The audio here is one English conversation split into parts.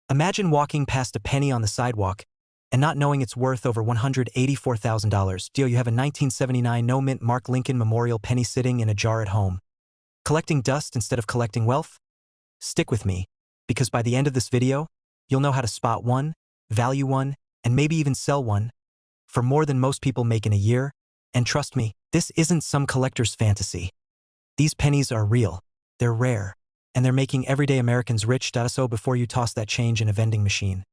Imagine walking past a penny on the sidewalk and not knowing it's worth over $184,000. Deal, you have a 1979 no-mint Mark Lincoln Memorial penny sitting in a jar at home. Collecting dust instead of collecting wealth? Stick with me, because by the end of this video, you'll know how to spot one, value one, and maybe even sell one for more than most people make in a year. And trust me, this isn't some collector's fantasy. These pennies are real, they're rare, and they're making everyday Americans rich. So before you toss that change in a vending machine,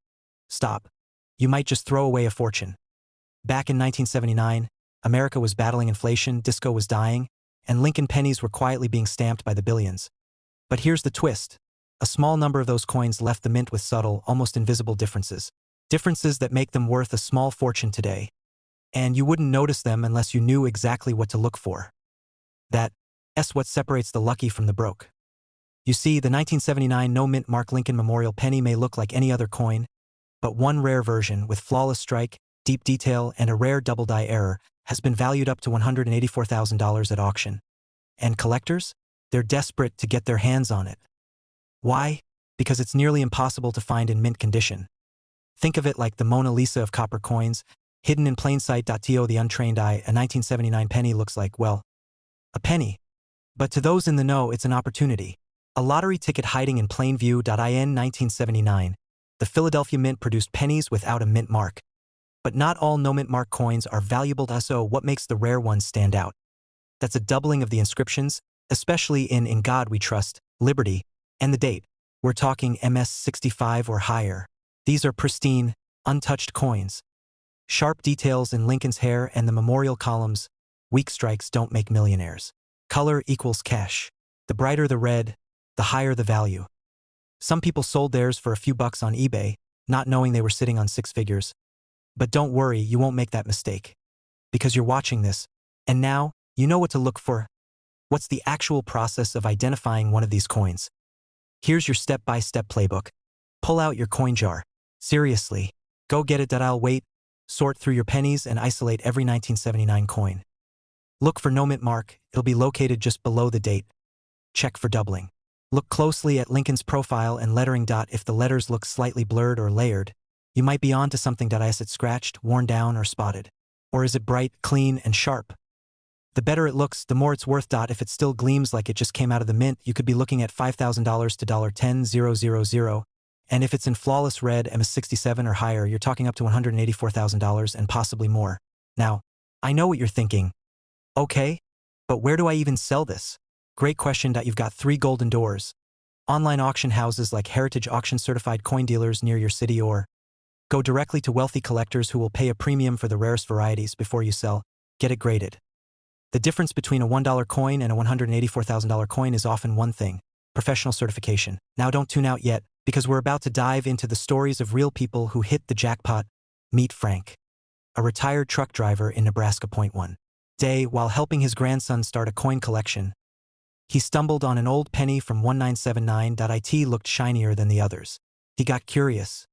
stop. You might just throw away a fortune. Back in 1979, America was battling inflation, disco was dying, and Lincoln pennies were quietly being stamped by the billions. But here's the twist. A small number of those coins left the mint with subtle, almost invisible differences. Differences that make them worth a small fortune today. And you wouldn't notice them unless you knew exactly what to look for. That's what separates the lucky from the broke. You see, the 1979 no-mint Mark Lincoln Memorial penny may look like any other coin, but one rare version with flawless strike, deep detail, and a rare double die error has been valued up to $184,000 at auction. And collectors? They're desperate to get their hands on it. Why? Because it's nearly impossible to find in mint condition. Think of it like the Mona Lisa of copper coins, hidden in plain sight. To the untrained eye, a 1979 penny looks like, well, a penny. But to those in the know, it's an opportunity. A lottery ticket hiding in plain view. In 1979, the Philadelphia Mint produced pennies without a mint mark. But not all no-mint mark coins are valuable. So what makes the rare ones stand out? That's a doubling of the inscriptions, especially in God We Trust, Liberty, and the date. We're talking MS 65 or higher. These are pristine, untouched coins. Sharp details in Lincoln's hair and the memorial columns. Weak strikes don't make millionaires. Color equals cash. The brighter the red, the higher the value. Some people sold theirs for a few bucks on eBay, not knowing they were sitting on six figures. But don't worry, you won't make that mistake. Because you're watching this, and now, you know what to look for. What's the actual process of identifying one of these coins? Here's your step-by-step playbook. Pull out your coin jar. Seriously. Go get it. I'll wait. Sort through your pennies and isolate every 1979 coin. Look for no mint mark. It'll be located just below the date. Check for doubling. Look closely at Lincoln's profile and lettering. If the letters look slightly blurred or layered, you might be onto something. Is it scratched, worn down, or spotted? Or is it bright, clean, and sharp? The better it looks, the more it's worth. If it still gleams like it just came out of the mint, you could be looking at $5,000 to $10,000. And if it's in flawless red, MS 67 or higher, you're talking up to $184,000 and possibly more. Now, I know what you're thinking. Okay, but where do I even sell this? Great question. You've got 3 golden doors. Online auction houses like Heritage Auction certified coin dealers near your city, or go directly to wealthy collectors who will pay a premium for the rarest varieties before you sell. Get it graded. The difference between a $1 coin and a $184,000 coin is often one thing: professional certification. Now don't tune out yet, because we're about to dive into the stories of real people who hit the jackpot. Meet Frank, a retired truck driver in Nebraska. One day, while helping his grandson start a coin collection, he stumbled on an old penny from 1979. It looked shinier than the others. He got curious,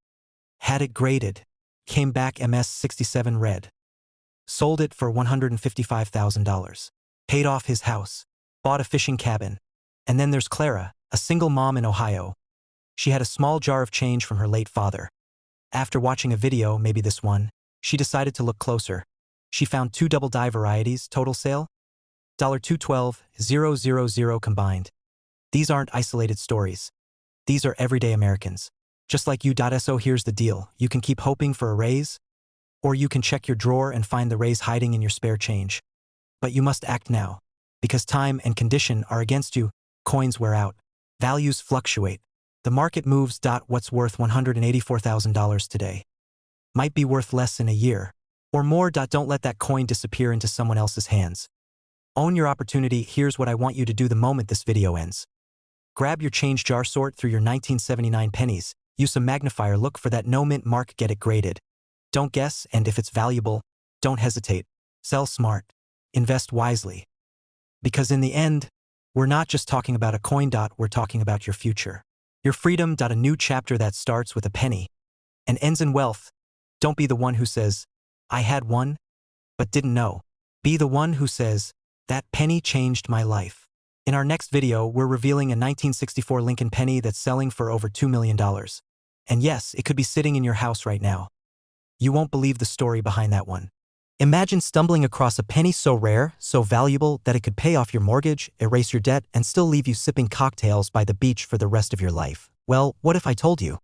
had it graded, came back MS 67 red, sold it for $155,000, paid off his house, bought a fishing cabin. And then there's Clara, a single mom in Ohio. She had a small jar of change from her late father. After watching a video, maybe this one, she decided to look closer. She found 2 double die varieties, total sale $212,000 combined. These aren't isolated stories. These are everyday Americans, just like you. So here's the deal. You can keep hoping for a raise, or you can check your drawer and find the raise hiding in your spare change. But you must act now, because time and condition are against you. Coins wear out. Values fluctuate. The market moves. What's worth $184,000 today might be worth less in a year, or more. Don't let that coin disappear into someone else's hands. Own your opportunity. Here's what I want you to do the moment this video ends. Grab your change jar, sort through your 1979 pennies, use a magnifier, look for that no mint mark, get it graded. Don't guess, and if it's valuable, don't hesitate. Sell smart. Invest wisely. Because in the end, we're not just talking about a coin. We're talking about your future. Your freedom. A new chapter that starts with a penny and ends in wealth. Don't be the one who says, I had one, but didn't know. Be the one who says, that penny changed my life. In our next video, we're revealing a 1964 Lincoln penny that's selling for over $2 million. And yes, it could be sitting in your house right now. You won't believe the story behind that one. Imagine stumbling across a penny so rare, so valuable that it could pay off your mortgage, erase your debt, and still leave you sipping cocktails by the beach for the rest of your life. Well, what if I told you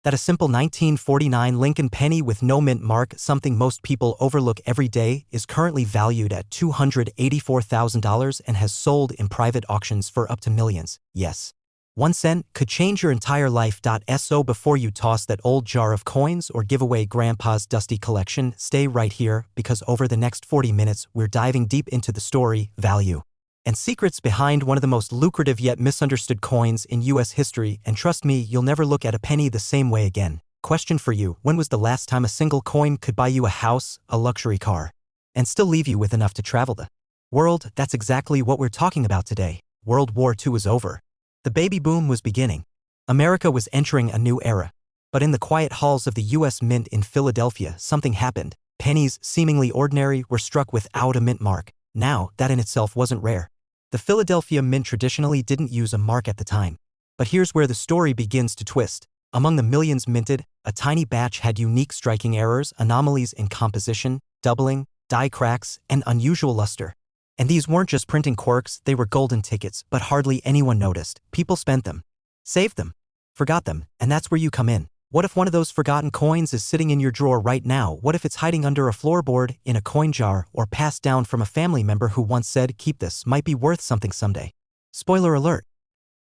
that a simple 1949 Lincoln penny with no mint mark, something most people overlook every day, is currently valued at $284,000 and has sold in private auctions for up to millions? Yes. 1 cent could change your entire life. So before you toss that old jar of coins or give away grandpa's dusty collection, stay right here, because over the next 40 minutes we're diving deep into the story, value, and secrets behind one of the most lucrative yet misunderstood coins in US history. And trust me, you'll never look at a penny the same way again. Question for you: when was the last time a single coin could buy you a house, a luxury car, and still leave you with enough to travel the world? That's exactly what we're talking about today. World War II was over. The baby boom was beginning. America was entering a new era. But in the quiet halls of the U.S. Mint in Philadelphia, something happened. Pennies, seemingly ordinary, were struck without a mint mark. Now, that in itself wasn't rare. The Philadelphia Mint traditionally didn't use a mark at the time. But here's where the story begins to twist. Among the millions minted, a tiny batch had unique striking errors, anomalies in composition, doubling, die cracks, and unusual luster. And these weren't just printing quirks, they were golden tickets, but hardly anyone noticed. People spent them, saved them, forgot them, and that's where you come in. What if one of those forgotten coins is sitting in your drawer right now? What if it's hiding under a floorboard, in a coin jar, or passed down from a family member who once said, "Keep this, might be worth something someday"? Spoiler alert.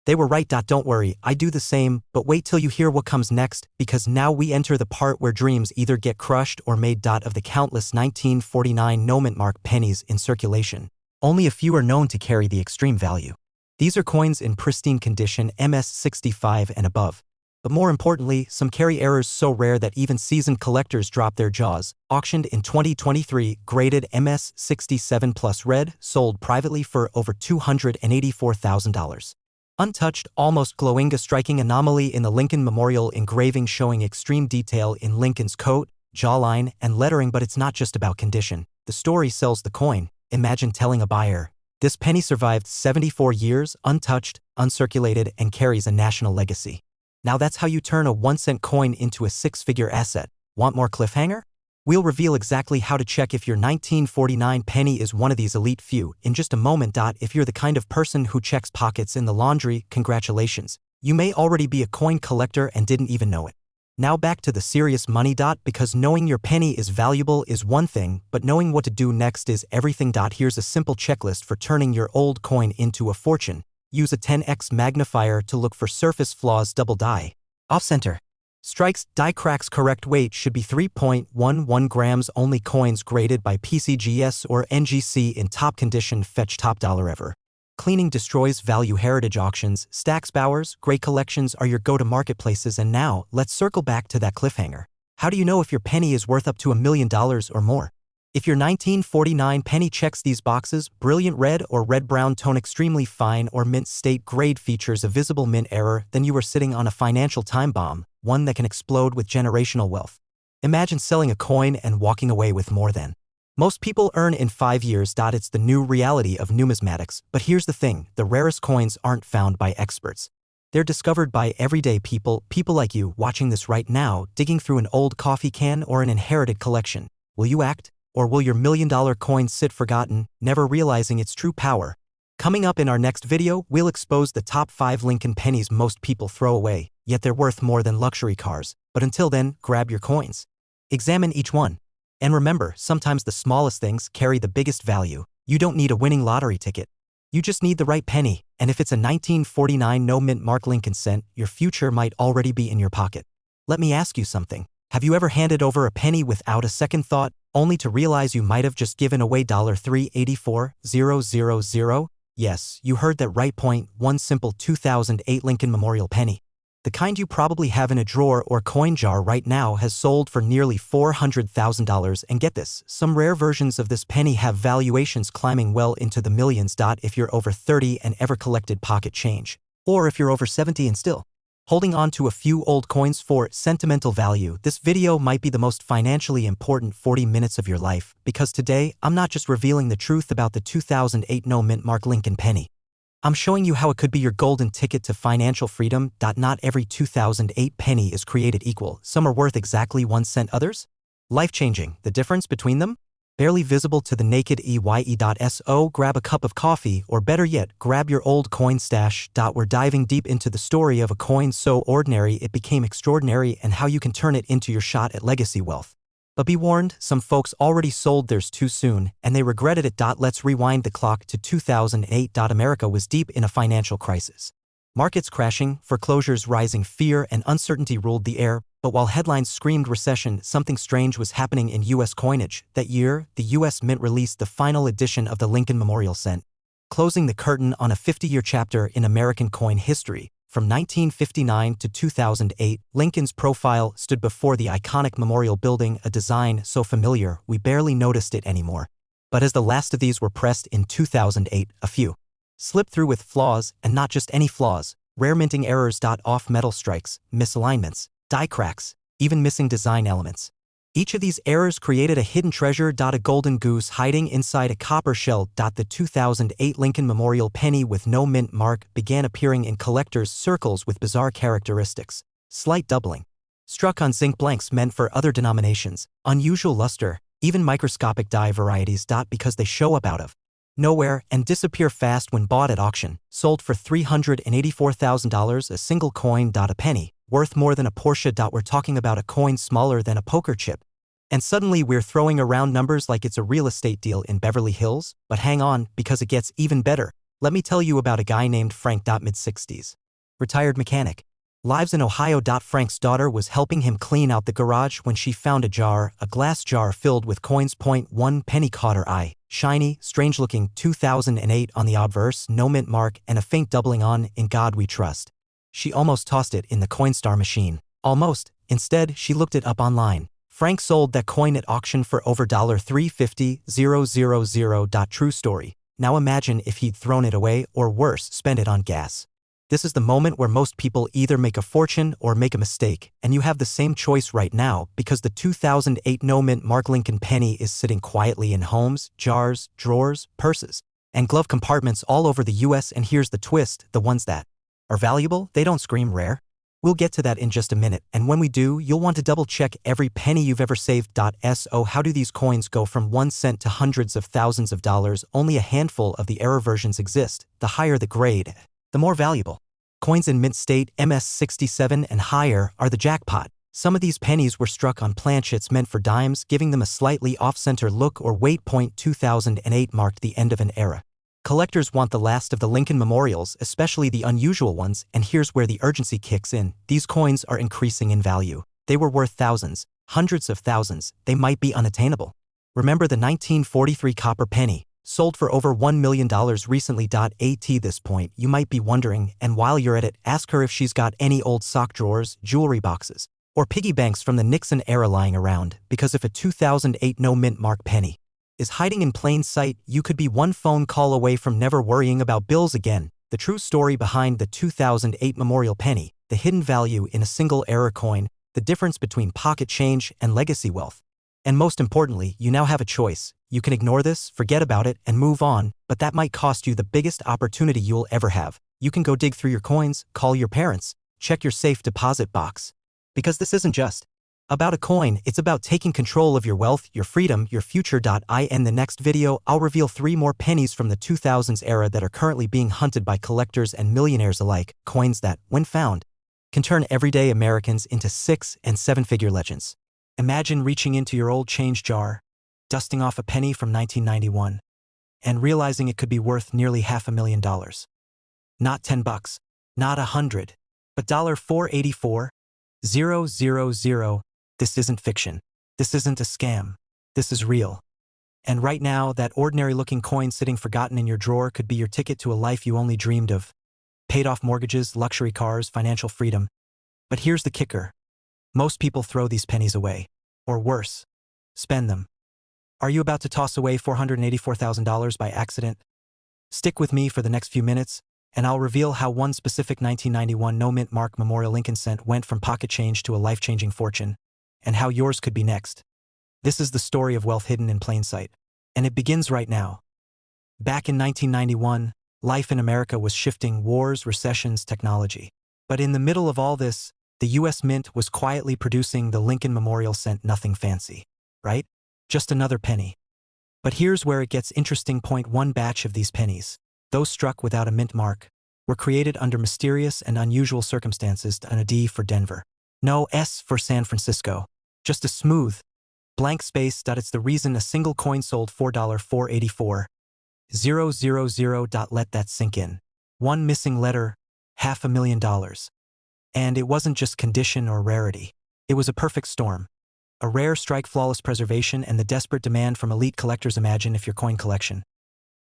They were right. Don't worry, I do the same, but wait till you hear what comes next, because now we enter the part where dreams either get crushed or made. Of the countless 1949 no-mint mark pennies in circulation, only a few are known to carry the extreme value. These are coins in pristine condition, MS65 and above. But more importantly, some carry errors so rare that even seasoned collectors drop their jaws. Auctioned in 2023, graded MS67 plus red, sold privately for over $284,000. Untouched, almost glowing, a striking anomaly in the Lincoln Memorial engraving showing extreme detail in Lincoln's coat, jawline, and lettering. But it's not just about condition. The story sells the coin. Imagine telling a buyer, "This penny survived 74 years, untouched, uncirculated, and carries a national legacy." Now that's how you turn a 1-cent coin into a six-figure asset. Want more cliffhanger? We'll reveal exactly how to check if your 1949 penny is one of these elite few in just a moment. If you're the kind of person who checks pockets in the laundry, congratulations. You may already be a coin collector and didn't even know it. Now back to the serious money. Because knowing your penny is valuable is one thing, but knowing what to do next is everything. Here's a simple checklist for turning your old coin into a fortune. Use a 10x magnifier to look for surface flaws. Double die off-center strikes, die cracks. Correct weight should be 3.11 grams. Only coins graded by PCGS or NGC in top condition fetch top dollar ever. Cleaning destroys value. Heritage auctions, Stax Bowers, great collections are your go-to marketplaces. And now, let's circle back to that cliffhanger. How do you know if your penny is worth up to $1 million or more? If your 1949 penny checks these boxes: brilliant red or red-brown tone, extremely fine or mint state, grade, features a visible mint error, then you are sitting on a financial time bomb, one that can explode with generational wealth. Imagine selling a coin and walking away with more than most people earn in 5 years. It's the new reality of numismatics. But here's the thing: the rarest coins aren't found by experts. They're discovered by everyday people like you watching this right now, digging through an old coffee can or an inherited collection. Will you act? Or will your $1 million coin sit forgotten, never realizing its true power? Coming up in our next video, we'll expose the top 5 Lincoln pennies most people throw away, yet they're worth more than luxury cars. But until then, grab your coins. Examine each one. And remember, sometimes the smallest things carry the biggest value. You don't need a winning lottery ticket. You just need the right penny. And if it's a 1949 no-mint mark Lincoln cent, your future might already be in your pocket. Let me ask you something. Have you ever handed over a penny without a second thought, only to realize you might have just given away $384,000? Yes, you heard that right. One simple 2008 Lincoln Memorial penny, the kind you probably have in a drawer or coin jar right now, has sold for nearly $400,000. And get this, some rare versions of this penny have valuations climbing well into the millions. If you're over 30 and ever collected pocket change, or if you're over 70 and still holding on to a few old coins for sentimental value, this video might be the most financially important 40 minutes of your life, because today, I'm not just revealing the truth about the 2008 no-mint mark Lincoln penny. I'm showing you how it could be your golden ticket to financial freedom. Not every 2008 penny is created equal. Some are worth exactly 1 cent, others? Life-changing. The difference between them? Barely visible to the naked eye. Grab a cup of coffee, or better yet, grab your old coin stash. We're diving deep into the story of a coin so ordinary it became extraordinary and how you can turn it into your shot at legacy wealth. But be warned, some folks already sold theirs too soon, and they regretted it. Let's rewind the clock to 2008. America was deep in a financial crisis. Markets crashing, foreclosures rising, fear and uncertainty ruled the air, but while headlines screamed recession, something strange was happening in U.S. coinage. That year, the U.S. Mint released the final edition of the Lincoln Memorial Cent, closing the curtain on a 50-year chapter in American coin history. From 1959 to 2008, Lincoln's profile stood before the iconic memorial building, a design so familiar we barely noticed it anymore. But as the last of these were pressed in 2008, a few slipped through with flaws, and not just any flaws, rare minting errors. Off metal strikes, misalignments, die cracks, even missing design elements. Each of these errors created a hidden treasure. A golden goose hiding inside a copper shell. The 2008 Lincoln Memorial penny with no mint mark began appearing in collectors' circles with bizarre characteristics. Slight doubling, struck on zinc blanks meant for other denominations, unusual luster, even microscopic die varieties. Because they show up out of nowhere and disappear fast when bought at auction, sold for $384,000 a single coin. A penny, worth more than a Porsche. We're talking about a coin smaller than a poker chip. And suddenly we're throwing around numbers like it's a real estate deal in Beverly Hills. But hang on, because it gets even better. Let me tell you about a guy named Frank. Mid-60s. Retired mechanic. Lives in Ohio. Frank's daughter was helping him clean out the garage when she found a glass jar filled with coins. One penny caught her eye. Shiny, strange-looking 2008 on the obverse, no mint mark, and a faint doubling on "In God We Trust." She almost tossed it in the Coinstar machine. Almost. Instead, she looked it up online. Frank sold that coin at auction for over $350,000. True story. Now imagine if he'd thrown it away, or worse, spent it on gas. This is the moment where most people either make a fortune or make a mistake, and you have the same choice right now because the 2008 no mint mark Lincoln penny is sitting quietly in homes, jars, drawers, purses, and glove compartments all over the US. And here's the twist: the ones that are valuable, they don't scream rare. We'll get to that in just a minute, and when we do, you'll want to double-check every penny you've ever saved. So how do these coins go from 1 cent to hundreds of thousands of dollars? Only a handful of the error versions exist. The higher the grade, the more valuable. Coins in mint state, MS-67 and higher, are the jackpot. Some of these pennies were struck on planchets meant for dimes, giving them a slightly off-center look or weight. 2008 marked the end of an era. Collectors want the last of the Lincoln Memorials, especially the unusual ones, and here's where the urgency kicks in. These coins are increasing in value. They were worth thousands, hundreds of thousands. They might be unattainable. Remember the 1943 copper penny, sold for over $1 million recently. At this point, you might be wondering, and while you're at it, ask her if she's got any old sock drawers, jewelry boxes, or piggy banks from the Nixon era lying around, because if a 2008 no mint mark penny is hiding in plain sight, you could be one phone call away from never worrying about bills again. The true story behind the 2008 Memorial penny, the hidden value in a single error coin, the difference between pocket change and legacy wealth. And most importantly, you now have a choice. You can ignore this, forget about it, and move on, but that might cost you the biggest opportunity you'll ever have. You can go dig through your coins, call your parents, check your safe deposit box. Because this isn't just about a coin, it's about taking control of your wealth, your freedom, your future. In the next video, I'll reveal 3 more pennies from the 2000s era that are currently being hunted by collectors and millionaires alike, coins that, when found, can turn everyday Americans into 6- and 7-figure legends. Imagine reaching into your old change jar, dusting off a penny from 1991, and realizing it could be worth nearly $500,000. Not $10, not $100, but $484,000. This isn't fiction. This isn't a scam. This is real. And right now, that ordinary-looking coin sitting forgotten in your drawer could be your ticket to a life you only dreamed of. Paid off mortgages, luxury cars, financial freedom. But here's the kicker. Most people throw these pennies away. Or worse, spend them. Are you about to toss away $484,000 by accident? Stick with me for the next few minutes, and I'll reveal how one specific 1991 no mint mark Memorial Lincoln cent went from pocket change to a life-changing fortune, and how yours could be next. This is the story of wealth hidden in plain sight, and it begins right now. Back in 1991, Life in America was shifting: wars, recessions, technology. But in the middle of all this, the U.S. Mint was quietly producing the Lincoln Memorial cent. Nothing fancy, right? Just another penny. But here's where it gets interesting. Point one: batch of these pennies, those struck without a mint mark, were created under mysterious and unusual circumstances. And a D for Denver. No S for San Francisco. Just a smooth, blank space. It's the reason a single coin sold $4,484,000. Let that sink in. One missing letter, $500,000. And it wasn't just condition or rarity. It was a perfect storm. A rare strike, flawless preservation, and the desperate demand from elite collectors. Imagine if your coin collection,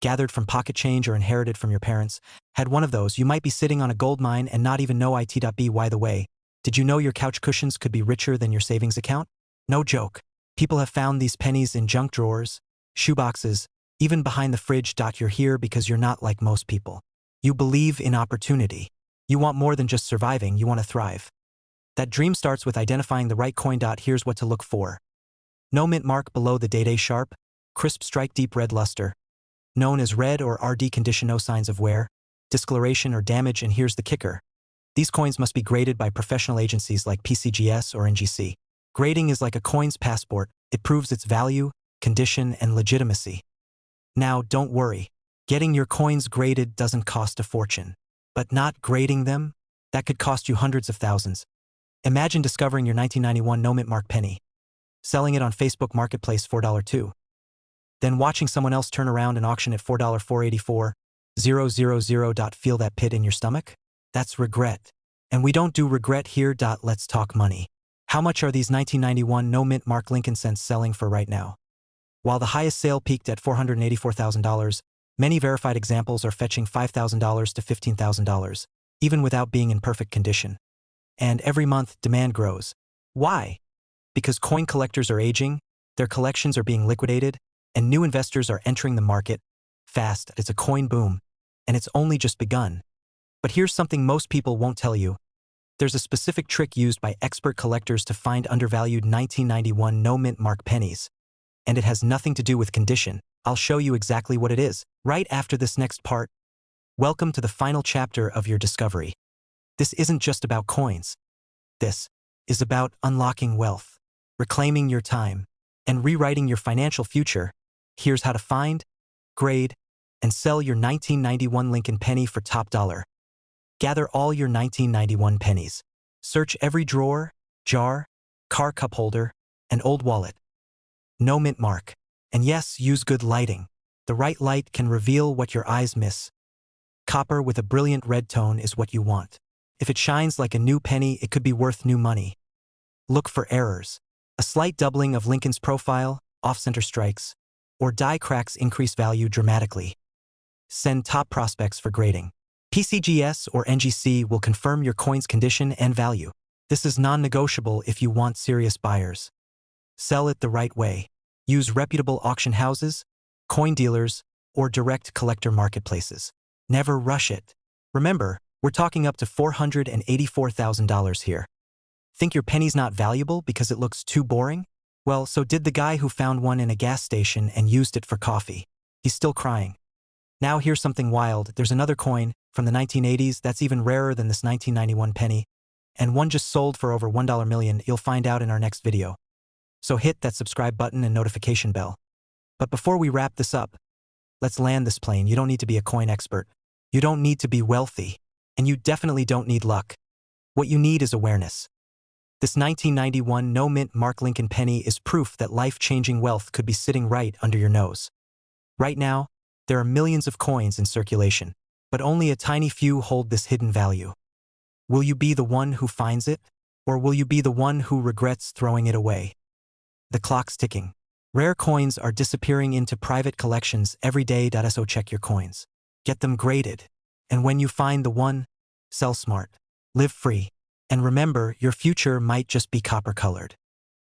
gathered from pocket change or inherited from your parents, had one of those. You might be sitting on a gold mine and not even know it. By the way, did you know your couch cushions could be richer than your savings account? No joke. People have found these pennies in junk drawers, shoeboxes, even behind the fridge. You're here because you're not like most people. You believe in opportunity. You want more than just surviving, you want to thrive. That dream starts with identifying the right coin. Here's what to look for. No mint mark below the date. A sharp, crisp strike, deep red luster, known as red or RD condition. No signs of wear, discoloration, or damage. And here's the kicker. These coins must be graded by professional agencies like PCGS or NGC. Grading is like a coin's passport. It proves its value, condition, and legitimacy. Now, don't worry. Getting your coins graded doesn't cost a fortune. But not grading them? That could cost you hundreds of thousands. Imagine discovering your 1991 no mint mark penny, selling it on Facebook Marketplace $4.2. Then watching someone else turn around and auction it $4,484,000. Feel that pit in your stomach? That's regret. And we don't do regret here. Let's talk money. How much are these 1991 no mint mark Lincoln cents selling for right now? While the highest sale peaked at $484,000, many verified examples are fetching $5,000 to $15,000, even without being in perfect condition. And every month, demand grows. Why? Because coin collectors are aging, their collections are being liquidated, and new investors are entering the market fast. It's a coin boom, and it's only just begun. But here's something most people won't tell you. There's a specific trick used by expert collectors to find undervalued 1991 no mint mark pennies. And it has nothing to do with condition. I'll show you exactly what it is right after this next part. Welcome to the final chapter of your discovery. This isn't just about coins. This is about unlocking wealth, reclaiming your time, and rewriting your financial future. Here's how to find, grade, and sell your 1991 Lincoln penny for top dollar. Gather all your 1991 pennies. Search every drawer, jar, car cup holder, and old wallet. No mint mark. And yes, use good lighting. The right light can reveal what your eyes miss. Copper with a brilliant red tone is what you want. If it shines like a new penny, it could be worth new money. Look for errors. A slight doubling of Lincoln's profile, off-center strikes, or die cracks increase value dramatically. Send top prospects for grading. PCGS or NGC will confirm your coin's condition and value. This is non-negotiable if you want serious buyers. Sell it the right way. Use reputable auction houses, coin dealers, or direct collector marketplaces. Never rush it. Remember, we're talking up to $484,000 here. Think your penny's not valuable because it looks too boring? Well, so did the guy who found one in a gas station and used it for coffee. He's still crying. Now here's something wild. There's another coin from the 1980s that's even rarer than this 1991 penny, and one just sold for over $1 million. You'll find out in our next video. So hit that subscribe button and notification bell. But before we wrap this up, let's land this plane. You don't need to be a coin expert. You don't need to be wealthy. And you definitely don't need luck. What you need is awareness. This 1991 no mint mark Lincoln penny is proof that life-changing wealth could be sitting right under your nose. Right now, there are millions of coins in circulation, but only a tiny few hold this hidden value. Will you be the one who finds it, or will you be the one who regrets throwing it away? The clock's ticking. Rare coins are disappearing into private collections every day. So check your coins. Get them graded. And when you find the one, sell smart, live free, and remember, your future might just be copper-colored.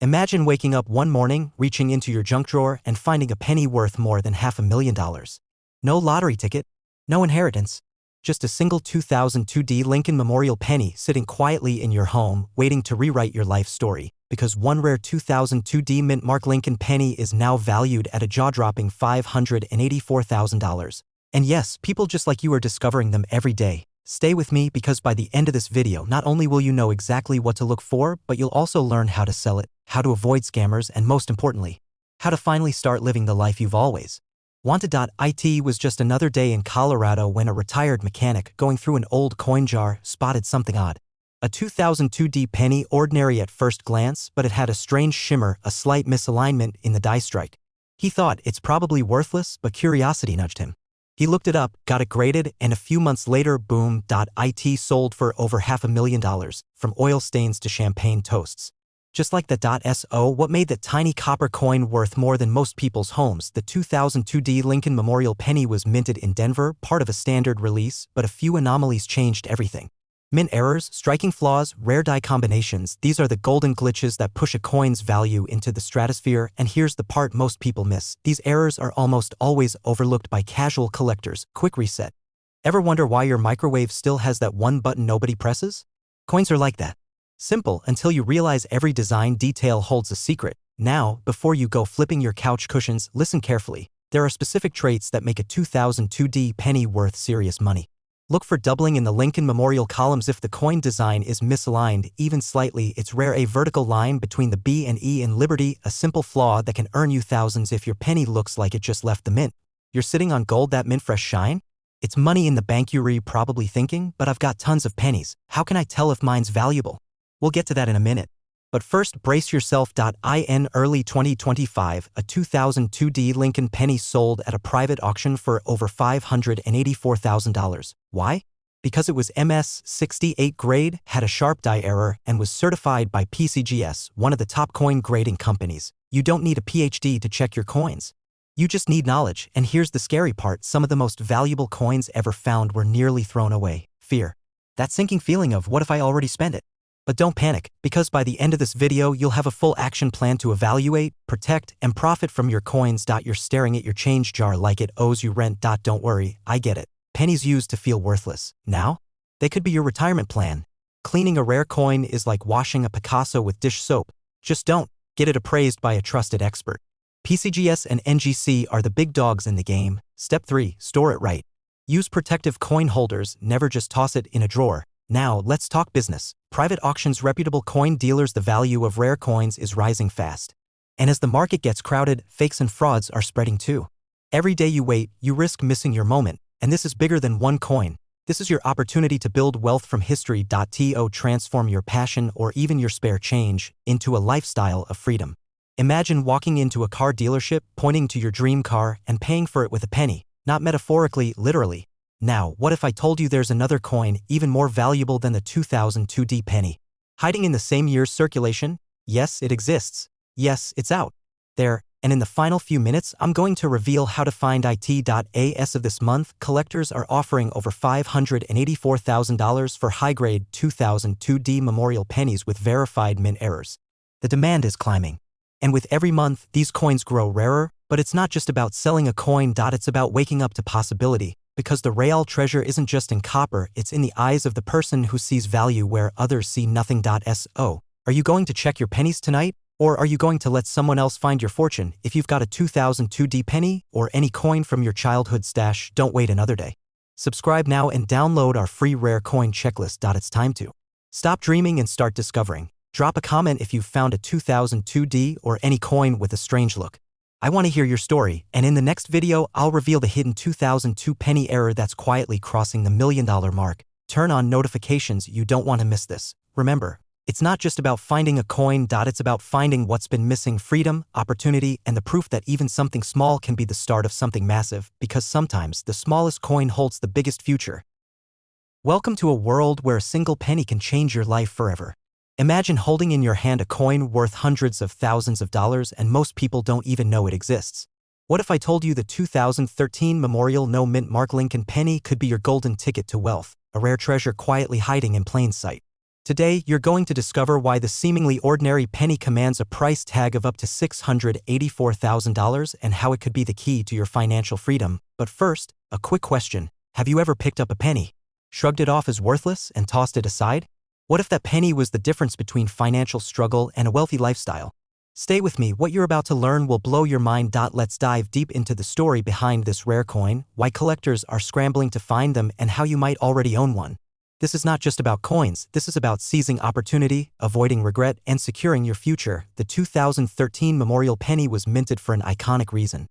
Imagine waking up one morning, reaching into your junk drawer, and finding a penny worth more than $500,000. No lottery ticket, no inheritance, just a single 2002 Lincoln Memorial penny sitting quietly in your home, waiting to rewrite your life story. Because one rare 2002 mint mark Lincoln penny is now valued at a jaw-dropping $584,000. And yes, people just like you are discovering them every day. Stay with me because by the end of this video, not only will you know exactly what to look for, but you'll also learn how to sell it, how to avoid scammers, and most importantly, how to finally start living the life you've always wanted. It was just another day in Colorado when a retired mechanic going through an old coin jar spotted something odd. A 2002 penny, ordinary at first glance, but it had a strange shimmer, a slight misalignment in the die strike. He thought it's probably worthless, but curiosity nudged him. He looked it up, got it graded, and a few months later, boom, it sold for over $500,000, from oil stains to champagne toasts. Just like the .so, what made that tiny copper coin worth more than most people's homes? The 2002 Lincoln Memorial Penny was minted in Denver, part of a standard release, but a few anomalies changed everything. Mint errors, striking flaws, rare die combinations, these are the golden glitches that push a coin's value into the stratosphere, and here's the part most people miss. These errors are almost always overlooked by casual collectors. Quick reset. Ever wonder why your microwave still has that one button nobody presses? Coins are like that. Simple until you realize every design detail holds a secret. Now, before you go flipping your couch cushions, listen carefully. There are specific traits that make a 2002 penny worth serious money. Look for doubling in the Lincoln Memorial columns. If the coin design is misaligned, even slightly, it's rare. A vertical line between the B and E in Liberty, a simple flaw that can earn you thousands. If your penny looks like it just left the mint, you're sitting on gold, that mint fresh shine? It's money in the bank. You're probably thinking, but I've got tons of pennies. How can I tell if mine's valuable? We'll get to that in a minute. But first, brace yourself. In early 2025, a 2002 Lincoln penny sold at a private auction for over $584,000. Why? Because it was MS-68 grade, had a sharp die error, and was certified by PCGS, one of the top coin grading companies. You don't need a PhD to check your coins. You just need knowledge, and here's the scary part: some of the most valuable coins ever found were nearly thrown away. Fear. That sinking feeling of, what if I already spent it? But don't panic, because by the end of this video, you'll have a full action plan to evaluate, protect, and profit from your coins. You're staring at your change jar like it owes you rent. Don't worry, I get it. Pennies used to feel worthless. Now? They could be your retirement plan. Cleaning a rare coin is like washing a Picasso with dish soap. Just don't get it appraised by a trusted expert. PCGS and NGC are the big dogs in the game. Step 3. Store it right. Use protective coin holders, never just toss it in a drawer. Now, let's talk business. Private auctions, reputable coin dealers. The value of rare coins is rising fast. And as the market gets crowded, fakes and frauds are spreading too. Every day you wait, you risk missing your moment. And this is bigger than one coin. This is your opportunity to build wealth from history. To transform your passion or even your spare change into a lifestyle of freedom. Imagine walking into a car dealership, pointing to your dream car, and paying for it with a penny. Not metaphorically, literally. Now, what if I told you there's another coin even more valuable than the 2002 penny? Hiding in the same year's circulation? Yes, it exists. Yes, it's out there. And in the final few minutes, I'm going to reveal how to find it. As of this month, collectors are offering over $584,000 for high-grade 2002 Memorial pennies with verified mint errors. The demand is climbing. And with every month, these coins grow rarer. But it's not just about selling a coin. It's about waking up to possibility. Because the real treasure isn't just in copper, it's in the eyes of the person who sees value where others see nothing. So, are you going to check your pennies tonight? Or are you going to let someone else find your fortune? If you've got a 2002 penny or any coin from your childhood stash, don't wait another day. Subscribe now and download our free rare coin checklist. It's time to stop dreaming and start discovering. Drop a comment if you've found a 2002 or any coin with a strange look. I want to hear your story, and in the next video, I'll reveal the hidden 2002 penny error that's quietly crossing the $1 million mark. Turn on notifications, you don't want to miss this. Remember, it's not just about finding a coin. It's about finding what's been missing: freedom, opportunity, and the proof that even something small can be the start of something massive, because sometimes the smallest coin holds the biggest future. Welcome to a world where a single penny can change your life forever. Imagine holding in your hand a coin worth hundreds of thousands of dollars, and most people don't even know it exists. What if I told you the 2013 Memorial No Mint Mark Lincoln penny could be your golden ticket to wealth, a rare treasure quietly hiding in plain sight? Today, you're going to discover why the seemingly ordinary penny commands a price tag of up to $684,000 and how it could be the key to your financial freedom. But first, a quick question. Have you ever picked up a penny, shrugged it off as worthless, and tossed it aside? What if that penny was the difference between financial struggle and a wealthy lifestyle? Stay with me, what you're about to learn will blow your mind. Let's dive deep into the story behind this rare coin, why collectors are scrambling to find them, and how you might already own one. This is not just about coins, this is about seizing opportunity, avoiding regret, and securing your future. The 2013 Memorial Penny was minted for an iconic reason,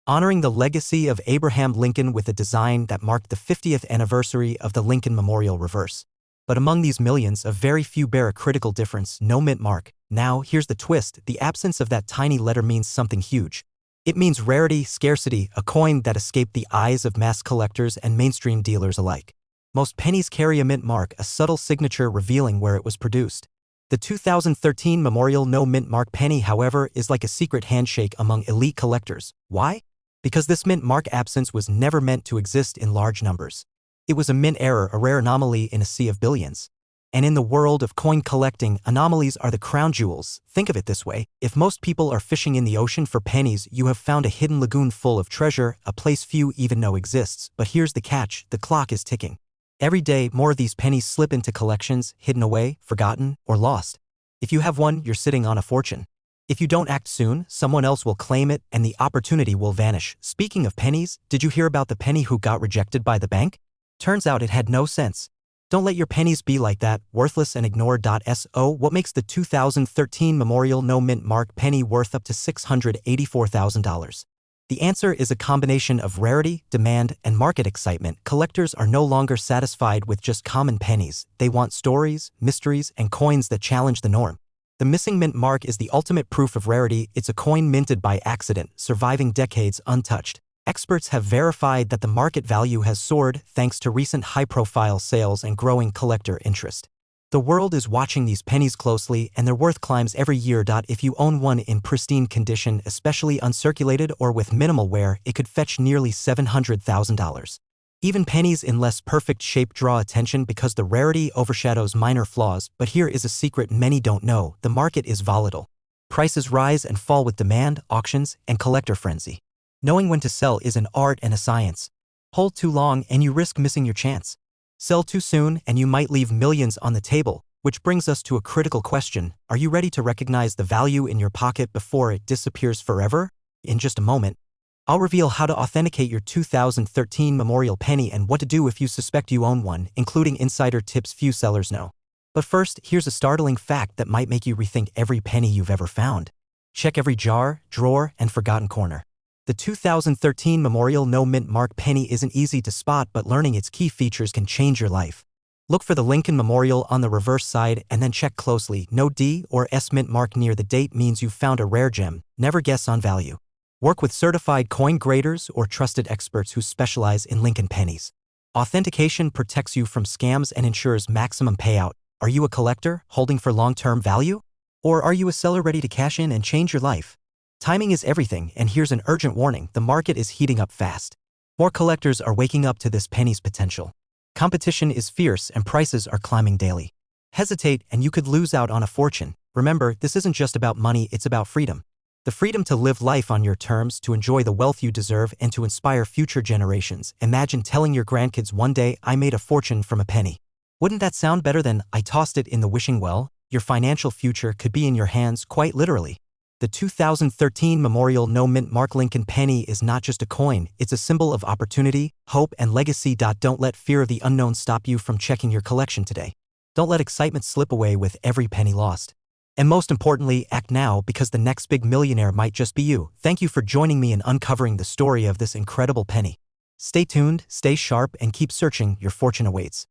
honoring the legacy of Abraham Lincoln with a design that marked the 50th anniversary of the Lincoln Memorial reverse. But among these millions, a very few bear a critical difference: no mint mark. Now, here's the twist: the absence of that tiny letter means something huge. It means rarity, scarcity, a coin that escaped the eyes of mass collectors and mainstream dealers alike. Most pennies carry a mint mark, a subtle signature revealing where it was produced. The 2013 Memorial No Mint Mark penny, however, is like a secret handshake among elite collectors. Why? Because this mint mark absence was never meant to exist in large numbers. It was a mint error, a rare anomaly in a sea of billions. And in the world of coin collecting, anomalies are the crown jewels. Think of it this way: if most people are fishing in the ocean for pennies, you have found a hidden lagoon full of treasure, a place few even know exists. But here's the catch: the clock is ticking. Every day, more of these pennies slip into collections, hidden away, forgotten, or lost. If you have one, you're sitting on a fortune. If you don't act soon, someone else will claim it, and the opportunity will vanish. Speaking of pennies, did you hear about the penny who got rejected by the bank? Turns out it had no sense. Don't let your pennies be like that, worthless and ignored. So, what makes the 2013 Memorial No Mint Mark penny worth up to $684,000? The answer is a combination of rarity, demand, and market excitement. Collectors are no longer satisfied with just common pennies. They want stories, mysteries, and coins that challenge the norm. The missing mint mark is the ultimate proof of rarity. It's a coin minted by accident, surviving decades untouched. Experts have verified that the market value has soared thanks to recent high-profile sales and growing collector interest. The world is watching these pennies closely, and their worth climbs every year. If you own one in pristine condition, especially uncirculated or with minimal wear, it could fetch nearly $700,000. Even pennies in less perfect shape draw attention because the rarity overshadows minor flaws. But here is a secret many don't know: the market is volatile. Prices rise and fall with demand, auctions, and collector frenzy. Knowing when to sell is an art and a science. Hold too long and you risk missing your chance. Sell too soon and you might leave millions on the table. Which brings us to a critical question: are you ready to recognize the value in your pocket before it disappears forever? In just a moment, I'll reveal how to authenticate your 2013 Memorial Penny and what to do if you suspect you own one, including insider tips few sellers know. But first, here's a startling fact that might make you rethink every penny you've ever found. Check every jar, drawer, and forgotten corner. The 2013 Memorial No Mint Mark penny isn't easy to spot, but learning its key features can change your life. Look for the Lincoln Memorial on the reverse side and then check closely. No D or S mint mark near the date means you've found a rare gem. Never guess on value. Work with certified coin graders or trusted experts who specialize in Lincoln pennies. Authentication protects you from scams and ensures maximum payout. Are you a collector holding for long-term value? Or are you a seller ready to cash in and change your life? Timing is everything, and here's an urgent warning: the market is heating up fast. More collectors are waking up to this penny's potential. Competition is fierce and prices are climbing daily. Hesitate and you could lose out on a fortune. Remember, this isn't just about money, it's about freedom. The freedom to live life on your terms, to enjoy the wealth you deserve, and to inspire future generations. Imagine telling your grandkids one day, "I made a fortune from a penny." Wouldn't that sound better than "I tossed it in the wishing well"? Your financial future could be in your hands, quite literally. The 2013 Memorial No Mint Mark Lincoln penny is not just a coin, it's a symbol of opportunity, hope, and legacy. Don't let fear of the unknown stop you from checking your collection today. Don't let excitement slip away with every penny lost. And most importantly, act now, because the next big millionaire might just be you. Thank you for joining me in uncovering the story of this incredible penny. Stay tuned, stay sharp, and keep searching. Your fortune awaits.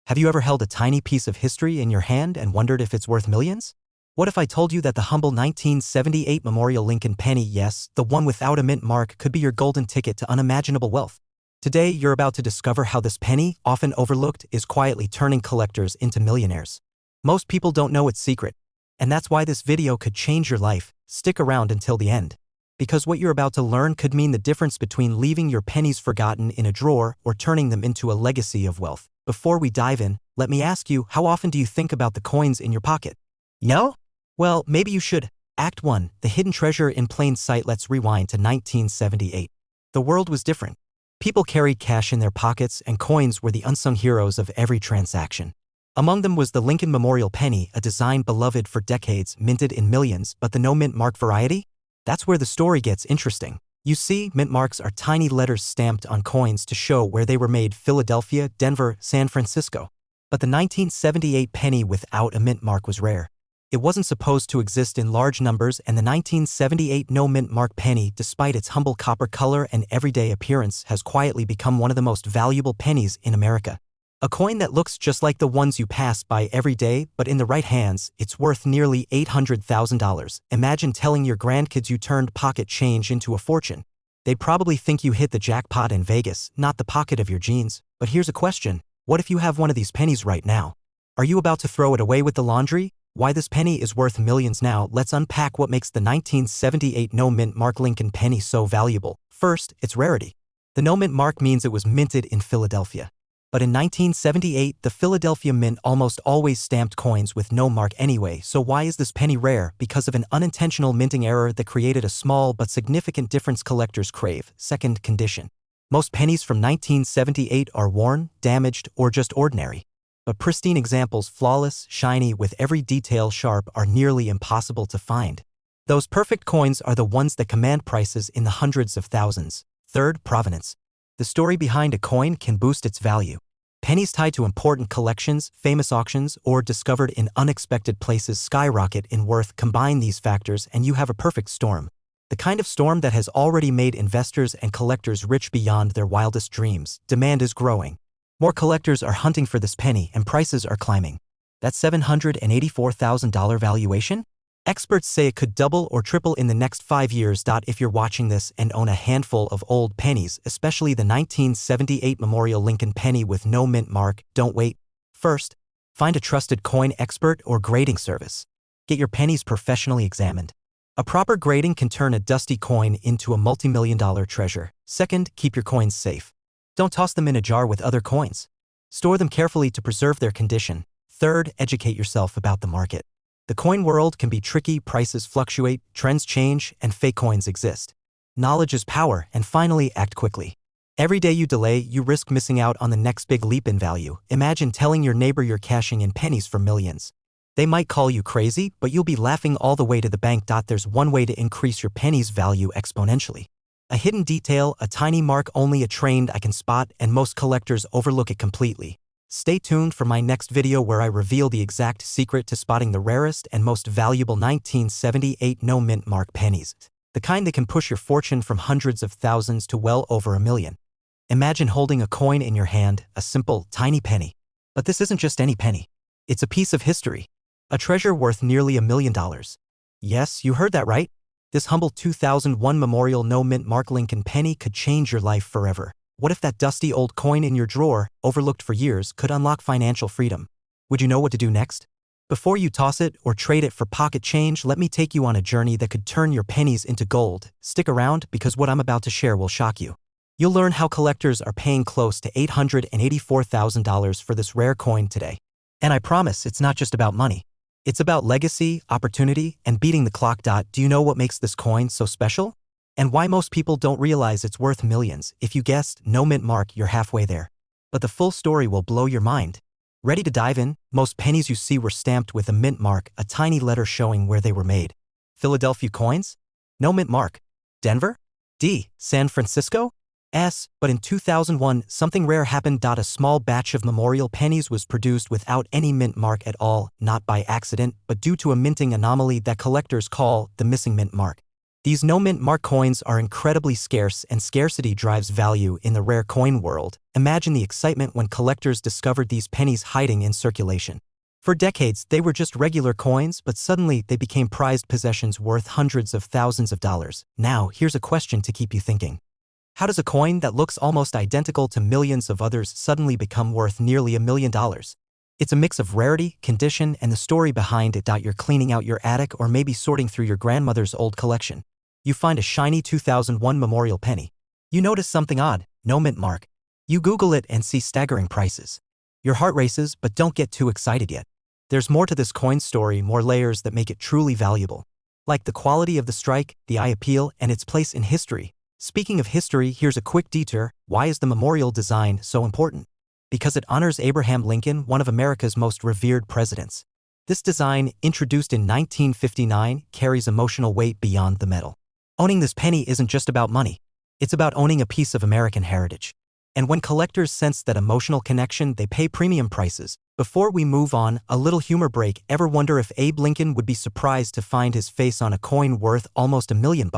Have you ever held a tiny piece of history in your hand and wondered if it's worth millions? What if I told you that the humble 1978 Memorial Lincoln penny, yes, the one without a mint mark, could be your golden ticket to unimaginable wealth? Today, you're about to discover how this penny, often overlooked, is quietly turning collectors into millionaires. Most people don't know its secret, and that's why this video could change your life. Stick around until the end, because what you're about to learn could mean the difference between leaving your pennies forgotten in a drawer or turning them into a legacy of wealth. Before we dive in, let me ask you, how often do you think about the coins in your pocket? No? Well, maybe you should. Act 1. The hidden treasure in plain sight. Let's rewind to 1978. The world was different. People carried cash in their pockets, and coins were the unsung heroes of every transaction. Among them was the Lincoln Memorial Penny, a design beloved for decades, minted in millions, but the no-mint mark variety? That's where the story gets interesting. You see, mint marks are tiny letters stamped on coins to show where they were made: Philadelphia, Denver, San Francisco. But the 1978 penny without a mint mark was rare. It wasn't supposed to exist in large numbers, and the 1978 no-mint mark penny, despite its humble copper color and everyday appearance, has quietly become one of the most valuable pennies in America. A coin that looks just like the ones you pass by every day, but in the right hands, it's worth nearly $800,000. Imagine telling your grandkids you turned pocket change into a fortune. They'd probably think you hit the jackpot in Vegas, not the pocket of your jeans. But here's a question: what if you have one of these pennies right now? Are you about to throw it away with the laundry? Why this penny is worth millions now? Let's unpack what makes the 1978 no-mint mark Lincoln penny so valuable. First, its rarity. The no-mint mark means it was minted in Philadelphia. But in 1978, the Philadelphia Mint almost always stamped coins with no mark anyway. So why is this penny rare? Because of an unintentional minting error that created a small but significant difference collectors crave. Second, condition. Most pennies from 1978 are worn, damaged, or just ordinary. But pristine examples, flawless, shiny, with every detail sharp, are nearly impossible to find. Those perfect coins are the ones that command prices in the hundreds of thousands. Third, provenance. The story behind a coin can boost its value. Pennies tied to important collections, famous auctions, or discovered in unexpected places skyrocket in worth. Combine these factors and you have a perfect storm. The kind of storm that has already made investors and collectors rich beyond their wildest dreams. Demand is growing. More collectors are hunting for this penny and prices are climbing. That $784,000 valuation? Experts say it could double or triple in the next 5 years. If you're watching this and own a handful of old pennies, especially the 1978 Memorial Lincoln penny with no mint mark, don't wait. First, find a trusted coin expert or grading service. Get your pennies professionally examined. A proper grading can turn a dusty coin into a multi-million-dollar treasure. Second, keep your coins safe. Don't toss them in a jar with other coins. Store them carefully to preserve their condition. Third, educate yourself about the market. The coin world can be tricky, prices fluctuate, trends change, and fake coins exist. Knowledge is power, and finally, act quickly. Every day you delay, you risk missing out on the next big leap in value. Imagine telling your neighbor you're cashing in pennies for millions. They might call you crazy, but you'll be laughing all the way to the bank. There's one way to increase your penny's value exponentially. A hidden detail, a tiny mark only a trained eye can spot, and most collectors overlook it completely. Stay tuned for my next video where I reveal the exact secret to spotting the rarest and most valuable 1978 no-mint mark pennies. The kind that can push your fortune from hundreds of thousands to well over $1 million. Imagine holding a coin in your hand, a simple, tiny penny. But this isn't just any penny. It's a piece of history. A treasure worth nearly $1 million. Yes, you heard that right. This humble 2001 Memorial no-mint mark Lincoln penny could change your life forever. What if that dusty old coin in your drawer, overlooked for years, could unlock financial freedom? Would you know what to do next? Before you toss it or trade it for pocket change, let me take you on a journey that could turn your pennies into gold. Stick around, because what I'm about to share will shock you. You'll learn how collectors are paying close to $884,000 for this rare coin today. And I promise it's not just about money. It's about legacy, opportunity, and beating the clock. Do you know what makes this coin so special? And why most people don't realize it's worth millions? If you guessed no mint mark, you're halfway there. But the full story will blow your mind. Ready to dive in? Most pennies you see were stamped with a mint mark, a tiny letter showing where they were made. Philadelphia coins? No mint mark. Denver? D. San Francisco? S. But in 2001, something rare happened. A small batch of memorial pennies was produced without any mint mark at all, not by accident, but due to a minting anomaly that collectors call the missing mint mark. These no-mint mark coins are incredibly scarce, and scarcity drives value in the rare coin world. Imagine the excitement when collectors discovered these pennies hiding in circulation. For decades, they were just regular coins, but suddenly they became prized possessions worth hundreds of thousands of dollars. Now, here's a question to keep you thinking. How does a coin that looks almost identical to millions of others suddenly become worth nearly $1 million? It's a mix of rarity, condition, and the story behind it. You're cleaning out your attic or maybe sorting through your grandmother's old collection. You find a shiny 2001 Memorial penny. You notice something odd, no mint mark. You Google it and see staggering prices. Your heart races, but don't get too excited yet. There's more to this coin story, more layers that make it truly valuable. Like the quality of the strike, the eye appeal, and its place in history. Speaking of history, here's a quick detour. Why is the memorial design so important? Because it honors Abraham Lincoln, one of America's most revered presidents. This design, introduced in 1959, carries emotional weight beyond the metal. Owning this penny isn't just about money. It's about owning a piece of American heritage. And when collectors sense that emotional connection, they pay premium prices. Before we move on, a little humor break. Ever wonder if Abe Lincoln would be surprised to find his face on a coin worth almost $1 million?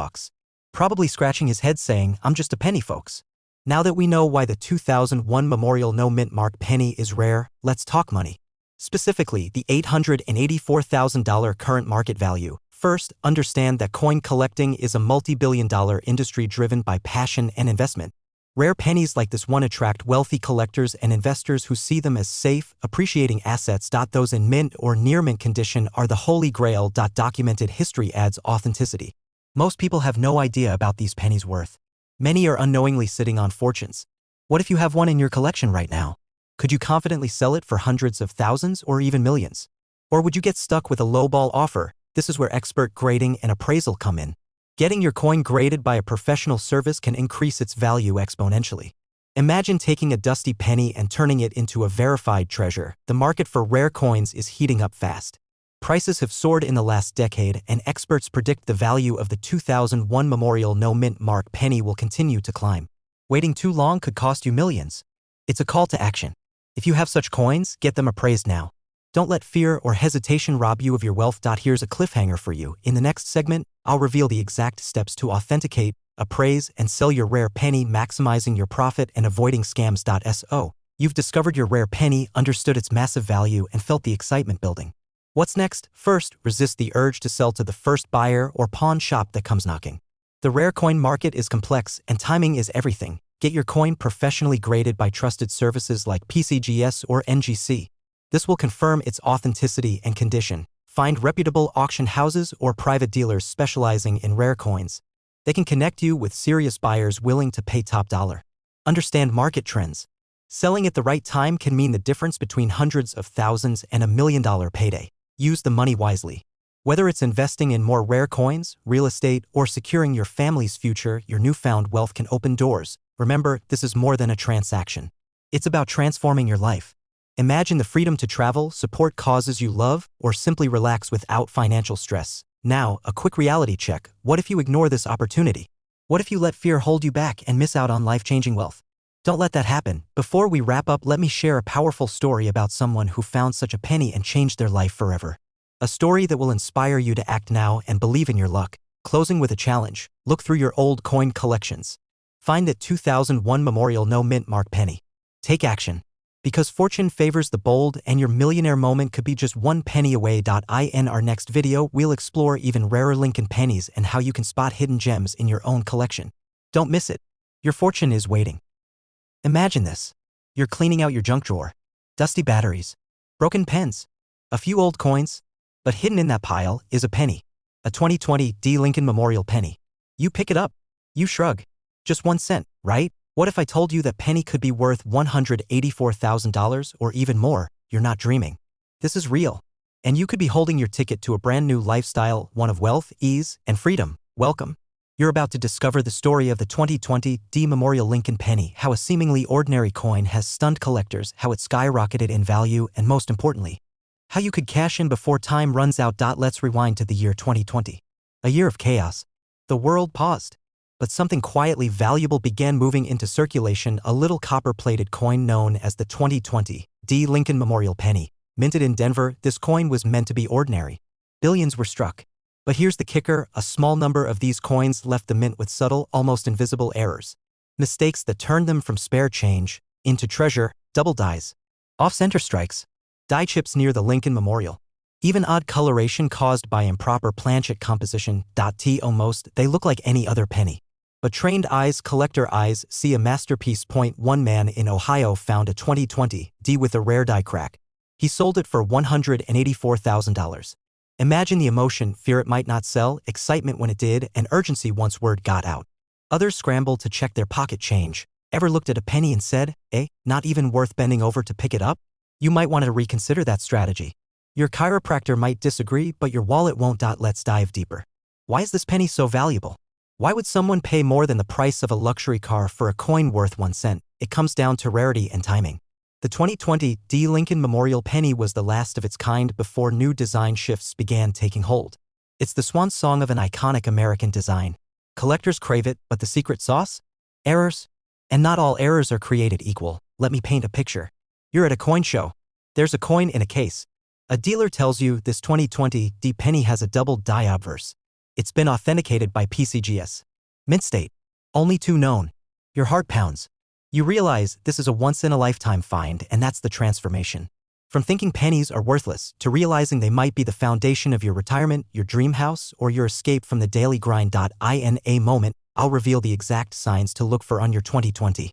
Probably scratching his head saying, "I'm just a penny, folks." Now that we know why the 2001 Memorial No Mint Mark penny is rare, let's talk money. Specifically, the $884,000 current market value. First, understand that coin collecting is a multi-billion-dollar industry driven by passion and investment. Rare pennies like this one attract wealthy collectors and investors who see them as safe, appreciating assets. Those in mint or near-mint condition are the holy grail. Documented history adds authenticity. Most people have no idea about these pennies' worth. Many are unknowingly sitting on fortunes. What if you have one in your collection right now? Could you confidently sell it for hundreds of thousands or even millions? Or would you get stuck with a lowball offer? This is where expert grading and appraisal come in. Getting your coin graded by a professional service can increase its value exponentially. Imagine taking a dusty penny and turning it into a verified treasure. The market for rare coins is heating up fast. Prices have soared in the last decade, and experts predict the value of the 2001 Memorial No Mint Mark penny will continue to climb. Waiting too long could cost you millions. It's a call to action. If you have such coins, get them appraised now. Don't let fear or hesitation rob you of your wealth. Here's a cliffhanger for you. In the next segment, I'll reveal the exact steps to authenticate, appraise, and sell your rare penny, maximizing your profit and avoiding scams. So, you've discovered your rare penny, understood its massive value, and felt the excitement building. What's next? First, resist the urge to sell to the first buyer or pawn shop that comes knocking. The rare coin market is complex, and timing is everything. Get your coin professionally graded by trusted services like PCGS or NGC. This will confirm its authenticity and condition. Find reputable auction houses or private dealers specializing in rare coins. They can connect you with serious buyers willing to pay top dollar. Understand market trends. Selling at the right time can mean the difference between hundreds of thousands and $1 million payday. Use the money wisely. Whether it's investing in more rare coins, real estate, or securing your family's future, your newfound wealth can open doors. Remember, this is more than a transaction. It's about transforming your life. Imagine the freedom to travel, support causes you love, or simply relax without financial stress. Now, a quick reality check. What if you ignore this opportunity? What if you let fear hold you back and miss out on life-changing wealth? Don't let that happen. Before we wrap up, let me share a powerful story about someone who found such a penny and changed their life forever. A story that will inspire you to act now and believe in your luck. Closing with a challenge. Look through your old coin collections. Find that 2001 Memorial No Mint Mark penny. Take action. Because fortune favors the bold, and your millionaire moment could be just one penny away. In our next video, we'll explore even rarer Lincoln pennies and how you can spot hidden gems in your own collection. Don't miss it. Your fortune is waiting. Imagine this. You're cleaning out your junk drawer. Dusty batteries. Broken pens. A few old coins. But hidden in that pile is a penny. A 2020 D. Lincoln Memorial penny. You pick it up. You shrug. Just 1 cent, right? What if I told you that penny could be worth $184,000 or even more? You're not dreaming. This is real. And you could be holding your ticket to a brand new lifestyle, one of wealth, ease, and freedom. Welcome. You're about to discover the story of the 2020 D. Memorial Lincoln penny, how a seemingly ordinary coin has stunned collectors, how it skyrocketed in value, and most importantly, how you could cash in before time runs out. Let's rewind to the year 2020. A year of chaos. The world paused. But something quietly valuable began moving into circulation, a little copper-plated coin known as the 2020 D. Lincoln Memorial penny. Minted in Denver, this coin was meant to be ordinary. Billions were struck. But here's the kicker, a small number of these coins left the mint with subtle, almost invisible errors. Mistakes that turned them from spare change into treasure, double dies, off-center strikes, die chips near the Lincoln Memorial. Even odd coloration caused by improper planchet composition. Almost, they look like any other penny. But trained eyes, collector eyes, see a masterpiece. One man in Ohio found a 2020 D with a rare die crack. He sold it for $184,000. Imagine the emotion, fear it might not sell, excitement when it did, and urgency once word got out. Others scrambled to check their pocket change. Ever looked at a penny and said, not even worth bending over to pick it up? You might want to reconsider that strategy. Your chiropractor might disagree, but your wallet won't. Let's dive deeper. Why is this penny so valuable? Why would someone pay more than the price of a luxury car for a coin worth 1 cent? It comes down to rarity and timing. The 2020 D. Lincoln Memorial Penny was the last of its kind before new design shifts began taking hold. It's the swan song of an iconic American design. Collectors crave it, but the secret sauce? Errors? And not all errors are created equal. Let me paint a picture. You're at a coin show. There's a coin in a case. A dealer tells you this 2020 D penny has a double die obverse. It's been authenticated by PCGS. Mint state. Only two known. Your heart pounds. You realize this is a once-in-a-lifetime find, and that's the transformation. From thinking pennies are worthless to realizing they might be the foundation of your retirement, your dream house, or your escape from the daily grind. In a moment, I'll reveal the exact signs to look for on your 2020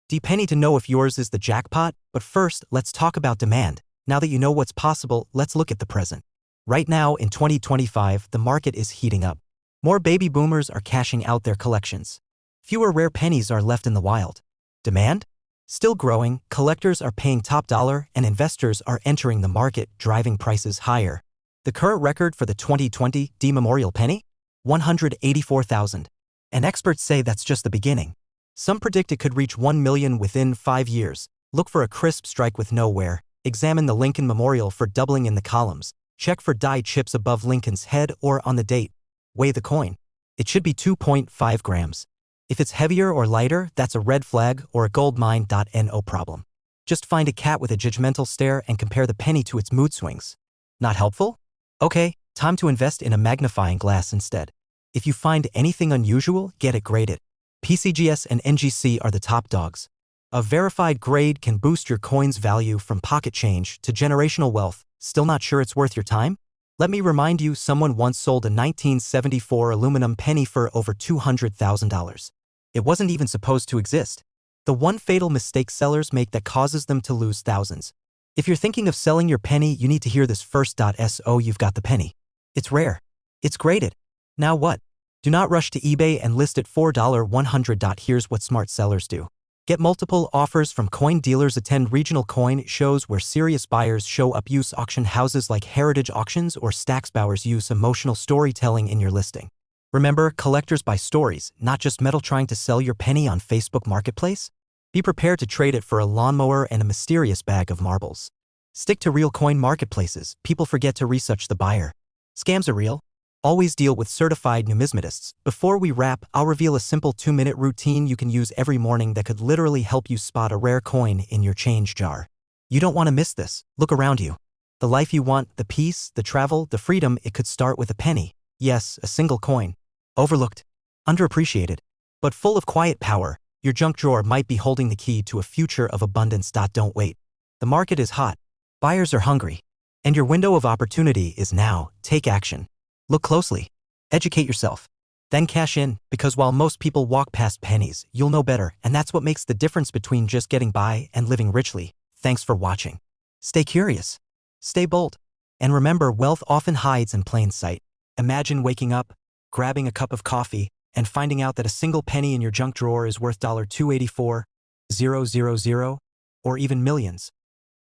D penny to know if yours is the jackpot. But first, let's talk about demand. Now that you know what's possible, let's look at the present. Right now, in 2025, the market is heating up. More baby boomers are cashing out their collections. Fewer rare pennies are left in the wild. Demand? Still growing, collectors are paying top dollar, and investors are entering the market, driving prices higher. The current record for the 2020 D Memorial Penny? $184,000. And experts say that's just the beginning. Some predict it could reach $1 million within 5 years. Look for a crisp strike with no wear. Examine the Lincoln Memorial for doubling in the columns. Check for die chips above Lincoln's head or on the date. Weigh the coin. It should be 2.5 grams. If it's heavier or lighter, that's a red flag or a gold mine. No problem. Just find a cat with a judgmental stare and compare the penny to its mood swings. Not helpful? Okay, time to invest in a magnifying glass instead. If you find anything unusual, get it graded. PCGS and NGC are the top dogs. A verified grade can boost your coin's value from pocket change to generational wealth. Still not sure it's worth your time? Let me remind you, someone once sold a 1974 aluminum penny for over $200,000. It wasn't even supposed to exist. The one fatal mistake sellers make that causes them to lose thousands. If you're thinking of selling your penny, you need to hear this first. So you've got the penny. It's rare. It's graded. Now what? Do not rush to eBay and list it $4.100. Here's what smart sellers do. Get multiple offers from coin dealers. Attend regional coin shows where serious buyers show up. Use auction houses like Heritage Auctions or Stacksbowers. Use emotional storytelling in your listing. Remember, collectors buy stories, not just metal. Trying to sell your penny on Facebook Marketplace? Be prepared to trade it for a lawnmower and a mysterious bag of marbles. Stick to real coin marketplaces. People forget to research the buyer. Scams are real. Always deal with certified numismatists. Before we wrap, I'll reveal a simple 2-minute routine you can use every morning that could literally help you spot a rare coin in your change jar. You don't want to miss this. Look around you. The life you want, the peace, the travel, the freedom, it could start with a penny. Yes, a single coin. Overlooked, underappreciated, but full of quiet power. Your junk drawer might be holding the key to a future of abundance. Don't wait. The market is hot. Buyers are hungry. And your window of opportunity is now. Take action. Look closely. Educate yourself. Then cash in, because while most people walk past pennies, you'll know better, and that's what makes the difference between just getting by and living richly. Thanks for watching. Stay curious. Stay bold. And remember, wealth often hides in plain sight. Imagine waking up, grabbing a cup of coffee, and finding out that a single penny in your junk drawer is worth $284,000, or even millions.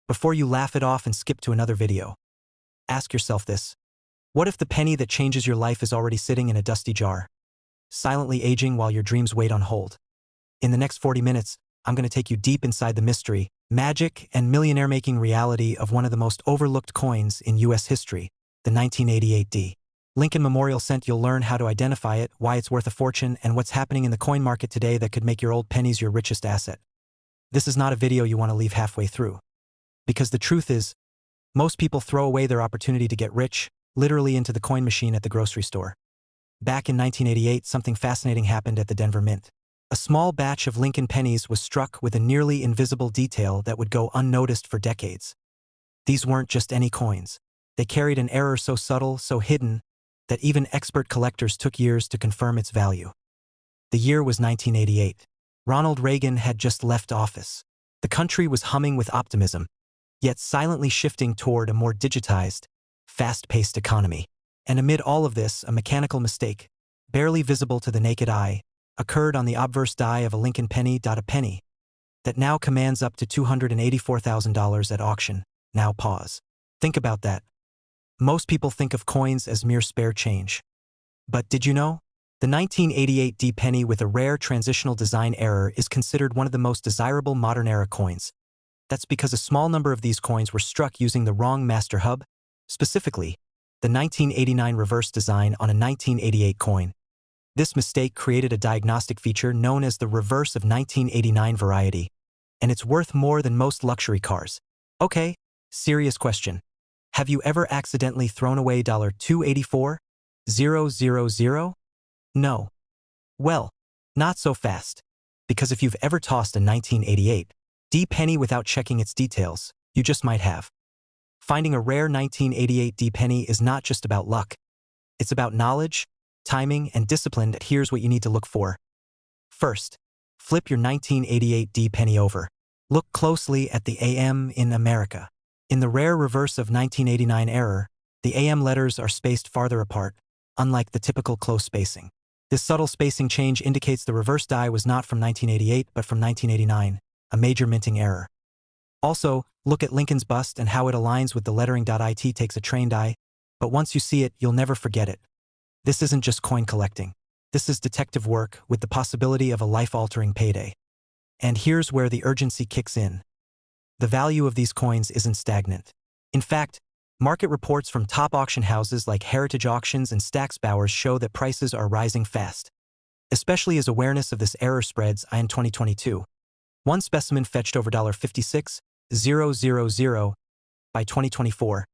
Before you laugh it off and skip to another video, ask yourself this. What if the penny that changes your life is already sitting in a dusty jar, silently aging while your dreams wait on hold? In the next 40 minutes, I'm going to take you deep inside the mystery, magic, and millionaire-making reality of one of the most overlooked coins in U.S. history, the 1988 D. Lincoln Memorial Cent. You'll learn how to identify it, why it's worth a fortune, and what's happening in the coin market today that could make your old pennies your richest asset. This is not a video you want to leave halfway through. Because the truth is, most people throw away their opportunity to get rich, literally into the coin machine at the grocery store. Back in 1988, something fascinating happened at the Denver Mint. A small batch of Lincoln pennies was struck with a nearly invisible detail that would go unnoticed for decades. These weren't just any coins. They carried an error so subtle, so hidden, that even expert collectors took years to confirm its value. The year was 1988. Ronald Reagan had just left office. The country was humming with optimism, yet silently shifting toward a more digitized, fast-paced economy. And amid all of this, a mechanical mistake, barely visible to the naked eye, occurred on the obverse die of a Lincoln penny. A penny that now commands up to $284,000 at auction. Now pause. Think about that. Most people think of coins as mere spare change. But did you know? The 1988 D penny with a rare transitional design error is considered one of the most desirable modern-era coins. That's because a small number of these coins were struck using the wrong master hub, specifically, the 1989 reverse design on a 1988 coin. This mistake created a diagnostic feature known as the reverse of 1989 variety, and it's worth more than most luxury cars. Okay, serious question. Have you ever accidentally thrown away $284,000? No. Well, not so fast. Because if you've ever tossed a 1988 D penny without checking its details, you just might have. Finding a rare 1988 D penny is not just about luck. It's about knowledge, timing, and discipline. Here's what you need to look for. First, flip your 1988 D penny over. Look closely at the AM in America. In the rare reverse of 1989 error, the AM letters are spaced farther apart, unlike the typical close spacing. This subtle spacing change indicates the reverse die was not from 1988 but from 1989, a major minting error. Also, look at Lincoln's bust and how it aligns with the lettering. It takes a trained eye, but once you see it, you'll never forget it. This isn't just coin collecting. This is detective work with the possibility of a life-altering payday. And here's where the urgency kicks in. The value of these coins isn't stagnant. In fact, market reports from top auction houses like Heritage Auctions and Stack's Bowers show that prices are rising fast, especially as awareness of this error spreads. In 2022, one specimen fetched over $56,000. By 2024,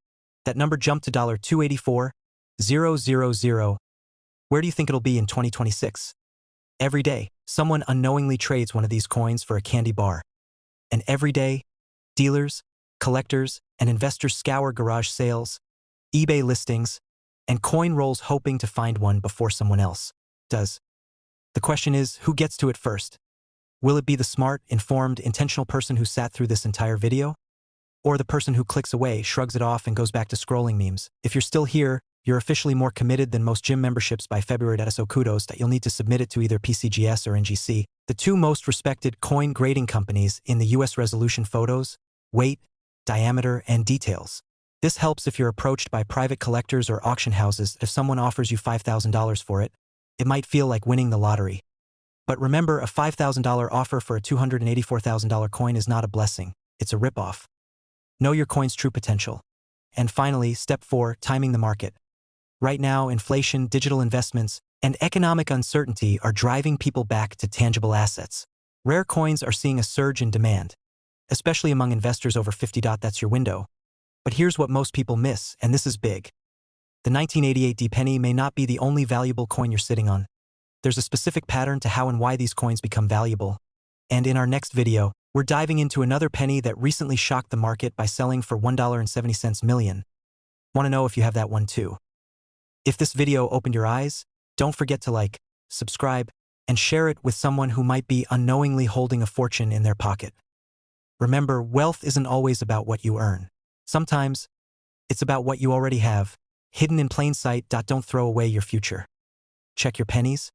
that number jumped to $284,000. Where do you think it'll be in 2026? Every day, someone unknowingly trades one of these coins for a candy bar. And every day, dealers, collectors, and investors scour garage sales, eBay listings, and coin rolls hoping to find one before someone else does. The question is, who gets to it first? Will it be the smart, informed, intentional person who sat through this entire video? Or the person who clicks away, shrugs it off, and goes back to scrolling memes? If you're still here, you're officially more committed than most gym memberships by February. So kudos that you'll need to submit it to either PCGS or NGC, the two most respected coin grading companies in the US. Resolution photos, weight, diameter, and details. This helps if you're approached by private collectors or auction houses. If someone offers you $5,000 for it, it might feel like winning the lottery. But remember, a $5,000 offer for a $284,000 coin is not a blessing, it's a ripoff. Know your coin's true potential. And finally, step 4, timing the market. Right now, inflation, digital investments, and economic uncertainty are driving people back to tangible assets. Rare coins are seeing a surge in demand, especially among investors over 50. That's your window. But here's what most people miss, and this is big. The 1988 D penny may not be the only valuable coin you're sitting on. There's a specific pattern to how and why these coins become valuable. And in our next video, we're diving into another penny that recently shocked the market by selling for $1.70 million. Want to know if you have that one too? If this video opened your eyes, don't forget to like, subscribe, and share it with someone who might be unknowingly holding a fortune in their pocket. Remember, wealth isn't always about what you earn. Sometimes, it's about what you already have, hidden in plain sight. Don't throw away your future. Check your pennies,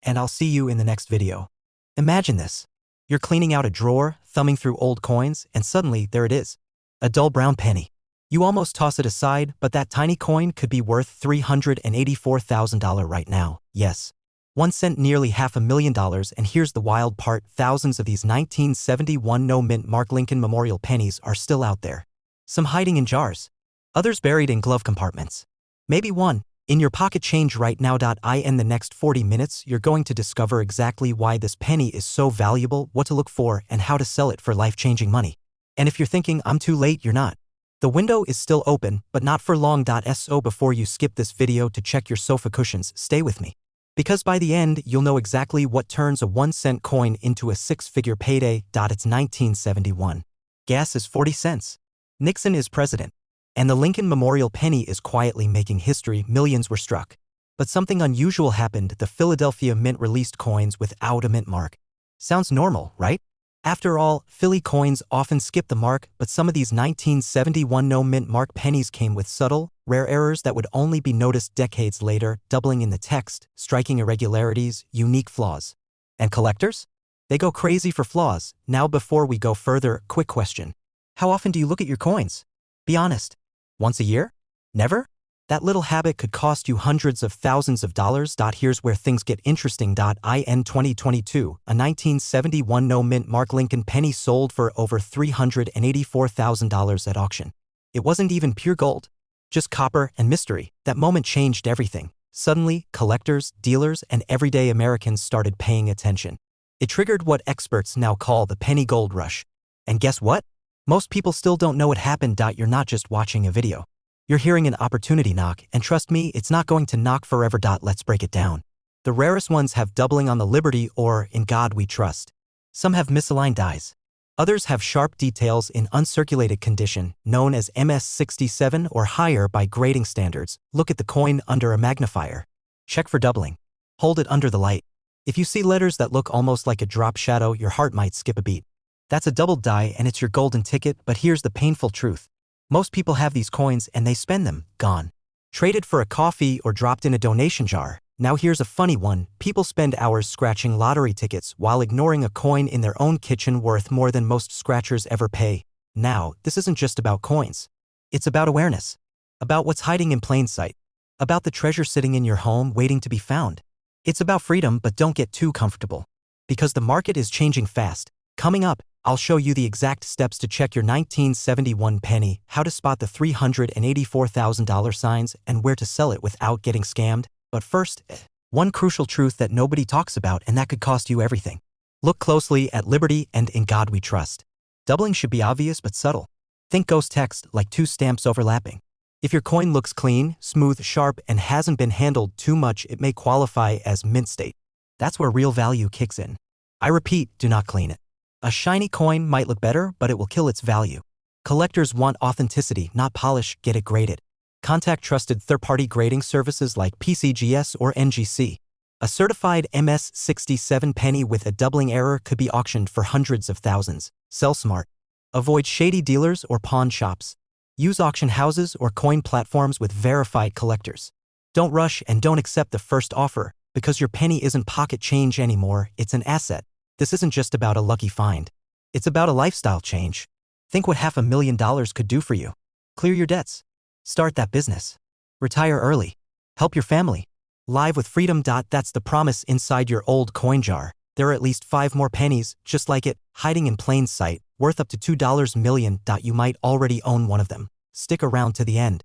and I'll see you in the next video. Imagine this. You're cleaning out a drawer, thumbing through old coins, and suddenly, there it is. A dull brown penny. You almost toss it aside, but that tiny coin could be worth $384,000 right now. Yes. 1 cent, nearly $500,000, and here's the wild part, thousands of these 1971 no-mint Mark Lincoln Memorial pennies are still out there. Some hiding in jars, others buried in glove compartments. Maybe one in your pocket change right now. In the next 40 minutes, you're going to discover exactly why this penny is so valuable, what to look for, and how to sell it for life-changing money. And if you're thinking, I'm too late, you're not. The window is still open, but not for long. So before you skip this video to check your sofa cushions, stay with me. Because by the end, you'll know exactly what turns a 1-cent coin into a 6-figure payday. It's 1971. Gas is 40 cents. Nixon is president. And the Lincoln Memorial penny is quietly making history. Millions were struck. But something unusual happened. The Philadelphia Mint released coins without a mint mark. Sounds normal, right? After all, Philly coins often skip the mark, but some of these 1971 no-mint mark pennies came with subtle, rare errors that would only be noticed decades later, doubling in the text, striking irregularities, unique flaws. And collectors? They go crazy for flaws. Now before we go further, quick question. How often do you look at your coins? Be honest. Once a year? Never? That little habit could cost you hundreds of thousands of dollars. Here's where things get interesting. In 2022, a 1971 no-mint Mark Lincoln penny sold for over $384,000 at auction. It wasn't even pure gold, just copper and mystery. That moment changed everything. Suddenly, collectors, dealers, and everyday Americans started paying attention. It triggered what experts now call the penny gold rush. And guess what? Most people still don't know what happened. You're not just watching a video. You're hearing an opportunity knock, and trust me, it's not going to knock forever. Let's break it down. The rarest ones have doubling on the Liberty or In God We Trust. Some have misaligned dies. Others have sharp details in uncirculated condition, known as MS67 or higher by grading standards. Look at the coin under a magnifier. Check for doubling. Hold it under the light. If you see letters that look almost like a drop shadow, your heart might skip a beat. That's a doubled die and it's your golden ticket. But here's the painful truth. Most people have these coins and they spend them, gone. Traded for a coffee or dropped in a donation jar. Now here's a funny one. People spend hours scratching lottery tickets while ignoring a coin in their own kitchen worth more than most scratchers ever pay. Now, this isn't just about coins. It's about awareness. About what's hiding in plain sight. About the treasure sitting in your home waiting to be found. It's about freedom, but don't get too comfortable. Because the market is changing fast. Coming up, I'll show you the exact steps to check your 1971 penny, how to spot the $384,000 signs, and where to sell it without getting scammed. But first, one crucial truth that nobody talks about and that could cost you everything. Look closely at Liberty and In God We Trust. Doubling should be obvious but subtle. Think ghost text, like two stamps overlapping. If your coin looks clean, smooth, sharp, and hasn't been handled too much, it may qualify as mint state. That's where real value kicks in. I repeat, do not clean it. A shiny coin might look better, but it will kill its value. Collectors want authenticity, not polish. Get it graded. Contact trusted third-party grading services like PCGS or NGC. A certified MS67 penny with a doubling error could be auctioned for hundreds of thousands. Sell smart. Avoid shady dealers or pawn shops. Use auction houses or coin platforms with verified collectors. Don't rush and don't accept the first offer, because your penny isn't pocket change anymore, it's an asset. This isn't just about a lucky find. It's about a lifestyle change. Think what $500,000 could do for you. Clear your debts. Start that business. Retire early. Help your family. Live with freedom. That's the promise inside your old coin jar. There are at least 5 more pennies, just like it, hiding in plain sight, worth up to $2 million. You might already own one of them. Stick around to the end.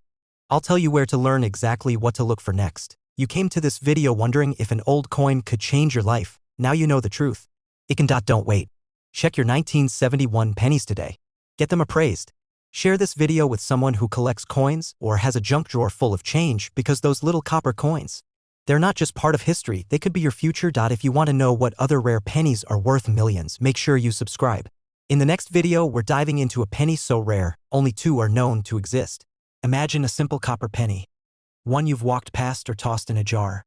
I'll tell you where to learn exactly what to look for next. You came to this video wondering if an old coin could change your life. Now you know the truth. It can. Don't wait. Check your 1971 pennies today. Get them appraised. Share this video with someone who collects coins or has a junk drawer full of change, because those little copper coins, they're not just part of history, they could be your future. If you want to know what other rare pennies are worth millions, make sure you subscribe. In the next video, we're diving into a penny so rare, only 2 are known to exist. Imagine a simple copper penny. One you've walked past or tossed in a jar.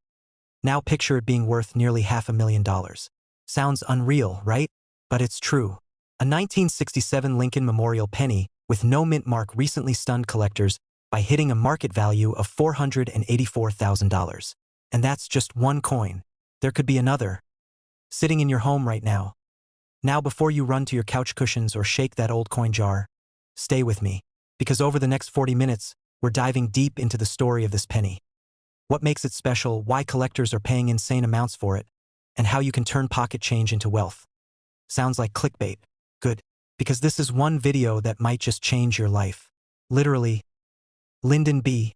Now picture it being worth nearly $500,000. Sounds unreal, right? But it's true. A 1967 Lincoln Memorial penny with no mint mark recently stunned collectors by hitting a market value of $484,000. And that's just one coin. There could be another, sitting in your home right now. Now, before you run to your couch cushions or shake that old coin jar, stay with me, because over the next 40 minutes, we're diving deep into the story of this penny. What makes it special, why collectors are paying insane amounts for it, and how you can turn pocket change into wealth. Sounds like clickbait. Good. Because this is one video that might just change your life. Literally. Lyndon B.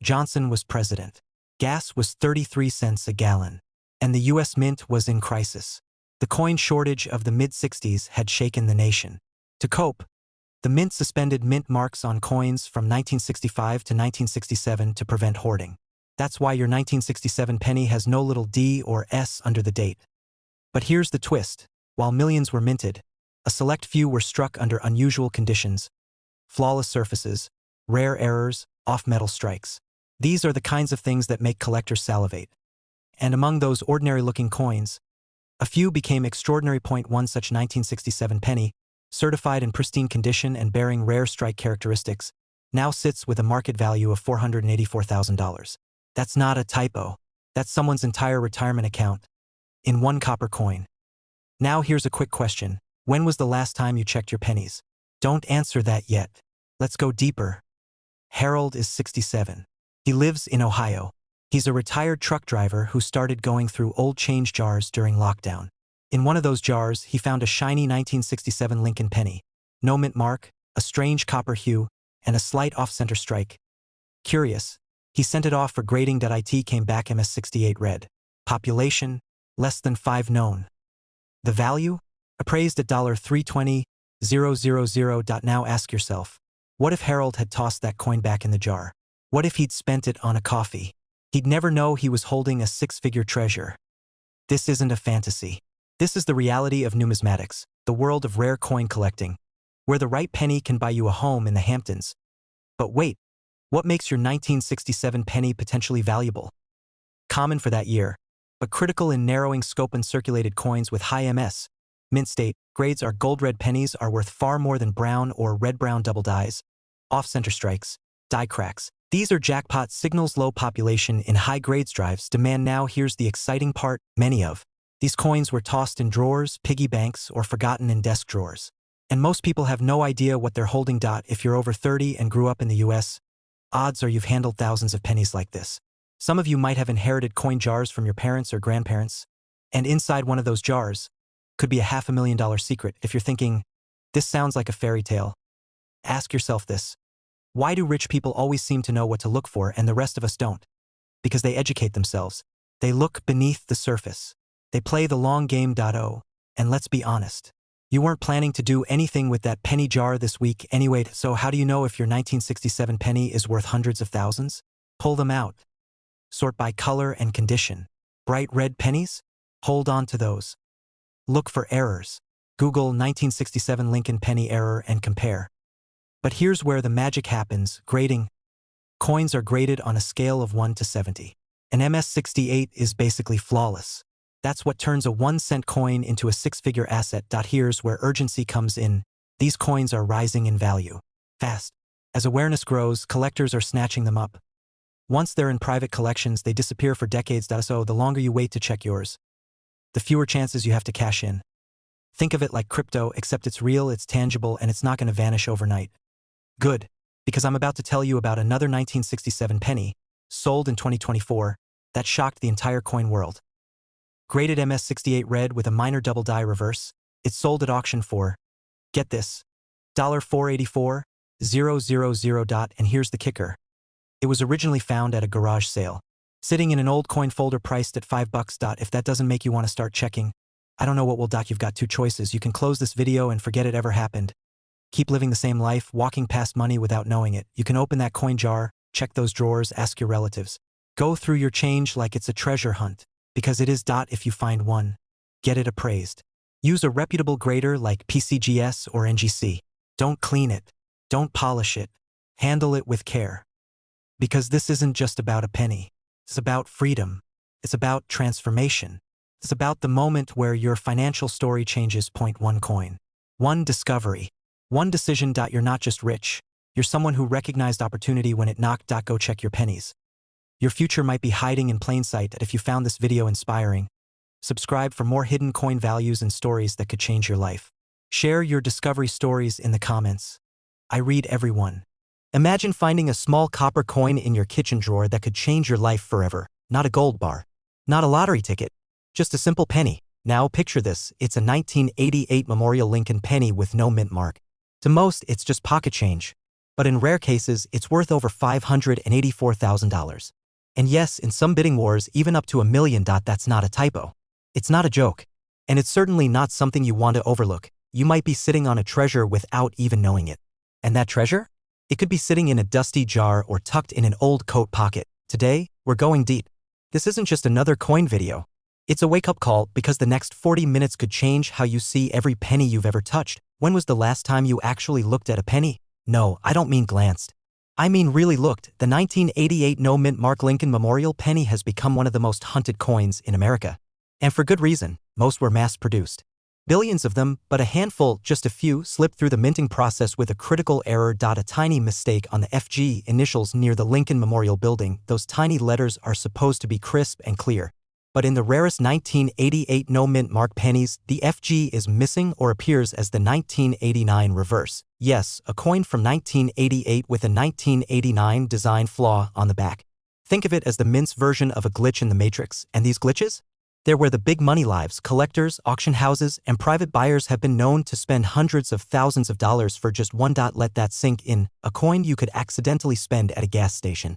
Johnson was president. Gas was 33 cents a gallon. And the U.S. Mint was in crisis. The coin shortage of the mid-60s had shaken the nation. To cope, the Mint suspended mint marks on coins from 1965 to 1967 to prevent hoarding. That's why your 1967 penny has no little D or S under the date. But here's the twist. While millions were minted, a select few were struck under unusual conditions. Flawless surfaces, rare errors, off-metal strikes. These are the kinds of things that make collectors salivate. And among those ordinary-looking coins, a few became extraordinary. One such 1967 penny, certified in pristine condition and bearing rare strike characteristics, now sits with a market value of $484,000. That's not a typo. That's someone's entire retirement account in one copper coin. Now here's a quick question. When was the last time you checked your pennies? Don't answer that yet. Let's go deeper. Harold is 67. He lives in Ohio. He's a retired truck driver who started going through old change jars during lockdown. In one of those jars, he found a shiny 1967 Lincoln penny. No mint mark, a strange copper hue, and a slight off-center strike. Curious, he sent it off for grading.it, came back MS68 red. Population, less than 5 known. The value? Appraised at $320,000. Now ask yourself, what if Harold had tossed that coin back in the jar? What if he'd spent it on a coffee? He'd never know he was holding a 6-figure treasure. This isn't a fantasy. This is the reality of numismatics, the world of rare coin collecting, where the right penny can buy you a home in the Hamptons. But wait, what makes your 1967 penny potentially valuable? Common for that year, but critical in narrowing scope. Uncirculated coins with high MS, mint state, grades are gold-red pennies are worth far more than brown or red-brown double dies, off-center strikes, die cracks. These are jackpot signals. Low population in high-grades drives demand. Now here's the exciting part, many of these coins were tossed in drawers, piggy banks, or forgotten in desk drawers. And most people have no idea what they're holding. If you're over 30 and grew up in the US, odds are you've handled thousands of pennies like this. Some of you might have inherited coin jars from your parents or grandparents, and inside one of those jars could be a $500,000 secret. If you're thinking, this sounds like a fairy tale, ask yourself this. Why do rich people always seem to know what to look for and the rest of us don't? Because they educate themselves. They look beneath the surface. They play the long game. And let's be honest, you weren't planning to do anything with that penny jar this week anyway. So how do you know if your 1967 penny is worth hundreds of thousands? Pull them out. Sort by color and condition. Bright red pennies? Hold on to those. Look for errors. Google 1967 Lincoln penny error and compare. But here's where the magic happens, grading. Coins are graded on a scale of 1 to 70. An MS68 is basically flawless. That's what turns a 1-cent coin into a 6-figure asset. Here's where urgency comes in. These coins are rising in value. Fast. As awareness grows, collectors are snatching them up. Once they're in private collections, they disappear for decades. So the longer you wait to check yours, the fewer chances you have to cash in. Think of it like crypto, except it's real, it's tangible, and it's not going to vanish overnight. Good, because I'm about to tell you about another 1967 penny, sold in 2024, that shocked the entire coin world. Graded MS68 red with a minor double die reverse, it sold at auction for, get this, $484,000. And here's the kicker. It was originally found at a garage sale, sitting in an old coin folder priced at $5. If that doesn't make you want to start checking, I don't know what will. You've got 2 choices. You can close this video and forget it ever happened. Keep living the same life, walking past money without knowing it. You can open that coin jar, check those drawers, ask your relatives. Go through your change like it's a treasure hunt, because it is. If you find one, get it appraised. Use a reputable grader like PCGS or NGC. Don't clean it. Don't polish it. Handle it with care. Because this isn't just about a penny. It's about freedom. It's about transformation. It's about the moment where your financial story changes. Point 1 coin. 1 discovery. 1 decision. You're not just rich. You're someone who recognized opportunity when it knocked. Go check your pennies. Your future might be hiding in plain sight. If you found this video inspiring, subscribe for more hidden coin values and stories that could change your life. Share your discovery stories in the comments. I read every one. Imagine finding a small copper coin in your kitchen drawer that could change your life forever. Not a gold bar. Not a lottery ticket. Just a simple penny. Now picture this. It's a 1988 Memorial Lincoln penny with no mint mark. To most, it's just pocket change. But in rare cases, it's worth over $584,000. And yes, in some bidding wars, even up to $1 million. That's not a typo. It's not a joke. And it's certainly not something you want to overlook. You might be sitting on a treasure without even knowing it. And that treasure? It could be sitting in a dusty jar or tucked in an old coat pocket. Today, we're going deep. This isn't just another coin video. It's a wake-up call, because the next 40 minutes could change how you see every penny you've ever touched. When was the last time you actually looked at a penny? No, I don't mean glanced. I mean really looked. The 1988 no mint mark Lincoln Memorial penny has become one of the most hunted coins in America. And for good reason. Most were mass-produced. Billions of them, but a handful, just a few, slipped through the minting process with a critical error. A tiny mistake on the FG initials near the Lincoln Memorial Building. Those tiny letters are supposed to be crisp and clear. But in the rarest 1988 no mint mark pennies, the FG is missing or appears as the 1989 reverse. Yes, a coin from 1988 with a 1989 design flaw on the back. Think of it as the mint's version of a glitch in the matrix, and these glitches? They're where the big money lives, collectors, auction houses, and private buyers have been known to spend hundreds of thousands of dollars for just one. Let that sink in. A coin you could accidentally spend at a gas station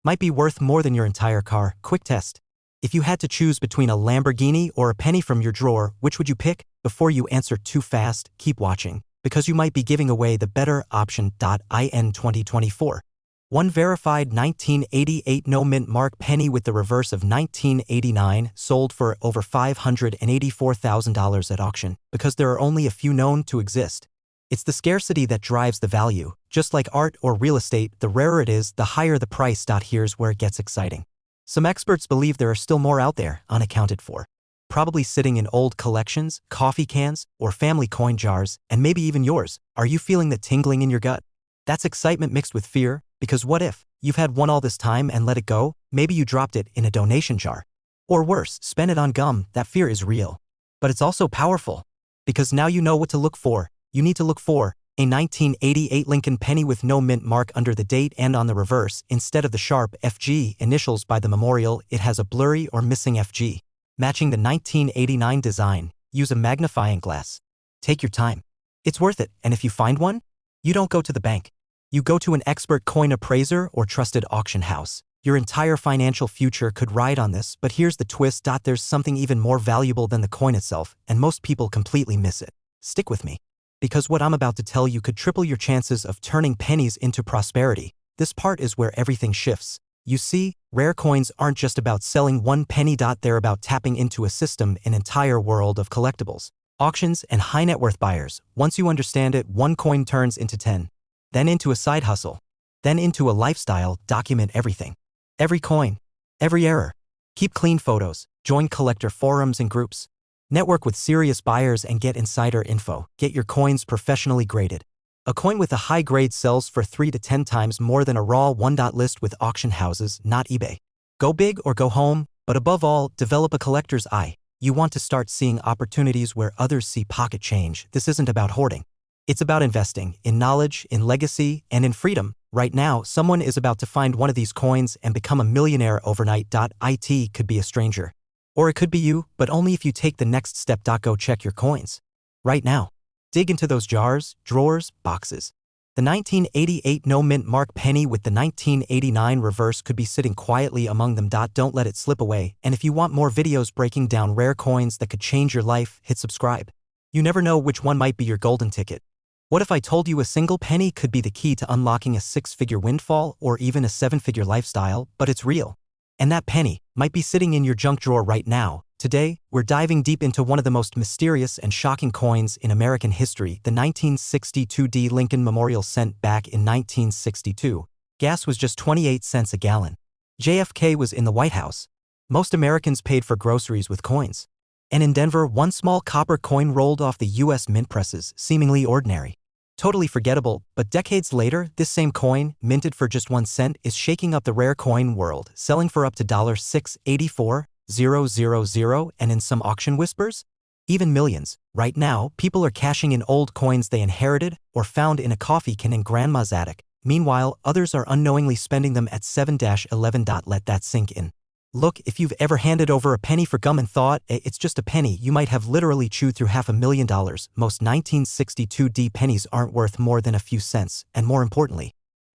might be worth more than your entire car. Quick test. If you had to choose between a Lamborghini or a penny from your drawer, which would you pick? Before you answer too fast, keep watching, because you might be giving away the better option. In 2024. One verified 1988 no-mint mark penny with the reverse of 1989 sold for over $584,000 at auction because there are only a few known to exist. It's the scarcity that drives the value. Just like art or real estate, the rarer it is, the higher the price. Here's where it gets exciting. Some experts believe there are still more out there, unaccounted for. Probably sitting in old collections, coffee cans, or family coin jars, and maybe even yours. Are you feeling the tingling in your gut? That's excitement mixed with fear, because what if you've had one all this time and let it go? Maybe you dropped it in a donation jar. Or worse, spent it on gum. That fear is real. But it's also powerful. Because now you know what to look for. You need to look for a 1988 Lincoln penny with no mint mark under the date, and on the reverse, instead of the sharp FG initials by the memorial, it has a blurry or missing FG. Matching the 1989 design, use a magnifying glass. Take your time. It's worth it, and if you find one, you don't go to the bank. You go to an expert coin appraiser or trusted auction house. Your entire financial future could ride on this, but here's the twist. There's something even more valuable than the coin itself, and most people completely miss it. Stick with me. Because what I'm about to tell you could triple your chances of turning pennies into prosperity. This part is where everything shifts. You see, rare coins aren't just about selling one penny. They're about tapping into a system, an entire world of collectibles, auctions, and high net worth buyers. Once you understand it, one coin turns into 10, then into a side hustle, then into a lifestyle. Document everything. Every coin, every error. Keep clean photos, join collector forums and groups. Network with serious buyers and get insider info. Get your coins professionally graded. A coin with a high grade sells for 3 to 10 times more than a raw one. List with auction houses, not eBay. Go big or go home, but above all, develop a collector's eye. You want to start seeing opportunities where others see pocket change. This isn't about hoarding. It's about investing in knowledge, in legacy, and in freedom. Right now, someone is about to find one of these coins and become a millionaire overnight. It could be a stranger. Or it could be you, but only if you take the next step. Go check your coins. Right now. Dig into those jars, drawers, boxes. The 1988 no-mint mark penny with the 1989 reverse could be sitting quietly among them. Don't let it slip away, and if you want more videos breaking down rare coins that could change your life, hit subscribe. You never know which one might be your golden ticket. What if I told you a single penny could be the key to unlocking a 6-figure windfall or even a 7-figure lifestyle, but it's real? And that penny might be sitting in your junk drawer right now. Today, we're diving deep into one of the most mysterious and shocking coins in American history, the 1962 D. Lincoln Memorial Cent. Back in 1962, gas was just 28 cents a gallon. JFK was in the White House. Most Americans paid for groceries with coins. And in Denver, one small copper coin rolled off the U.S. mint presses, seemingly ordinary. Totally forgettable, but decades later, this same coin, minted for just 1 cent, is shaking up the rare coin world, selling for up to $684,000, and in some auction whispers, even millions. Right now, people are cashing in old coins they inherited or found in a coffee can in grandma's attic. Meanwhile, others are unknowingly spending them at 7-11. Let that sink in. Look, if you've ever handed over a penny for gum and thought, it's just a penny, you might have literally chewed through $500,000. Most 1962 D pennies aren't worth more than a few cents, and more importantly,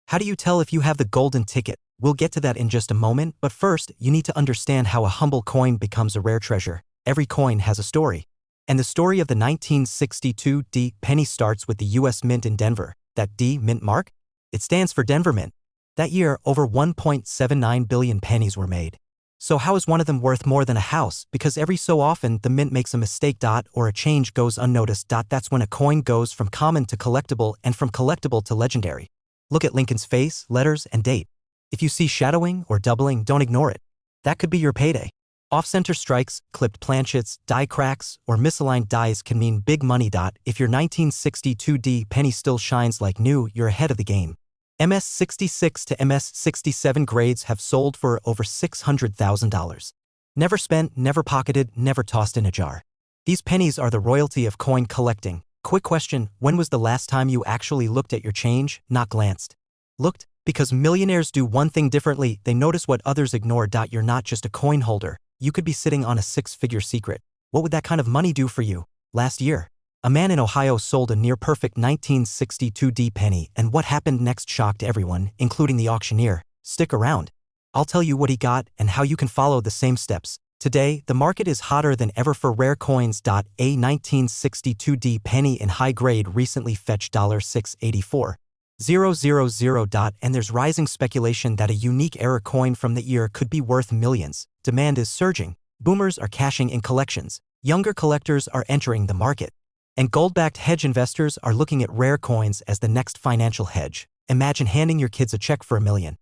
how do you tell if you have the golden ticket? We'll get to that in just a moment, but first, you need to understand how a humble coin becomes a rare treasure. Every coin has a story. And the story of the 1962 D penny starts with the U.S. Mint in Denver. That D mint mark? It stands for Denver Mint. That year, over 1.79 billion pennies were made. So how is one of them worth more than a house? Because every so often, the mint makes a mistake. Or a change goes unnoticed. That's when a coin goes from common to collectible and from collectible to legendary. Look at Lincoln's face, letters, and date. If you see shadowing or doubling, don't ignore it. That could be your payday. Off-center strikes, clipped planchets, die cracks, or misaligned dies can mean big money. If your 1962 D penny still shines like new, you're ahead of the game. MS-66 to MS-67 grades have sold for over $600,000. Never spent, never pocketed, never tossed in a jar. These pennies are the royalty of coin collecting. Quick question, when was the last time you actually looked at your change, not glanced? Looked? Because millionaires do one thing differently, they notice what others ignore. You're not just a coin holder. You could be sitting on a six-figure secret. What would that kind of money do for you? Last year, a man in Ohio sold a near-perfect 1962 D penny, and what happened next shocked everyone, including the auctioneer. Stick around. I'll tell you what he got and how you can follow the same steps. Today, the market is hotter than ever for rare coins. A 1962 D penny in high grade recently fetched $684,000. And there's rising speculation that a unique era coin from the year could be worth millions. Demand is surging. Boomers are cashing in collections. Younger collectors are entering the market. And gold-backed hedge investors are looking at rare coins as the next financial hedge. Imagine handing your kids a check for $1 million.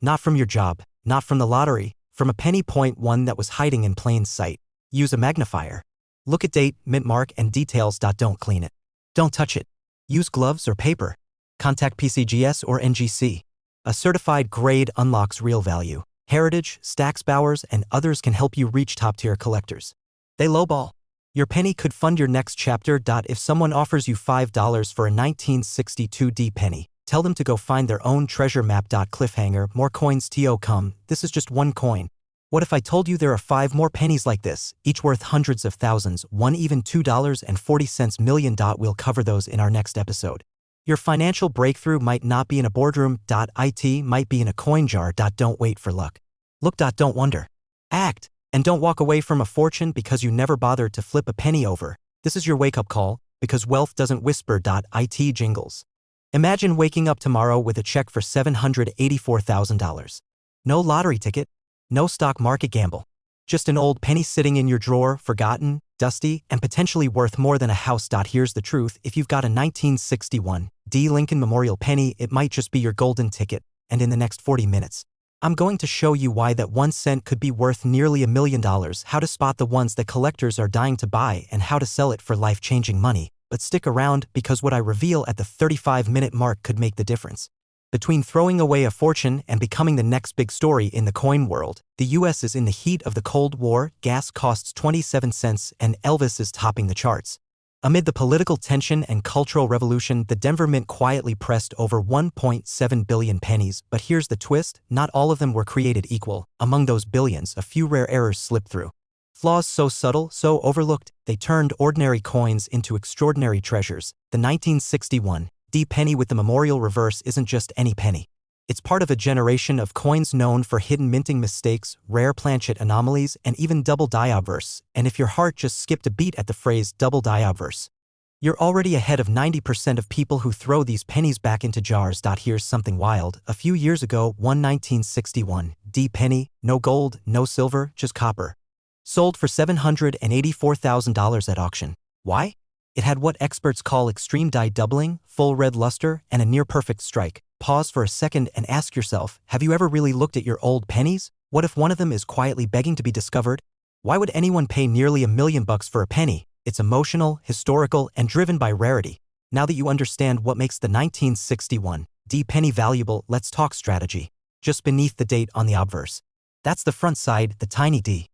Not from your job, not from the lottery, from a penny. One that was hiding in plain sight. Use a magnifier. Look at date, mint mark, and details. Don't clean it. Don't touch it. Use gloves or paper. Contact PCGS or NGC. A certified grade unlocks real value. Heritage, Stax Bowers, and others can help you reach top-tier collectors. They lowball. Your penny could fund your next chapter. If someone offers you $5 for a 1962 D penny, tell them to go find their own treasure map. Cliffhanger, more coins to come. This is just one coin. What if I told you there are 5 more pennies like this, each worth hundreds of thousands, one even $2.40 million? We'll cover those in our next episode. Your financial breakthrough might not be in a boardroom. It might be in a coin jar. Don't wait for luck. Look. Don't wonder. Act. And don't walk away from a fortune because you never bothered to flip a penny over. This is your wake-up call, because wealth doesn't whisper. It jingles. Imagine waking up tomorrow with a check for $784,000. No lottery ticket, no stock market gamble. Just an old penny sitting in your drawer, forgotten, dusty, and potentially worth more than a house. Here's the truth. If you've got a 1961 D Lincoln Memorial penny, it might just be your golden ticket. And in the next 40 minutes, I'm going to show you why that 1 cent could be worth nearly $1 million, how to spot the ones that collectors are dying to buy, and how to sell it for life-changing money. But stick around, because what I reveal at the 35-minute mark could make the difference. Between throwing away a fortune and becoming the next big story in the coin world, the US is in the heat of the Cold War, gas costs 27 cents, and Elvis is topping the charts. Amid the political tension and cultural revolution, the Denver Mint quietly pressed over 1.7 billion pennies. But here's the twist, not all of them were created equal. Among those billions, a few rare errors slipped through. Flaws so subtle, so overlooked, they turned ordinary coins into extraordinary treasures. The 1961 D penny with the memorial reverse isn't just any penny. It's part of a generation of coins known for hidden minting mistakes, rare planchet anomalies, and even double die obverse. And if your heart just skipped a beat at the phrase double die obverse, you're already ahead of 90% of people who throw these pennies back into jars. Here's something wild. A few years ago, one 1961 D penny, no gold, no silver, just copper, sold for $784,000 at auction. Why? It had what experts call extreme die doubling, full red luster, and a near-perfect strike. Pause for a second and ask yourself, have you ever really looked at your old pennies? What if one of them is quietly begging to be discovered? Why would anyone pay nearly $1 million for a penny? It's emotional, historical, and driven by rarity. Now that you understand what makes the 1961 D penny valuable, let's talk strategy. Just beneath the date on the obverse, that's the front side. The tiny D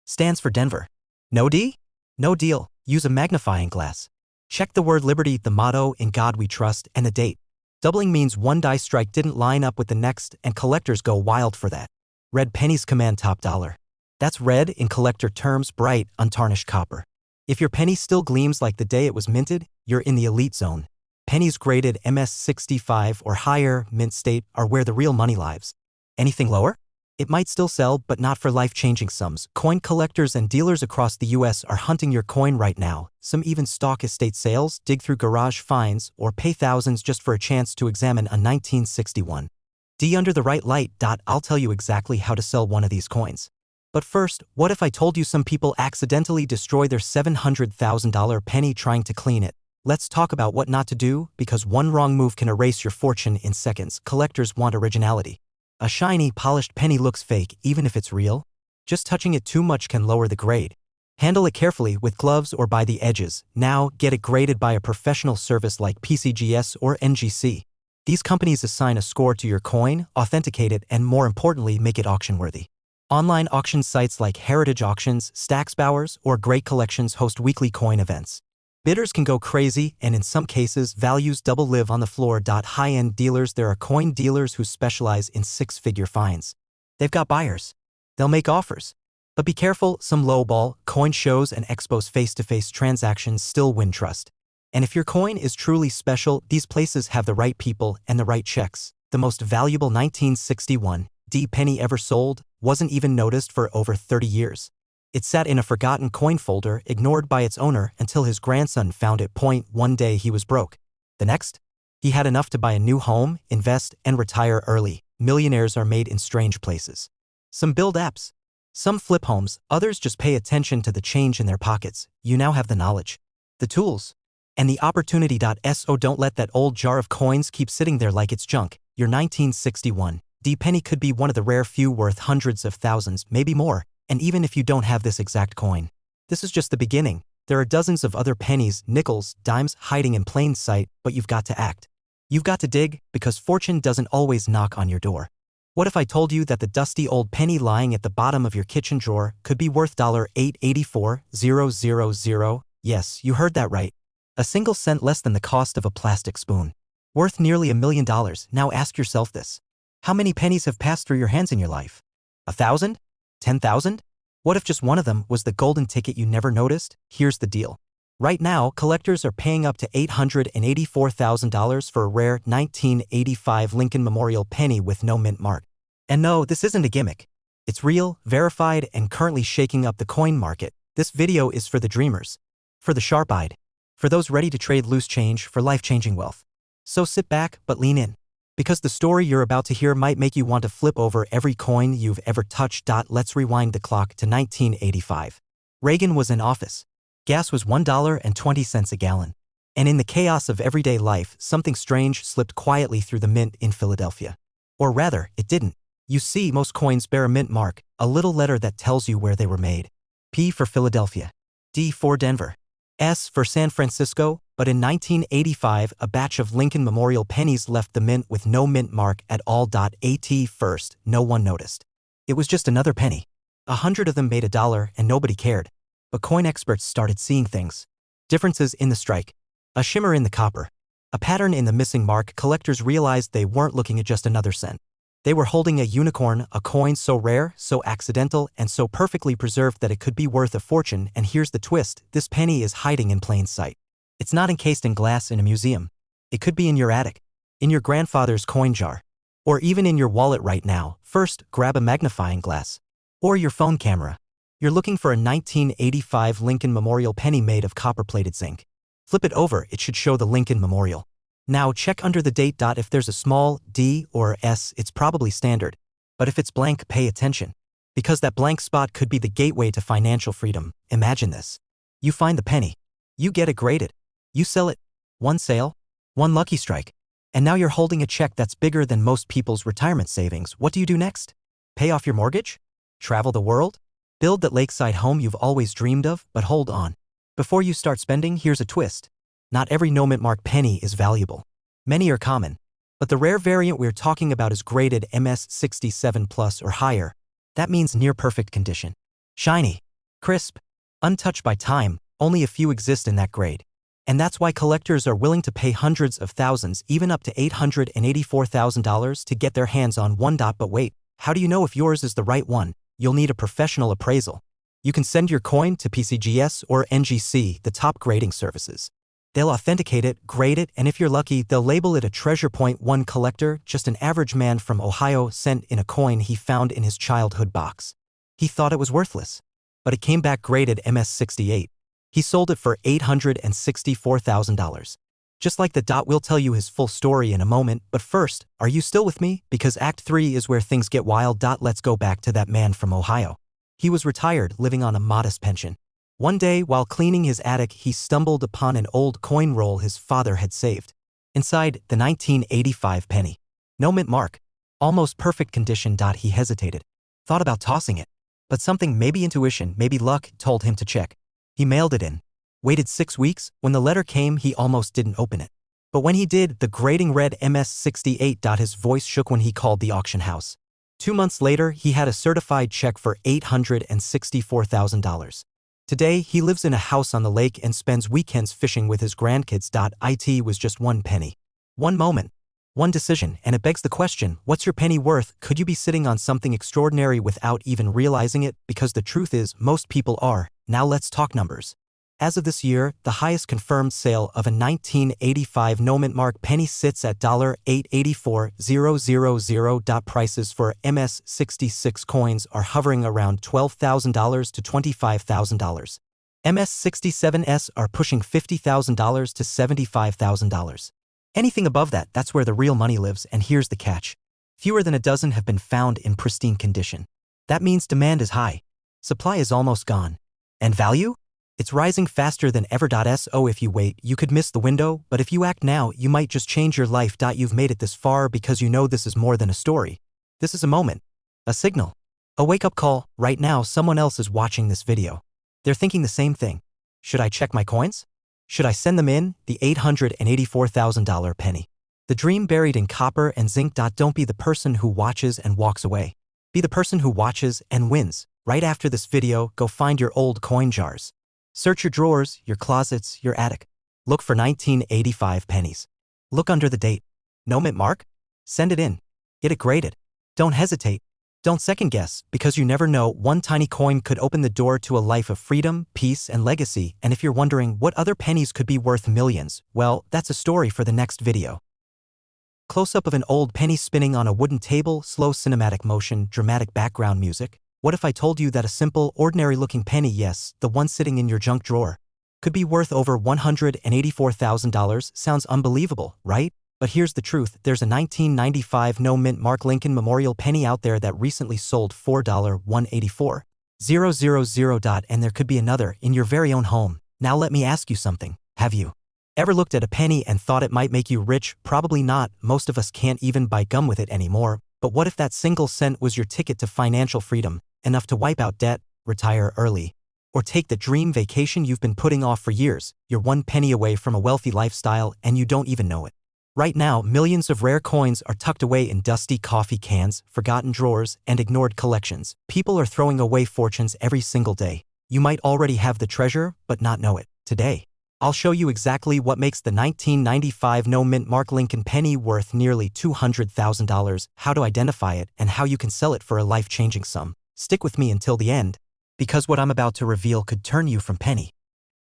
stands for Denver. No D? No deal. Use a magnifying glass. Check the word liberty, the motto, in God we trust, and the date. Doubling means one die strike didn't line up with the next, and collectors go wild for that. Red pennies command top dollar. That's red in collector terms, bright, untarnished copper. If your penny still gleams like the day it was minted, you're in the elite zone. Pennies graded MS65 or higher, mint state, are where the real money lives. Anything lower? It might still sell, but not for life-changing sums. Coin collectors and dealers across the US are hunting your coin right now. Some even stalk estate sales, dig through garage finds, or pay thousands just for a chance to examine a 1961 D under the right light. I'll tell you exactly how to sell one of these coins. But first, what if I told you some people accidentally destroy their $700,000 penny trying to clean it? Let's talk about what not to do, because one wrong move can erase your fortune in seconds. Collectors want originality. A shiny, polished penny looks fake, even if it's real. Just touching it too much can lower the grade. Handle it carefully with gloves or by the edges. Now, get it graded by a professional service like PCGS or NGC. These companies assign a score to your coin, authenticate it, and more importantly, make it auction-worthy. Online auction sites like Heritage Auctions, Stax Bowers, or Great Collections host weekly coin events. Bidders can go crazy, and in some cases, values double live on the floor. High-end dealers. There are coin dealers who specialize in six-figure finds. They've got buyers. They'll make offers. But be careful, some lowball, coin shows and expos face-to-face transactions still win trust. And if your coin is truly special, these places have the right people and the right checks. The most valuable 1961 D penny ever sold wasn't even noticed for over 30 years. It sat in a forgotten coin folder, ignored by its owner until his grandson found it. One day he was broke. The next, he had enough to buy a new home, invest, and retire early. Millionaires are made in strange places. Some build apps. Some flip homes, others just pay attention to the change in their pockets. You now have the knowledge, the tools, and the opportunity. So don't let that old jar of coins keep sitting there like it's junk. Your 1961 D penny could be one of the rare few worth hundreds of thousands, maybe more. And even if you don't have this exact coin, this is just the beginning. There are dozens of other pennies, nickels, dimes hiding in plain sight, but you've got to act. You've got to dig, because fortune doesn't always knock on your door. What if I told you that the dusty old penny lying at the bottom of your kitchen drawer could be worth $884,000? Yes, you heard that right. A single cent less than the cost of a plastic spoon. Worth nearly $1 million. Now ask yourself this. How many pennies have passed through your hands in your life? 1,000? 10,000? What if just one of them was the golden ticket you never noticed? Here's the deal. Right now, collectors are paying up to $884,000 for a rare 1985 Lincoln Memorial penny with no mint mark. And no, this isn't a gimmick. It's real, verified, and currently shaking up the coin market. This video is for the dreamers, for the sharp-eyed, for those ready to trade loose change for life-changing wealth. So sit back, but lean in, because the story you're about to hear might make you want to flip over every coin you've ever touched. Let's rewind the clock to 1985. Reagan was in office. Gas was $1.20 a gallon. And in the chaos of everyday life, something strange slipped quietly through the mint in Philadelphia. Or rather, it didn't. You see, most coins bear a mint mark, a little letter that tells you where they were made. P for Philadelphia. D for Denver. S for San Francisco. But in 1985, a batch of Lincoln Memorial pennies left the mint with no mint mark at all. At first, no one noticed. It was just another penny. 100 of them made $1 and nobody cared. But coin experts started seeing things. Differences in the strike. A shimmer in the copper. A pattern in the missing mark. Collectors realized they weren't looking at just another cent. They were holding a unicorn, a coin so rare, so accidental, and so perfectly preserved that it could be worth a fortune. And here's the twist. This penny is hiding in plain sight. It's not encased in glass in a museum. It could be in your attic, in your grandfather's coin jar, or even in your wallet right now. First, grab a magnifying glass, or your phone camera. You're looking for a 1985 Lincoln Memorial penny made of copper-plated zinc. Flip it over, it should show the Lincoln Memorial. Now check under the date. If there's a small D or S, it's probably standard. But if it's blank, pay attention, because that blank spot could be the gateway to financial freedom. Imagine this. You find the penny. You get it graded. You sell it. One sale, one lucky strike. And now you're holding a check that's bigger than most people's retirement savings. What do you do next? Pay off your mortgage? Travel the world? Build that lakeside home you've always dreamed of? But hold on. Before you start spending, here's a twist. Not every no mint mark penny is valuable. Many are common. But the rare variant we're talking about is graded MS 67 plus or higher. That means near perfect condition. Shiny, crisp, untouched by time. Only a few exist in that grade. And that's why collectors are willing to pay hundreds of thousands, even up to $884,000 to get their hands on one. But wait, how do you know if yours is the right one? You'll need a professional appraisal. You can send your coin to PCGS or NGC, the top grading services. They'll authenticate it, grade it, and if you're lucky, they'll label it a treasure. One collector, just an average man from Ohio, sent in a coin he found in his childhood box. He thought it was worthless, but it came back graded MS 68. He sold it for $864,000. Just like the. We'll tell you his full story in a moment, but first, are you still with me? Because Act 3 is where things get wild. Let's go back to that man from Ohio. He was retired, living on a modest pension. One day, while cleaning his attic, he stumbled upon an old coin roll his father had saved. Inside, the 1985 penny. No mint mark. Almost perfect condition. He hesitated. Thought about tossing it. But something, maybe intuition, maybe luck, told him to check. He mailed it in. Waited 6 weeks. When the letter came, he almost didn't open it. But when he did, the grading read MS 68. His voice shook when he called the auction house. 2 months later, he had a certified check for $864,000. Today, he lives in a house on the lake and spends weekends fishing with his grandkids. It was just one penny. One moment. One decision, and it begs the question, what's your penny worth? Could you be sitting on something extraordinary without even realizing it? Because the truth is, most people are. Now let's talk numbers. As of this year, the highest confirmed sale of a 1985 no-mint mark penny sits at $884,000. Prices for MS-66 coins are hovering around $12,000 to $25,000. MS-67s are pushing $50,000 to $75,000. Anything above that, that's where the real money lives, and here's the catch. Fewer than a dozen have been found in pristine condition. That means demand is high. Supply is almost gone. And value? It's rising faster than ever. So if you wait, you could miss the window, but if you act now, you might just change your life. You've made it this far because you know this is more than a story. This is a moment. A signal. A wake-up call. Right now, someone else is watching this video. They're thinking the same thing. Should I check my coins? Should I send them in? The $884,000 penny. The dream buried in copper and zinc. Don't be the person who watches and walks away. Be the person who watches and wins. Right after this video, go find your old coin jars. Search your drawers, your closets, your attic. Look for 1985 pennies. Look under the date. No mint mark? Send it in. Get it graded. Don't hesitate. Don't second guess, because you never know, one tiny coin could open the door to a life of freedom, peace, and legacy. And if you're wondering what other pennies could be worth millions, well, that's a story for the next video. Close-up of an old penny spinning on a wooden table, slow cinematic motion, dramatic background music. What if I told you that a simple, ordinary-looking penny, yes, the one sitting in your junk drawer, could be worth over $184,000? Sounds unbelievable, right? But here's the truth, there's a 1995 no-mint mark Lincoln Memorial penny out there that recently sold for $184,000. And there could be another in your very own home. Now let me ask you something. Have you ever looked at a penny and thought it might make you rich? Probably not. Most of us can't even buy gum with it anymore. But what if that single cent was your ticket to financial freedom? Enough to wipe out debt, retire early, or take the dream vacation you've been putting off for years. You're one penny away from a wealthy lifestyle and you don't even know it. Right now, millions of rare coins are tucked away in dusty coffee cans, forgotten drawers, and ignored collections. People are throwing away fortunes every single day. You might already have the treasure, but not know it. Today, I'll show you exactly what makes the 1995 no-mint mark Lincoln penny worth nearly $200,000, how to identify it, and how you can sell it for a life-changing sum. Stick with me until the end, because what I'm about to reveal could turn you from penny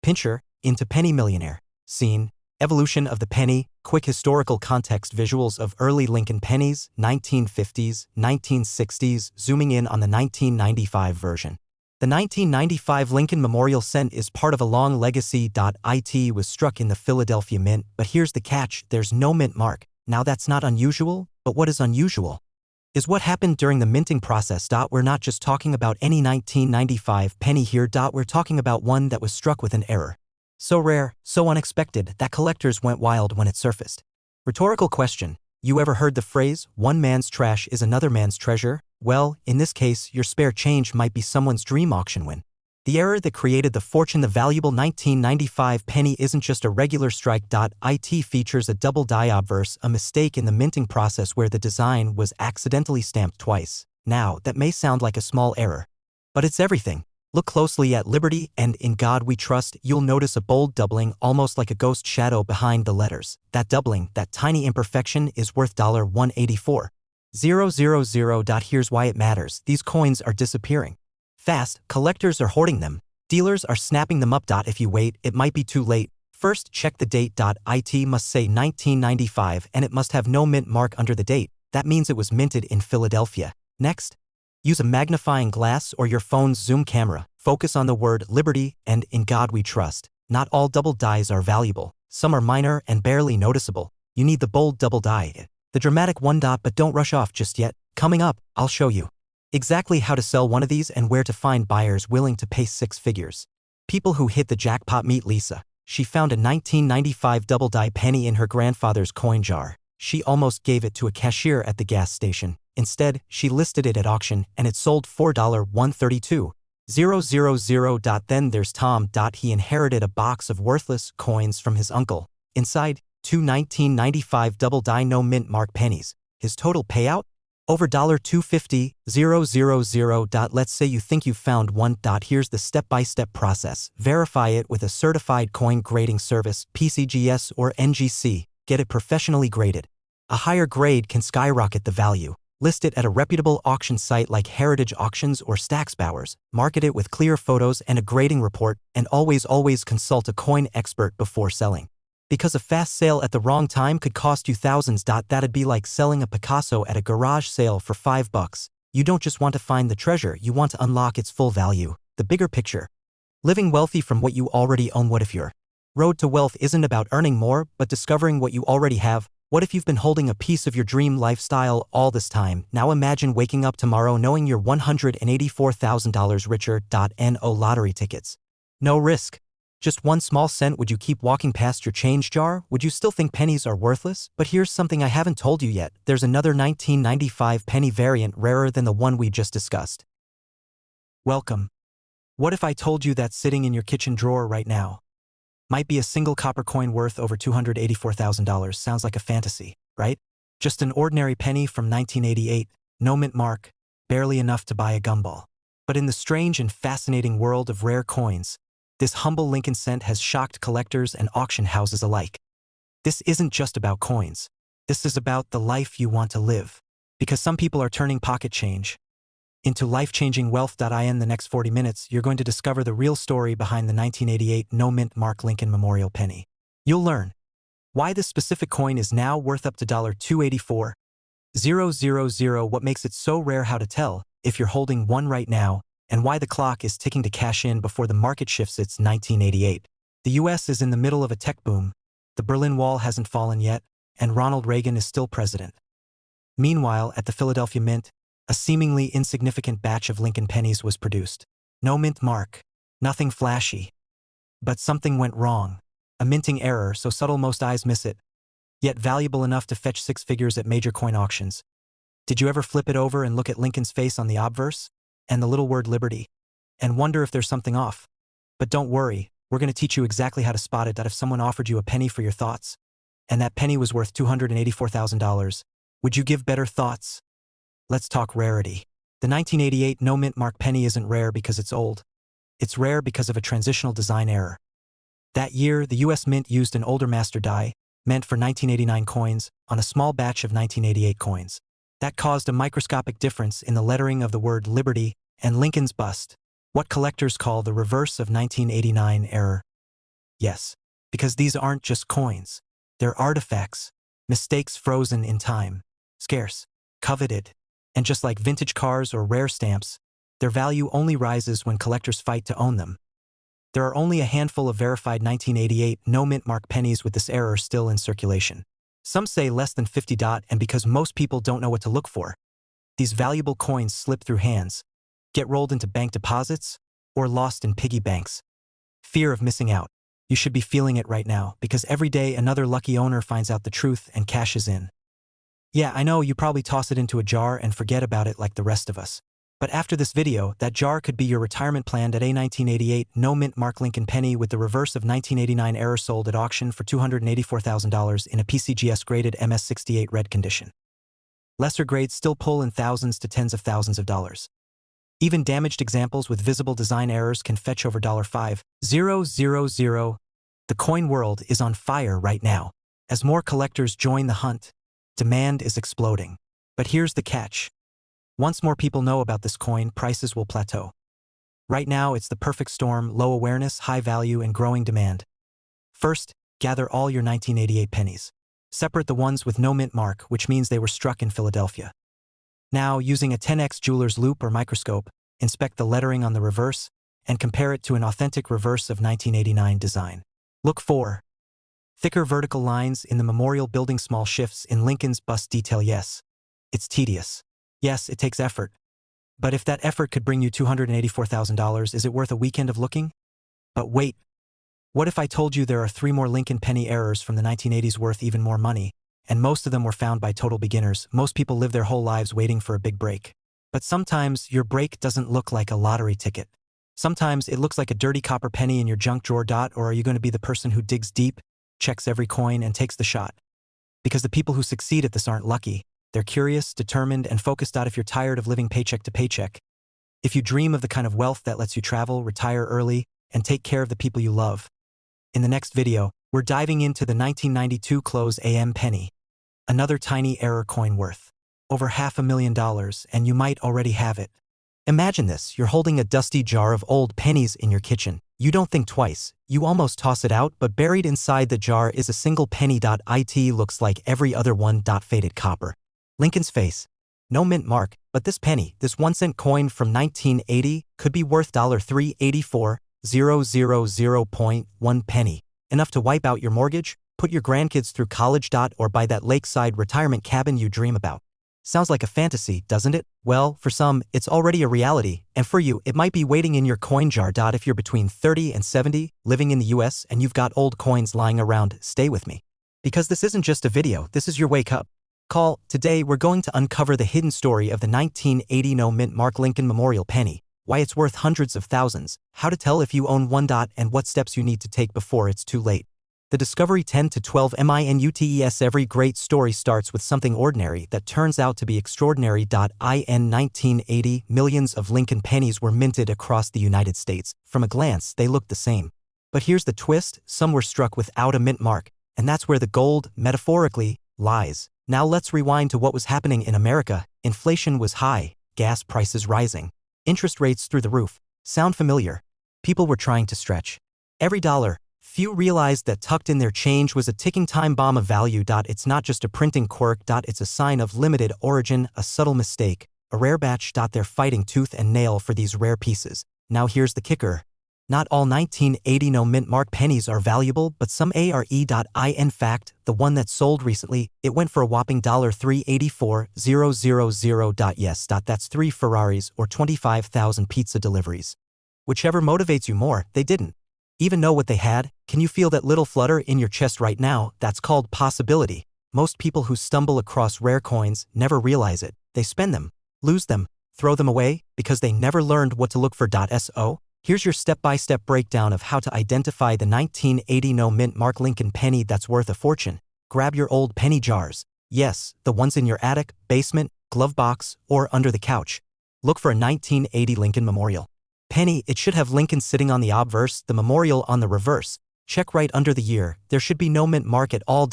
pincher into penny millionaire. Scene, evolution of the penny, quick historical context, visuals of early Lincoln pennies, 1950s, 1960s, zooming in on the 1995 version. The 1995 Lincoln Memorial cent is part of a long legacy. It was struck in the Philadelphia Mint, but here's the catch, there's no mint mark. Now that's not unusual, but what is unusual is what happened during the minting process. We're not just talking about any 1995 penny here. We're talking about one that was struck with an error. So rare, so unexpected, that collectors went wild when it surfaced. Rhetorical question. You ever heard the phrase, one man's trash is another man's treasure? Well, in this case, your spare change might be someone's dream auction win. The error that created the fortune. The valuable 1995 penny isn't just a regular strike. It features a double die obverse, a mistake in the minting process where the design was accidentally stamped twice. Now, that may sound like a small error, but it's everything. Look closely at Liberty and In God We Trust. You'll notice a bold doubling, almost like a ghost shadow behind the letters. That doubling, that tiny imperfection, is worth $184,000. Here's why it matters. These coins are disappearing fast. Collectors are hoarding them. Dealers are snapping them up. If you wait, it might be too late. First, check the date. It must say 1995 and it must have no mint mark under the date. That means it was minted in Philadelphia. Next, use a magnifying glass or your phone's zoom camera. Focus on the word Liberty and In God We Trust. Not all double dies are valuable. Some are minor and barely noticeable. You need the bold double die, the dramatic one. But don't rush off just yet. Coming up, I'll show you exactly how to sell one of these and where to find buyers willing to pay 6 figures. People who hit the jackpot. Meet Lisa. She found a 1995 double die penny in her grandfather's coin jar. She almost gave it to a cashier at the gas station. Instead, she listed it at auction and it sold for $132,000. Then there's Tom. He inherited a box of worthless coins from his uncle. Inside, 2 1995 double die no mint mark pennies. His total payout? Over $250,000. Let's say you think you've found one. Here's the step-by-step process. Verify it with a certified coin grading service, PCGS or NGC. Get it professionally graded. A higher grade can skyrocket the value. List it at a reputable auction site like Heritage Auctions or Stacksbowers. Market it with clear photos and a grading report, and always consult a coin expert before selling. Because a fast sale at the wrong time could cost you thousands. That'd be like selling a Picasso at a garage sale for $5. You don't just want to find the treasure, you want to unlock its full value. The bigger picture. Living wealthy from what you already own. What if your road to wealth isn't about earning more, but discovering what you already have? What if you've been holding a piece of your dream lifestyle all this time? Now imagine waking up tomorrow knowing you're $184,000 richer. No lottery tickets. No risk. Just one small cent. Would you keep walking past your change jar? Would you still think pennies are worthless? But here's something I haven't told you yet. There's another 1995 penny variant rarer than the one we just discussed. Welcome. What if I told you that sitting in your kitchen drawer right now might be a single copper coin worth over $284,000? Sounds like a fantasy, right? Just an ordinary penny from 1988, no mint mark, barely enough to buy a gumball. But in the strange and fascinating world of rare coins, this humble Lincoln cent has shocked collectors and auction houses alike. This isn't just about coins. This is about the life you want to live. Because some people are turning pocket change into life-changing wealth. In the next 40 minutes, you're going to discover the real story behind the 1988 no mint mark Lincoln Memorial penny. You'll learn why this specific coin is now worth up to $284,000, what makes it so rare, how to tell if you're holding one right now, and why the clock is ticking to cash in before the market shifts. It's 1988. The US is in the middle of a tech boom. The Berlin Wall hasn't fallen yet, and Ronald Reagan is still president. Meanwhile, at the Philadelphia Mint, a seemingly insignificant batch of Lincoln pennies was produced. No mint mark. Nothing flashy. But something went wrong. A minting error so subtle most eyes miss it, yet valuable enough to fetch six figures at major coin auctions. Did you ever flip it over and look at Lincoln's face on the obverse and the little word liberty and wonder if there's something off? But don't worry, we're going to teach you exactly how to spot it. If someone offered you a penny for your thoughts, and that penny was worth $284,000, would you give better thoughts? Let's talk rarity. The 1988 no mint mark penny isn't rare because it's old. It's rare because of a transitional design error. That year, the US Mint used an older master die, meant for 1989 coins, on a small batch of 1988 coins. That caused a microscopic difference in the lettering of the word liberty and Lincoln's bust, what collectors call the reverse of 1989 error. Yes, because these aren't just coins. They're artifacts, mistakes frozen in time, scarce, coveted, and just like vintage cars or rare stamps, their value only rises when collectors fight to own them. There are only a handful of verified 1988 no mint mark pennies with this error still in circulation. Some say less than 50. And because most people don't know what to look for, these valuable coins slip through hands, get rolled into bank deposits, or lost in piggy banks. Fear of missing out. You should be feeling it right now, because every day another lucky owner finds out the truth and cashes in. Yeah, I know you probably toss it into a jar and forget about it like the rest of us. But after this video, that jar could be your retirement plan. At a 1988 no mint mark Lincoln penny with the reverse of 1989 error sold at auction for $284,000 in a PCGS graded MS68 red condition. Lesser grades still pull in thousands to tens of thousands of dollars. Even damaged examples with visible design errors can fetch over $5,000. The coin world is on fire right now. As more collectors join the hunt, demand is exploding. But here's the catch. Once more people know about this coin, prices will plateau. Right now, it's the perfect storm: low awareness, high value, and growing demand. First, gather all your 1988 pennies. Separate the ones with no mint mark, which means they were struck in Philadelphia. Now, using a 10x jeweler's loupe or microscope, inspect the lettering on the reverse and compare it to an authentic reverse of 1989 design. Look for thicker vertical lines in the memorial building, small shifts in Lincoln's bust detail. Yes, it's tedious. Yes, it takes effort. But if that effort could bring you $284,000, is it worth a weekend of looking? But wait. What if I told you there are 3 more Lincoln penny errors from the 1980s worth even more money, and most of them were found by total beginners? Most people live their whole lives waiting for a big break. But sometimes your break doesn't look like a lottery ticket. Sometimes it looks like a dirty copper penny in your junk drawer. Or are you going to be the person who digs deep, checks every coin, and takes the shot? Because the people who succeed at this aren't lucky. They're curious, determined, and focused. If you're tired of living paycheck to paycheck, if you dream of the kind of wealth that lets you travel, retire early, and take care of the people you love. In the next video, we're diving into the 1992 close AM penny. Another tiny error coin worth over $500,000, and you might already have it. Imagine this, you're holding a dusty jar of old pennies in your kitchen. You don't think twice, you almost toss it out, but buried inside the jar is a single penny. It looks like every other one. Faded copper. Lincoln's face. No mint mark, but this penny, this 1-cent coin from 1980, could be worth $384,000.1 penny. Enough to wipe out your mortgage, put your grandkids through college. Or buy that lakeside retirement cabin you dream about. Sounds like a fantasy, doesn't it? Well, for some, it's already a reality, and for you, it might be waiting in your coin jar. If you're between 30 and 70, living in the US, and you've got old coins lying around, stay with me. Because this isn't just a video, this is your wake-up call. Today, we're going to uncover the hidden story of the 1980 no-mint Mark Lincoln Memorial penny, why it's worth hundreds of thousands, how to tell if you own one. And what steps you need to take before it's too late. The Discovery 10 to 12 minutes. Every great story starts with something ordinary that turns out to be extraordinary. In 1980, millions of Lincoln pennies were minted across the United States. From a glance, they looked the same. But here's the twist, some were struck without a mint mark, and that's where the gold, metaphorically, lies. Now let's rewind to what was happening in America. Inflation was high, gas prices rising, interest rates through the roof. Sound familiar? People were trying to stretch every dollar. Few realized that tucked in their change was a ticking time bomb of value. It's not just a printing quirk. It's a sign of limited origin, a subtle mistake, a rare batch. They're fighting tooth and nail for these rare pieces. Now here's the kicker. Not all 1980 no-mint mark pennies are valuable, but some are. In fact, the one that sold recently, it went for a whopping $384,000. Yes, that's 3 Ferraris or 25,000 pizza deliveries. Whichever motivates you more, they didn't even know what they had. Can you feel that little flutter in your chest right now? That's called possibility. Most people who stumble across rare coins never realize it. They spend them, lose them, throw them away, because they never learned what to look for. So, here's your step-by-step breakdown of how to identify the 1980 no-mint Mark Lincoln penny that's worth a fortune. Grab your old penny jars. Yes, the ones in your attic, basement, glove box, or under the couch. Look for a 1980 Lincoln Memorial penny. It should have Lincoln sitting on the obverse, the memorial on the reverse. Check right under the year. There should be no mint mark at all.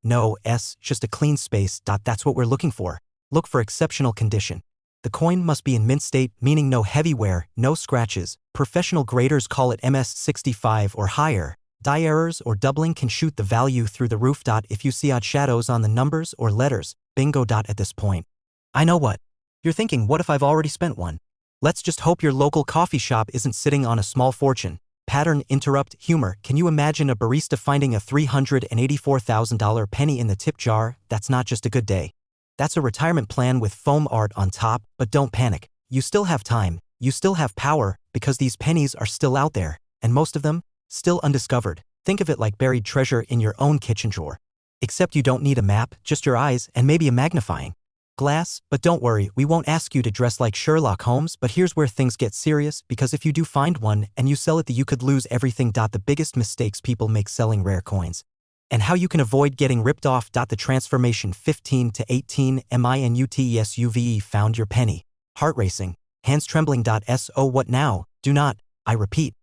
No S, just a clean space. That's what we're looking for. Look for exceptional condition. The coin must be in mint state, meaning no heavy wear, no scratches. Professional graders call it MS65 or higher. Die errors or doubling can shoot the value through the roof. If you see odd shadows on the numbers or letters, bingo. At this point, I know what you're thinking. What if I've already spent one? Let's just hope your local coffee shop isn't sitting on a small fortune. Pattern, interrupt, humor. Can you imagine a barista finding a $384,000 penny in the tip jar? That's not just a good day. That's a retirement plan with foam art on top. But don't panic. You still have time. You still have power, because these pennies are still out there, and most of them, still undiscovered. Think of it like buried treasure in your own kitchen drawer. Except you don't need a map, just your eyes and maybe a magnifying glass. But don't worry, we won't ask you to dress like Sherlock Holmes. But here's where things get serious, because if you do find one and you sell it, you could lose everything. The biggest mistakes people make selling rare coins, and how you can avoid getting ripped off. The transformation 15 to 18 minutes. You've found your penny. Heart racing, hands trembling. So what now? Do not, I repeat,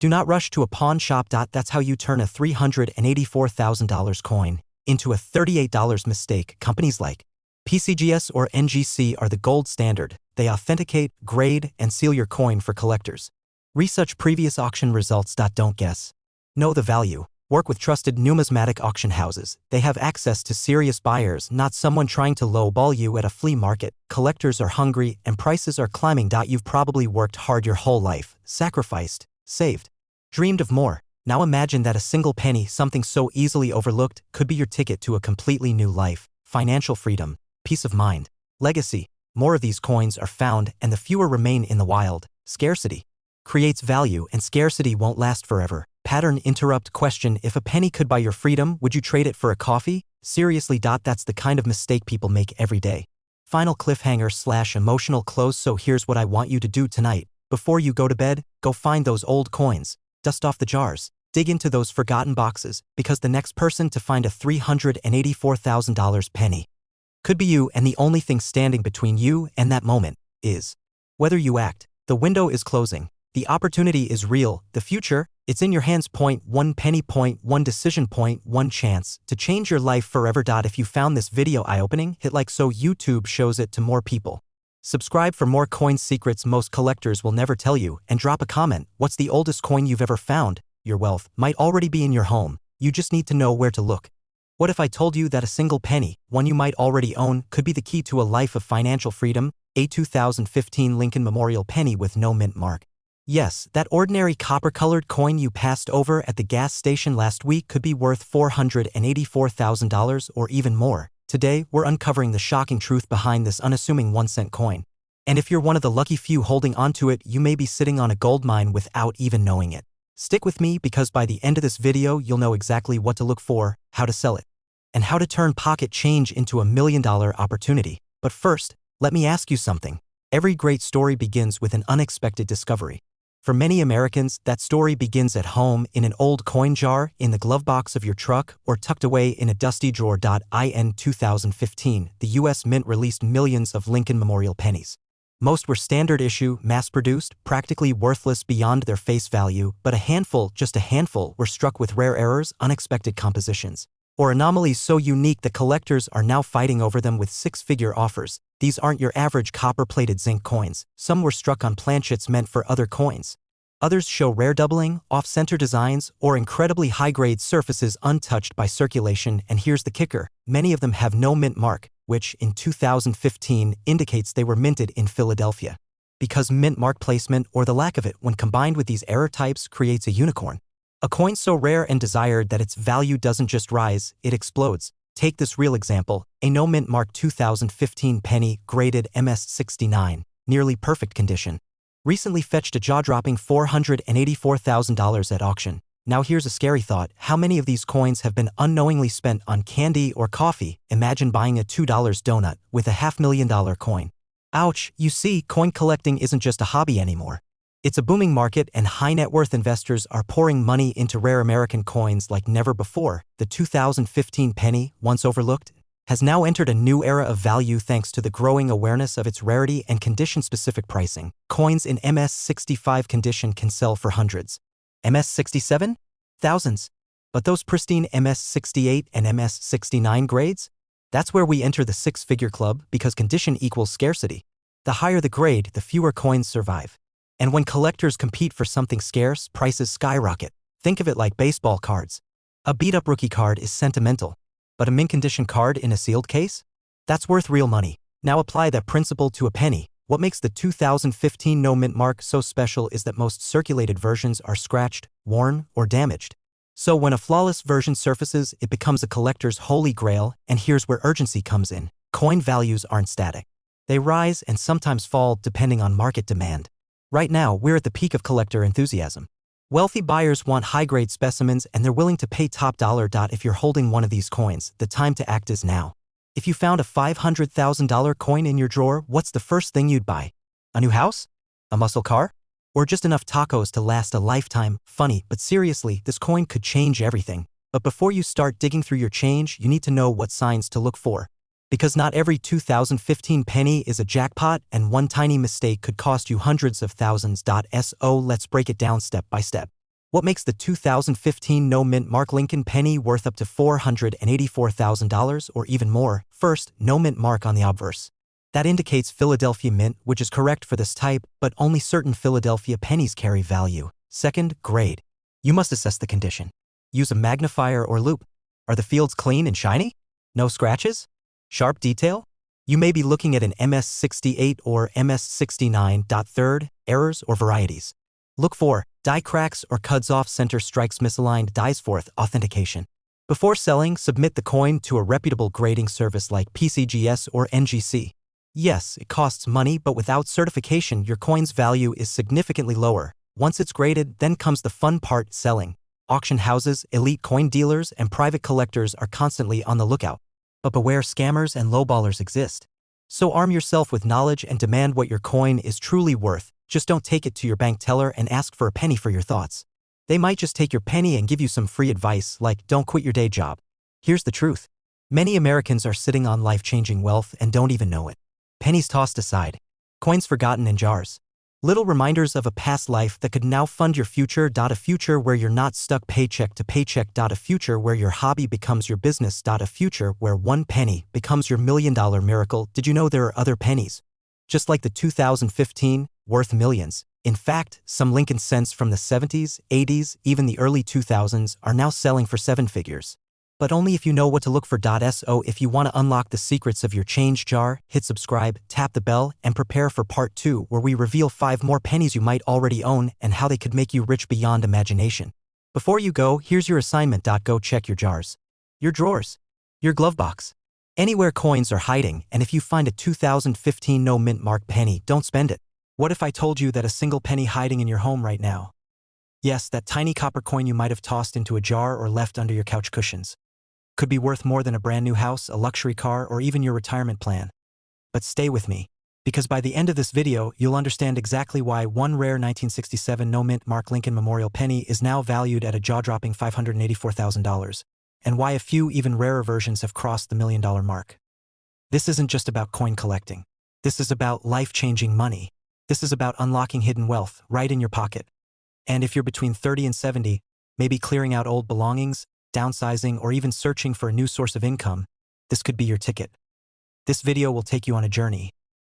do not rush to a pawn shop. That's how you turn a $384,000 coin into a $38 mistake. Companies like PCGS or NGC are the gold standard. They authenticate, grade, and seal your coin for collectors. Research previous auction results. Don't guess. Know the value. Work with trusted numismatic auction houses. They have access to serious buyers, not someone trying to lowball you at a flea market. Collectors are hungry and prices are climbing. You've probably worked hard your whole life, sacrificed, saved, dreamed of more. Now imagine that a single penny, something so easily overlooked, could be your ticket to a completely new life. Financial freedom, peace of mind, legacy. More of these coins are found, and the fewer remain in the wild. Scarcity creates value, and scarcity won't last forever. Pattern, interrupt, question. If a penny could buy your freedom, would you trade it for a coffee? Seriously. That's the kind of mistake people make every day. Final cliffhanger / emotional close. So here's what I want you to do tonight. Before you go to bed, go find those old coins. Dust off the jars. Dig into those forgotten boxes, because the next person to find a $384,000 penny Could be you, and the only thing standing between you and that moment is whether you act. The window is closing. The opportunity is real. The future, it's in your hands. Point one penny, point one decision, point one chance to change your life forever. If you found this video eye-opening, hit like so YouTube shows it to more people. Subscribe for more coin secrets most collectors will never tell you, and drop a comment. What's the oldest coin you've ever found? Your wealth might already be in your home. You just need to know where to look. What if I told you that a single penny, one you might already own, could be the key to a life of financial freedom? A 2015 Lincoln Memorial penny with no mint mark. Yes, that ordinary copper-colored coin you passed over at the gas station last week could be worth $484,000 or even more. Today, we're uncovering the shocking truth behind this unassuming 1-cent coin. And if you're one of the lucky few holding onto it, you may be sitting on a gold mine without even knowing it. Stick with me, because by the end of this video, you'll know exactly what to look for, how to sell it, and how to turn pocket change into a $1 million opportunity. But first, let me ask you something. Every great story begins with an unexpected discovery. For many Americans, that story begins at home, in an old coin jar, in the glove box of your truck, or tucked away in a dusty drawer. In 2015, the U.S. Mint released millions of Lincoln Memorial pennies. Most were standard issue, mass-produced, practically worthless beyond their face value, but a handful, just a handful, were struck with rare errors, unexpected compositions, or anomalies so unique that collectors are now fighting over them with six-figure offers. These aren't your average copper-plated zinc coins. Some were struck on planchets meant for other coins. Others show rare doubling, off-center designs, or incredibly high-grade surfaces untouched by circulation. And here's the kicker: many of them have no mint mark, which, in 2015, indicates they were minted in Philadelphia. Because mint mark placement, or the lack of it, when combined with these error types, creates a unicorn. A coin so rare and desired that its value doesn't just rise, it explodes. Take this real example: a no mint mark 2015 penny, graded MS69, nearly perfect condition, recently fetched a jaw-dropping $484,000 at auction. Now here's a scary thought: how many of these coins have been unknowingly spent on candy or coffee? Imagine buying a $2 donut with a $500,000 coin. Ouch! You see, coin collecting isn't just a hobby anymore. It's a booming market, and high-net-worth investors are pouring money into rare American coins like never before. The 2015 penny, once overlooked, has now entered a new era of value thanks to the growing awareness of its rarity and condition-specific pricing. Coins in MS65 condition can sell for hundreds. MS67? Thousands. But those pristine MS68 and MS69 grades? That's where we enter the six-figure club, because condition equals scarcity. The higher the grade, the fewer coins survive. And when collectors compete for something scarce, prices skyrocket. Think of it like baseball cards. A beat-up rookie card is sentimental, but a mint-condition card in a sealed case? That's worth real money. Now apply that principle to a penny. What makes the 2015 no mint mark so special is that most circulated versions are scratched, worn, or damaged. So when a flawless version surfaces, it becomes a collector's holy grail. And here's where urgency comes in. Coin values aren't static. They rise and sometimes fall depending on market demand. Right now, we're at the peak of collector enthusiasm. Wealthy buyers want high-grade specimens, and they're willing to pay top dollar. If you're holding one of these coins, the time to act is now. If you found a $500,000 coin in your drawer, what's the first thing you'd buy? A new house? A muscle car? Or just enough tacos to last a lifetime? Funny, but seriously, this coin could change everything. But before you start digging through your change, you need to know what signs to look for. Because not every 2015 penny is a jackpot, and one tiny mistake could cost you hundreds of thousands. So let's break it down step by step. What makes the 2015 no mint mark Lincoln penny worth up to $484,000 or even more? First, no mint mark on the obverse. That indicates Philadelphia Mint, which is correct for this type, but only certain Philadelphia pennies carry value. Second, grade. You must assess the condition. Use a magnifier or loupe. Are the fields clean and shiny? No scratches? Sharp detail? You may be looking at an MS68 or MS69. Third, errors or varieties. Look for die cracks or cuts off center strikes, misaligned dies. Fourth, authentication. Before selling, submit the coin to a reputable grading service like PCGS or NGC. Yes, it costs money, but without certification, your coin's value is significantly lower. Once it's graded, then comes the fun part: selling. Auction houses, elite coin dealers, and private collectors are constantly on the lookout. But beware, scammers and lowballers exist. So arm yourself with knowledge and demand what your coin is truly worth. Just don't take it to your bank teller and ask for a penny for your thoughts. They might just take your penny and give you some free advice like, don't quit your day job. Here's the truth. Many Americans are sitting on life-changing wealth and don't even know it. Pennies tossed aside, coins forgotten in jars. Little reminders of a past life that could now fund your future. A future where you're not stuck paycheck to paycheck. A future where your hobby becomes your business. A future where one penny becomes your $1,000,000 miracle. Did you know there are other pennies? Just like the 2015, worth millions. In fact, some Lincoln cents from the 70s, 80s, even the early 2000s are now selling for seven figures. But only if you know what to look for. So if you want to unlock the secrets of your change jar, hit subscribe, tap the bell, and prepare for part 2 where we reveal 5 more pennies you might already own and how they could make you rich beyond imagination. Before you go, here's your assignment. Go check your jars, your drawers, your glove box, anywhere coins are hiding, and if you find a 2015 no mint mark penny, don't spend it. What if I told you that a single penny hiding in your home right now? Yes, that tiny copper coin you might have tossed into a jar or left under your couch cushions could be worth more than a brand new house, a luxury car, or even your retirement plan. But stay with me, because by the end of this video, you'll understand exactly why one rare 1967 no-mint Mark Lincoln Memorial penny is now valued at a jaw-dropping $584,000, and why a few even rarer versions have crossed the $1,000,000 mark. This isn't just about coin collecting. This is about life-changing money. This is about unlocking hidden wealth right in your pocket. And if you're between 30 and 70, maybe clearing out old belongings, downsizing, or even searching for a new source of income, this could be your ticket. This video will take you on a journey,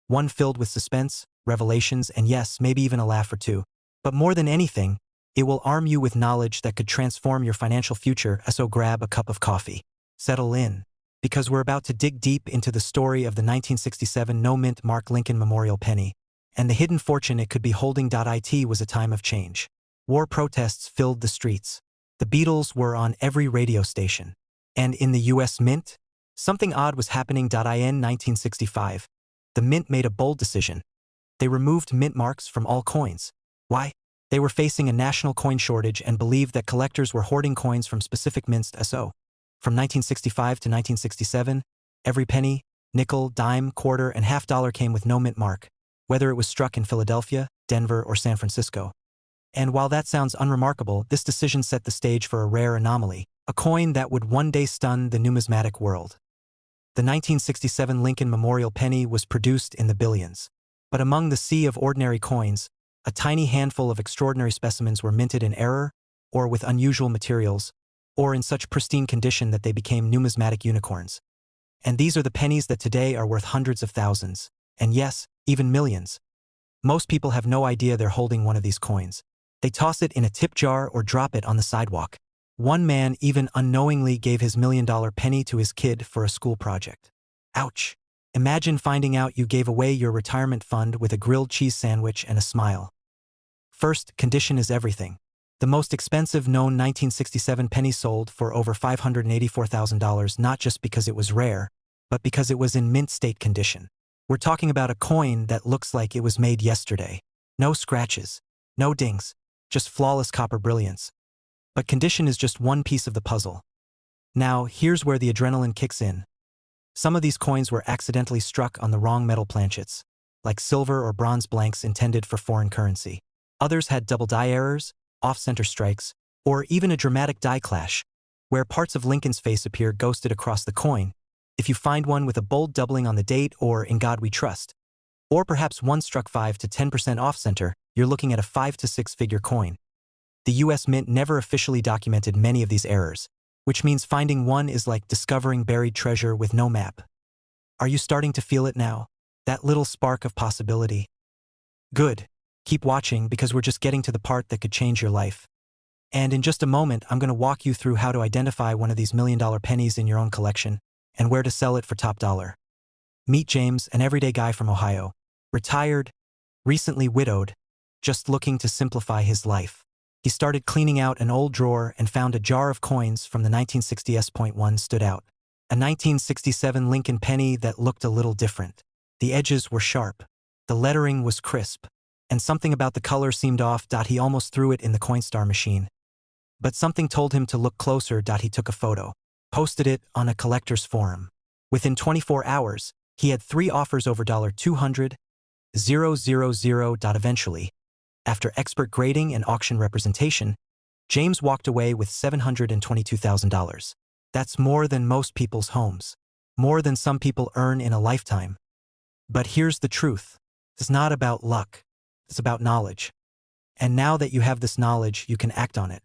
one filled with suspense, revelations, and yes, maybe even a laugh or two. But more than anything, it will arm you with knowledge that could transform your financial future. So grab a cup of coffee, settle in, because we're about to dig deep into the story of the 1967 no-mint Mark Lincoln Memorial penny, and the hidden fortune it could be holding. It was a time of change. War protests filled the streets. The Beatles were on every radio station. And in the US Mint, something odd was happening. In 1965, the Mint made a bold decision. They removed mint marks from all coins. Why? They were facing a national coin shortage and believed that collectors were hoarding coins from specific mints. So, from 1965 to 1967, every penny, nickel, dime, quarter, and half dollar came with no mint mark, whether it was struck in Philadelphia, Denver, or San Francisco. And while that sounds unremarkable, this decision set the stage for a rare anomaly, a coin that would one day stun the numismatic world. The 1967 Lincoln Memorial penny was produced in the billions. But among the sea of ordinary coins, a tiny handful of extraordinary specimens were minted in error, or with unusual materials, or in such pristine condition that they became numismatic unicorns. And these are the pennies that today are worth hundreds of thousands, and yes, even millions. Most people have no idea they're holding one of these coins. They toss it in a tip jar or drop it on the sidewalk. One man even unknowingly gave his $1,000,000 penny to his kid for a school project. Ouch! Imagine finding out you gave away your retirement fund with a grilled cheese sandwich and a smile. First, condition is everything. The most expensive known 1967 penny sold for over $584,000 not just because it was rare, but because it was in mint state condition. We're talking about a coin that looks like it was made yesterday. No scratches, no dings, just flawless copper brilliance. But condition is just one piece of the puzzle. Now, here's where the adrenaline kicks in. Some of these coins were accidentally struck on the wrong metal planchets, like silver or bronze blanks intended for foreign currency. Others had double die errors, off-center strikes, or even a dramatic die clash, where parts of Lincoln's face appear ghosted across the coin. If you find one with a bold doubling on the date or "In God We Trust," or perhaps one struck 5 to 10% off-center, you're looking at a 5 to 6-figure coin. The US Mint never officially documented many of these errors, which means finding one is like discovering buried treasure with no map. Are you starting to feel it now? That little spark of possibility? Good. Keep watching because we're just getting to the part that could change your life. And in just a moment, I'm going to walk you through how to identify one of these $1,000,000 pennies in your own collection and where to sell it for top dollar. Meet James, an everyday guy from Ohio. Retired, recently widowed, just looking to simplify his life. He started cleaning out an old drawer and found a jar of coins from the 1960s. Stood out. A 1967 Lincoln penny that looked a little different. The edges were sharp. The lettering was crisp. And something about the color seemed off. He almost threw it in the Coinstar machine. But something told him to look closer. He took a photo, posted it on a collector's forum. Within 24 hours, he had 3 offers over $200,000. Eventually, after expert grading and auction representation, James walked away with $722,000. That's more than most people's homes. More than some people earn in a lifetime. But here's the truth. It's not about luck. It's about knowledge. And now that you have this knowledge, you can act on it.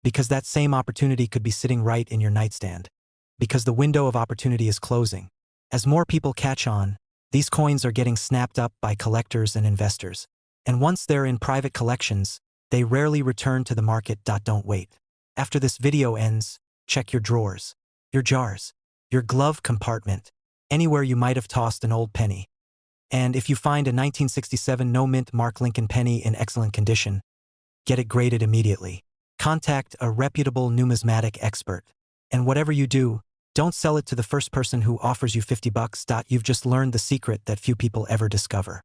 Because that same opportunity could be sitting right in your nightstand. Because the window of opportunity is closing. As more people catch on, these coins are getting snapped up by collectors and investors. And once they're in private collections, they rarely return to the market. Don't wait. After this video ends, check your drawers, your jars, your glove compartment, anywhere you might have tossed an old penny. And if you find a 1967 no-mint Mark Lincoln penny in excellent condition, get it graded immediately. Contact a reputable numismatic expert. And whatever you do, don't sell it to the first person who offers you $50. You've just learned the secret that few people ever discover.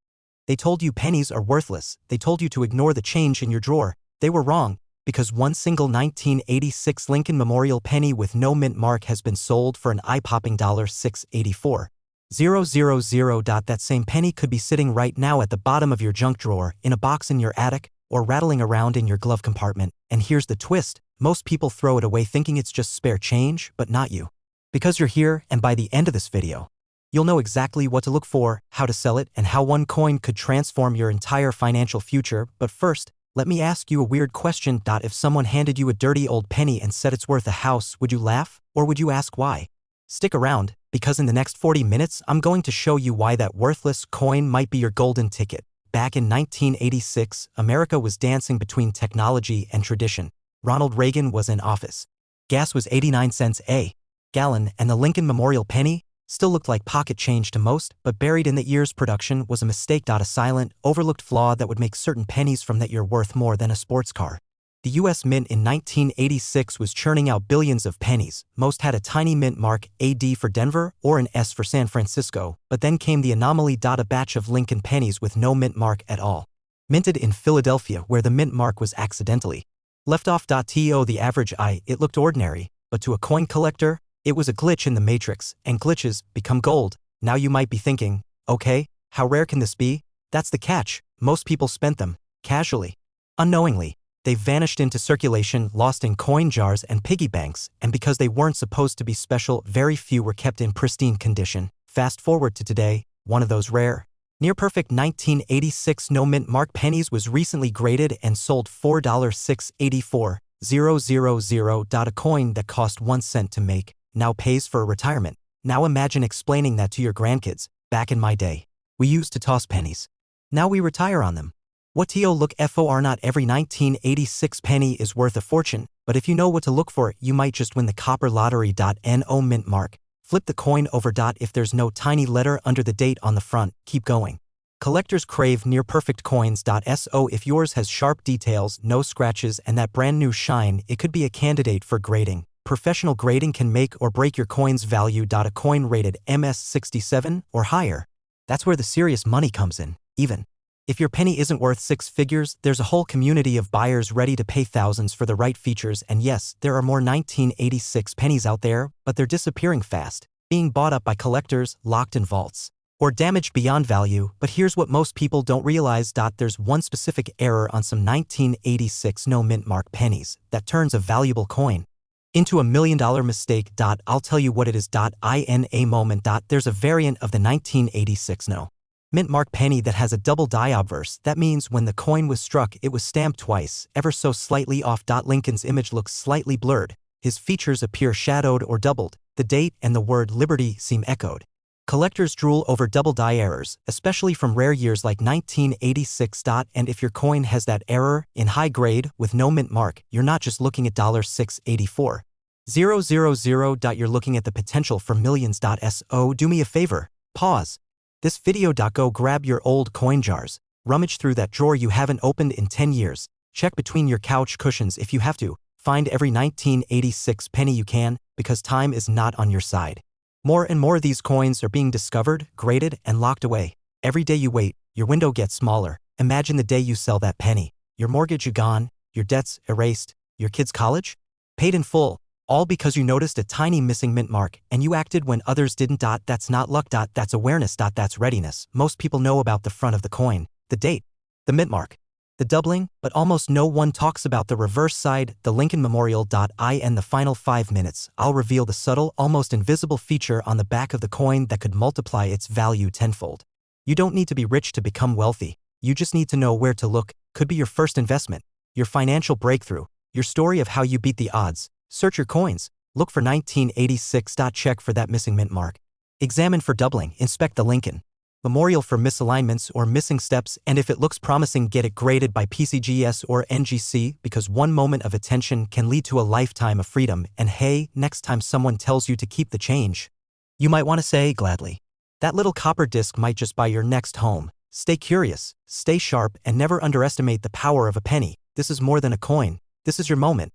They told you pennies are worthless. They told you to ignore the change in your drawer. They were wrong, because one single 1986 Lincoln Memorial penny with no mint mark has been sold for an eye-popping $684,000. That same penny could be sitting right now at the bottom of your junk drawer, in a box in your attic, or rattling around in your glove compartment. And here's the twist. Most people throw it away thinking it's just spare change, but not you. Because you're here, and by the end of this video, you'll know exactly what to look for, how to sell it, and how one coin could transform your entire financial future. But first, let me ask you a weird question. If someone handed you a dirty old penny and said it's worth a house, would you laugh, or would you ask why? Stick around, because in the next 40 minutes, I'm going to show you why that worthless coin might be your golden ticket. Back in 1986, America was dancing between technology and tradition. Ronald Reagan was in office. Gas was 89 cents a gallon, and the Lincoln Memorial penny still looked like pocket change to most, but buried in that year's production was a mistake. A silent, overlooked flaw that would make certain pennies from that year worth more than a sports car. The U.S. Mint in 1986 was churning out billions of pennies. Most had a tiny mint mark, a D for Denver, or an S for San Francisco, but then came the anomaly. A batch of Lincoln pennies with no mint mark at all. Minted in Philadelphia, where the mint mark was accidentally left off. To the average eye, it looked ordinary, but to a coin collector, it was a glitch in the matrix, and glitches become gold. Now you might be thinking, okay, how rare can this be? That's the catch. Most people spent them, casually, unknowingly. They vanished into circulation, lost in coin jars and piggy banks, and because they weren't supposed to be special, very few were kept in pristine condition. Fast forward to today, one of those rare, near-perfect 1986 no-mint mark pennies was recently graded and sold for $4,684,000. A coin that cost 1 cent to make now pays for a retirement. Now imagine explaining that to your grandkids. Back in my day, we used to toss pennies. Now we retire on them. What to look for? Not every 1986 penny is worth a fortune, but if you know what to look for, you might just win the copper lottery. No mint mark. Flip the coin over. If there's no tiny letter under the date on the front, keep going. Collectors crave near-perfect coins. So if yours has sharp details, no scratches, and that brand new shine, it could be a candidate for grading. Professional grading can make or break your coin's value. A coin rated MS67 or higher, that's where the serious money comes in. Even if your penny isn't worth 6 figures, there's a whole community of buyers ready to pay thousands for the right features. And yes, there are more 1986 pennies out there, but they're disappearing fast, being bought up by collectors, locked in vaults, or damaged beyond value. But here's what most people don't realize. There's one specific error on some 1986 no mint mark pennies that turns a valuable coin into $1 million mistake. I'll tell you what it is. In a moment. There's a variant of the 1986 no mint mark penny that has a double die obverse. That means when the coin was struck, it was stamped twice, ever so slightly off. Lincoln's image looks slightly blurred. His features appear shadowed or doubled. The date and the word liberty seem echoed. Collectors drool over double die errors, especially from rare years like 1986. And if your coin has that error, in high grade, with no mint mark, you're not just looking at $684,000. You're looking at the potential for millions. So do me a favor, pause this video. Go grab your old coin jars, rummage through that drawer you haven't opened in 10 years, check between your couch cushions if you have to, find every 1986 penny you can, because time is not on your side. More and more of these coins are being discovered, graded, and locked away. Every day you wait, your window gets smaller. Imagine the day you sell that penny. Your mortgage gone, your debts erased, your kids' college paid in full, all because you noticed a tiny missing mint mark, and you acted when others didn't. That's not luck. That's awareness. That's readiness. Most people know about the front of the coin, the date, the mint mark. The doubling, but almost no one talks about the reverse side, the Lincoln Memorial. In the final 5 minutes, I'll reveal the subtle, almost invisible feature on the back of the coin that could multiply its value tenfold. You don't need to be rich to become wealthy. You just need to know where to look. Could be your first investment, your financial breakthrough, your story of how you beat the odds. Search your coins. Look for 1986. Check for that missing mint mark. Examine for doubling. Inspect the Lincoln Memorial for misalignments or missing steps, and if it looks promising, get it graded by PCGS or NGC, because one moment of attention can lead to a lifetime of freedom. And hey, next time someone tells you to keep the change, you might want to say, gladly. That little copper disc might just buy your next home. Stay curious, stay sharp, and never underestimate the power of a penny. This is more than a coin. This is your moment.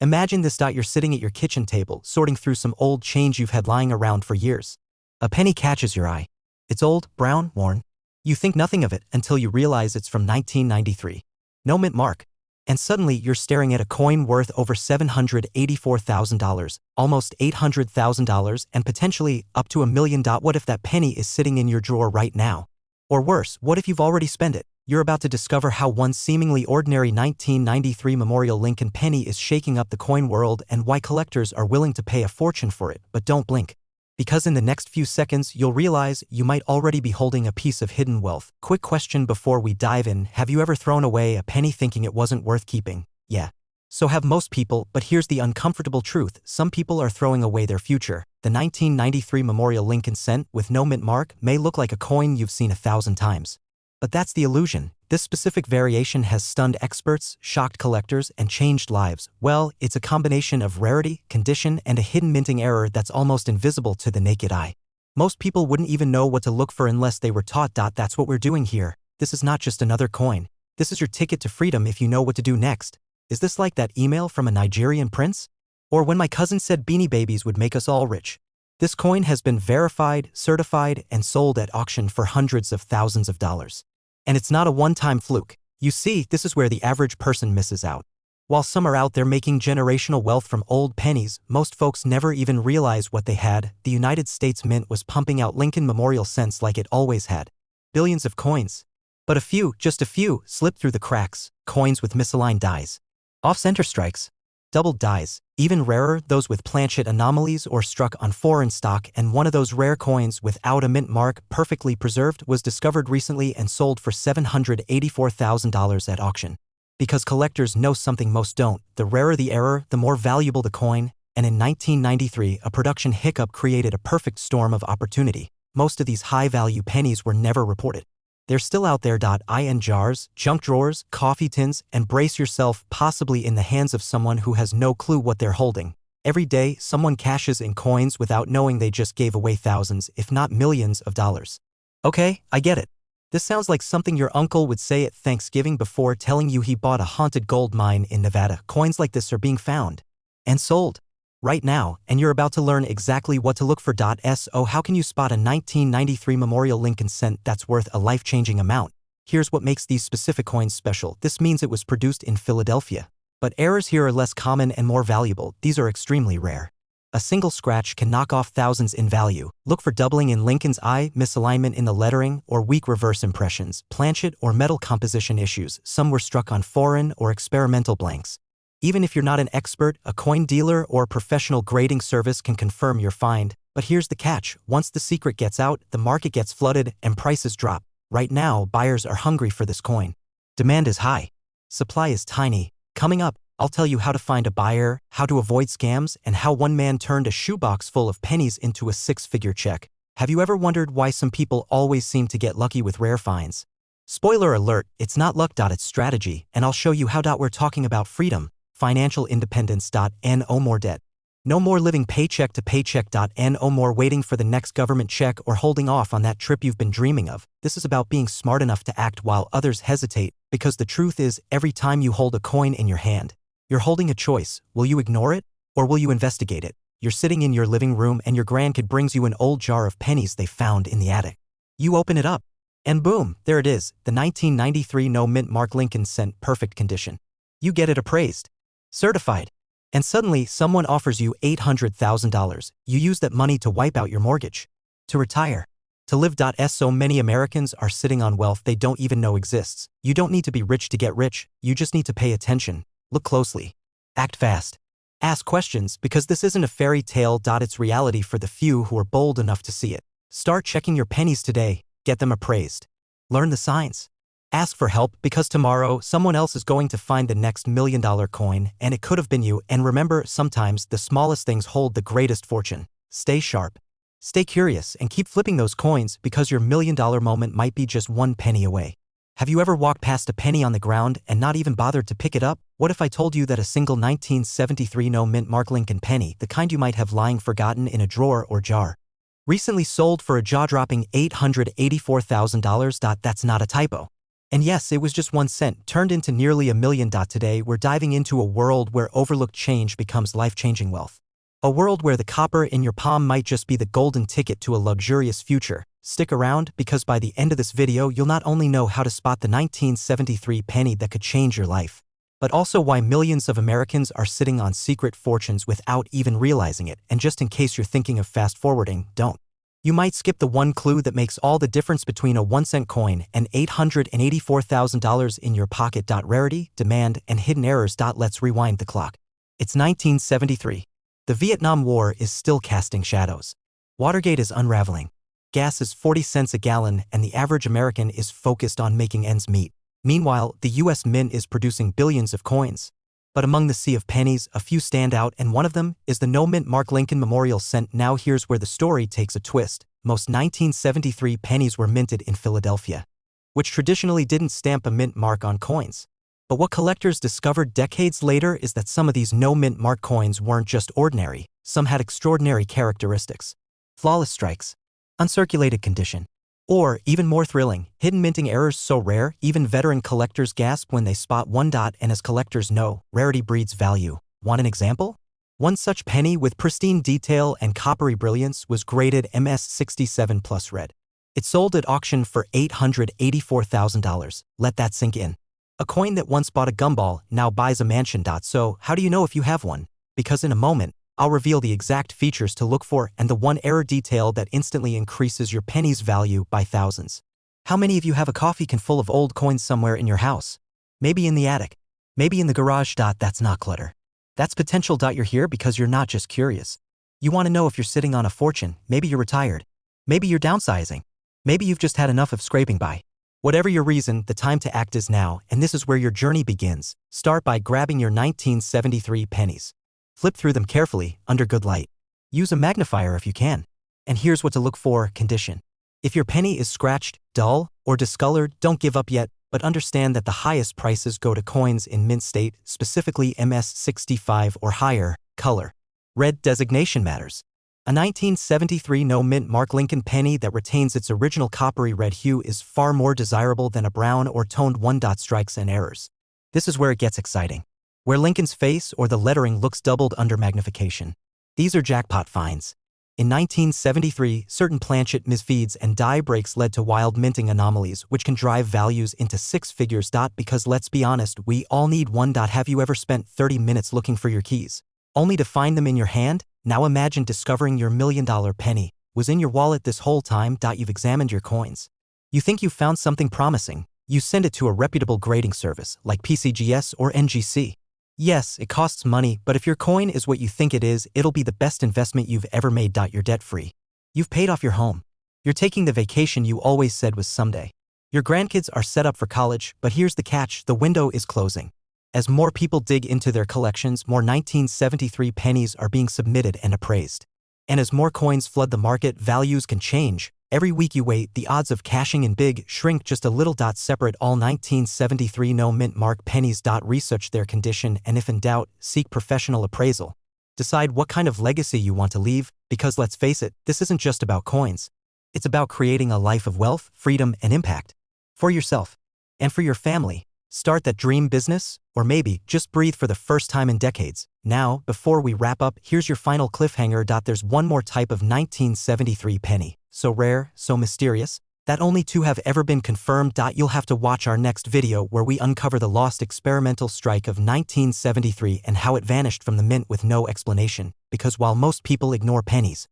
Imagine this. You're sitting at your kitchen table, sorting through some old change you've had lying around for years. A penny catches your eye. It's old, brown, worn. You think nothing of it until you realize it's from 1993. No mint mark. And suddenly you're staring at a coin worth over $784,000, almost $800,000, and potentially up to $1 million. What if that penny is sitting in your drawer right now? Or worse, what if you've already spent it? You're about to discover how one seemingly ordinary 1993 Memorial Lincoln penny is shaking up the coin world and why collectors are willing to pay a fortune for it. But don't blink, because in the next few seconds you'll realize you might already be holding a piece of hidden wealth. Quick question before we dive in: have you ever thrown away a penny thinking it wasn't worth keeping? Yeah. So have most people, but here's the uncomfortable truth: some people are throwing away their future. The 1993 Memorial Lincoln cent with no mint mark may look like a coin you've seen 1,000 times. But that's the illusion. This specific variation has stunned experts, shocked collectors, and changed lives. Well, it's a combination of rarity, condition, and a hidden minting error that's almost invisible to the naked eye. Most people wouldn't even know what to look for unless they were taught. That's what we're doing here. This is not just another coin. This is your ticket to freedom if you know what to do next. Is this like that email from a Nigerian prince? Or when my cousin said Beanie Babies would make us all rich? This coin has been verified, certified, and sold at auction for hundreds of thousands of dollars. And it's not a one-time fluke. You see, this is where the average person misses out. While some are out there making generational wealth from old pennies, most folks never even realize what they had. The United States Mint was pumping out Lincoln Memorial cents like it always had. Billions of coins. But a few, just a few, slipped through the cracks. Coins with misaligned dies. Off-center strikes. Doubled dies. Even rarer, those with planchet anomalies or struck on foreign stock. And one of those rare coins without a mint mark, perfectly preserved, was discovered recently and sold for $784,000 at auction. Because collectors know something most don't: the rarer the error, the more valuable the coin. And in 1993, a production hiccup created a perfect storm of opportunity. Most of these high-value pennies were never reported. They're still out there. In jars, junk drawers, coffee tins, and brace yourself, possibly in the hands of someone who has no clue what they're holding. Every day, someone cashes in coins without knowing they just gave away thousands, if not millions of dollars. Okay, I get it. This sounds like something your uncle would say at Thanksgiving before telling you he bought a haunted gold mine in Nevada. Coins like this are being found and sold right now, and you're about to learn exactly what to look for. So how can you spot a 1993 Memorial Lincoln cent that's worth a life-changing amount? Here's what makes these specific coins special. This means it was produced in Philadelphia. But errors here are less common and more valuable. These are extremely rare. A single scratch can knock off thousands in value. Look for doubling in Lincoln's eye, misalignment in the lettering, or weak reverse impressions, planchet or metal composition issues. Some were struck on foreign or experimental blanks. Even if you're not an expert, a coin dealer or professional grading service can confirm your find. But here's the catch: once the secret gets out, the market gets flooded and prices drop. Right now, buyers are hungry for this coin. Demand is high. Supply is tiny. Coming up, I'll tell you how to find a buyer, how to avoid scams, and how one man turned a shoebox full of pennies into a six-figure check. Have you ever wondered why some people always seem to get lucky with rare finds? Spoiler alert, it's not luck. It's strategy, and I'll show you how. We're talking about freedom. Financial independence. No more debt. No more living paycheck to paycheck. No more waiting for the next government check or holding off on that trip you've been dreaming of. This is about being smart enough to act while others hesitate, because the truth is, every time you hold a coin in your hand, you're holding a choice. Will you ignore it, or will you investigate it? You're sitting in your living room and your grandkid brings you an old jar of pennies they found in the attic. You open it up, and boom, there it is, the 1993 no mint mark Lincoln cent, perfect condition. You get it appraised, certified, and suddenly someone offers you $800,000. You use that money to wipe out your mortgage, to retire, To live. So many Americans are sitting on wealth they don't even know exists. You don't need to be rich to get rich, you just need to pay attention, look closely, act fast, ask questions, because this isn't a fairy tale. It's reality for the few who are bold enough to see it. Start checking your pennies today, get them appraised. Learn the signs. Ask for help, because tomorrow someone else is going to find the next $1 million coin, and it could have been you. And remember, sometimes the smallest things hold the greatest fortune. Stay sharp, stay curious, and keep flipping those coins, because your $1 million moment might be just one penny away. Have you ever walked past a penny on the ground and not even bothered to pick it up? What if I told you that a single 1973 no mint Mark Lincoln penny, the kind you might have lying forgotten in a drawer or jar, recently sold for a jaw-dropping $884,000? That's not a typo. And yes, it was just 1 cent, turned into nearly $1 million. Today, we're diving into a world where overlooked change becomes life-changing wealth. A world where the copper in your palm might just be the golden ticket to a luxurious future. Stick around, because by the end of this video, you'll not only know how to spot the 1973 penny that could change your life, but also why millions of Americans are sitting on secret fortunes without even realizing it. And just in case you're thinking of fast-forwarding, don't. You might skip the one clue that makes all the difference between a 1-cent coin and $884,000 in your pocket. Rarity, demand, and hidden errors. Let's rewind the clock. It's 1973. The Vietnam War is still casting shadows. Watergate is unraveling. Gas is 40 cents a gallon, and the average American is focused on making ends meet. Meanwhile, the U.S. Mint is producing billions of coins. But among the sea of pennies, a few stand out, and one of them is the no-mint Mark Lincoln Memorial Cent. Now here's where the story takes a twist. Most 1973 pennies were minted in Philadelphia, which traditionally didn't stamp a mint mark on coins. But what collectors discovered decades later is that some of these no-mint mark coins weren't just ordinary. Some had extraordinary characteristics. Flawless strikes, uncirculated condition, or, even more thrilling, hidden minting errors so rare, even veteran collectors gasp when they spot one. And as collectors know, rarity breeds value. Want an example? One such penny with pristine detail and coppery brilliance was graded MS67 plus red. It sold at auction for $884,000. Let that sink in. A coin that once bought a gumball now buys a mansion. So, how do you know if you have one? Because in a moment, I'll reveal the exact features to look for and the one error detail that instantly increases your penny's value by thousands. How many of you have a coffee can full of old coins somewhere in your house? Maybe in the attic. Maybe in the garage. That's not clutter. That's potential. You're here because you're not just curious. You want to know if you're sitting on a fortune. Maybe you're retired. Maybe you're downsizing. Maybe you've just had enough of scraping by. Whatever your reason, the time to act is now, and this is where your journey begins. Start by grabbing your 1973 pennies. Flip through them carefully, under good light. Use a magnifier if you can. And here's what to look for: condition. If your penny is scratched, dull, or discolored, don't give up yet, but understand that the highest prices go to coins in mint state, specifically MS65 or higher. Color. Red designation matters. A 1973 no-mint Mark Lincoln penny that retains its original coppery red hue is far more desirable than a brown or toned one. Strikes and errors. This is where it gets exciting. Where Lincoln's face or the lettering looks doubled under magnification. These are jackpot finds. In 1973, certain planchet misfeeds and die breaks led to wild minting anomalies, which can drive values into 6 figures. Because let's be honest, we all need one. Have you ever spent 30 minutes looking for your keys, only to find them in your hand? Now imagine discovering your $1 million penny was in your wallet this whole time. You've examined your coins. You think you found something promising. You send it to a reputable grading service like PCGS or NGC. Yes, it costs money, but if your coin is what you think it is, it'll be the best investment you've ever made. You're debt-free. You've paid off your home. You're taking the vacation you always said was someday. Your grandkids are set up for college, but here's the catch: the window is closing. As more people dig into their collections, more 1973 pennies are being submitted and appraised. And as more coins flood the market, values can change. Every week you wait, the odds of cashing in big shrink just a little. Separate all 1973 no-mint Mark pennies. Research their condition, and if in doubt, seek professional appraisal. Decide what kind of legacy you want to leave, because let's face it, this isn't just about coins. It's about creating a life of wealth, freedom, and impact. For yourself. And for your family. Start that dream business, or maybe just breathe for the first time in decades. Now, before we wrap up, here's your final cliffhanger. There's one more type of 1973 penny. So rare, so mysterious, that only 2 have ever been confirmed. You'll have to watch our next video where we uncover the lost experimental strike of 1973 and how it vanished from the mint with no explanation. Because while most people ignore pennies,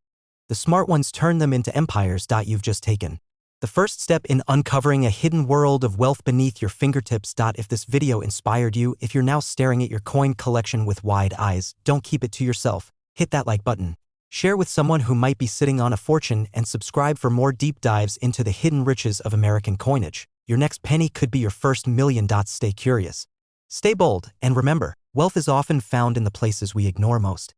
The smart ones turn them into empires. You've just taken the first step in uncovering a hidden world of wealth beneath your fingertips. If this video inspired you, if you're now staring at your coin collection with wide eyes, don't keep it to yourself. Hit that like button. Share with someone who might be sitting on a fortune, and subscribe for more deep dives into the hidden riches of American coinage. Your next penny could be your first million. Stay curious, stay bold, and remember, wealth is often found in the places we ignore most.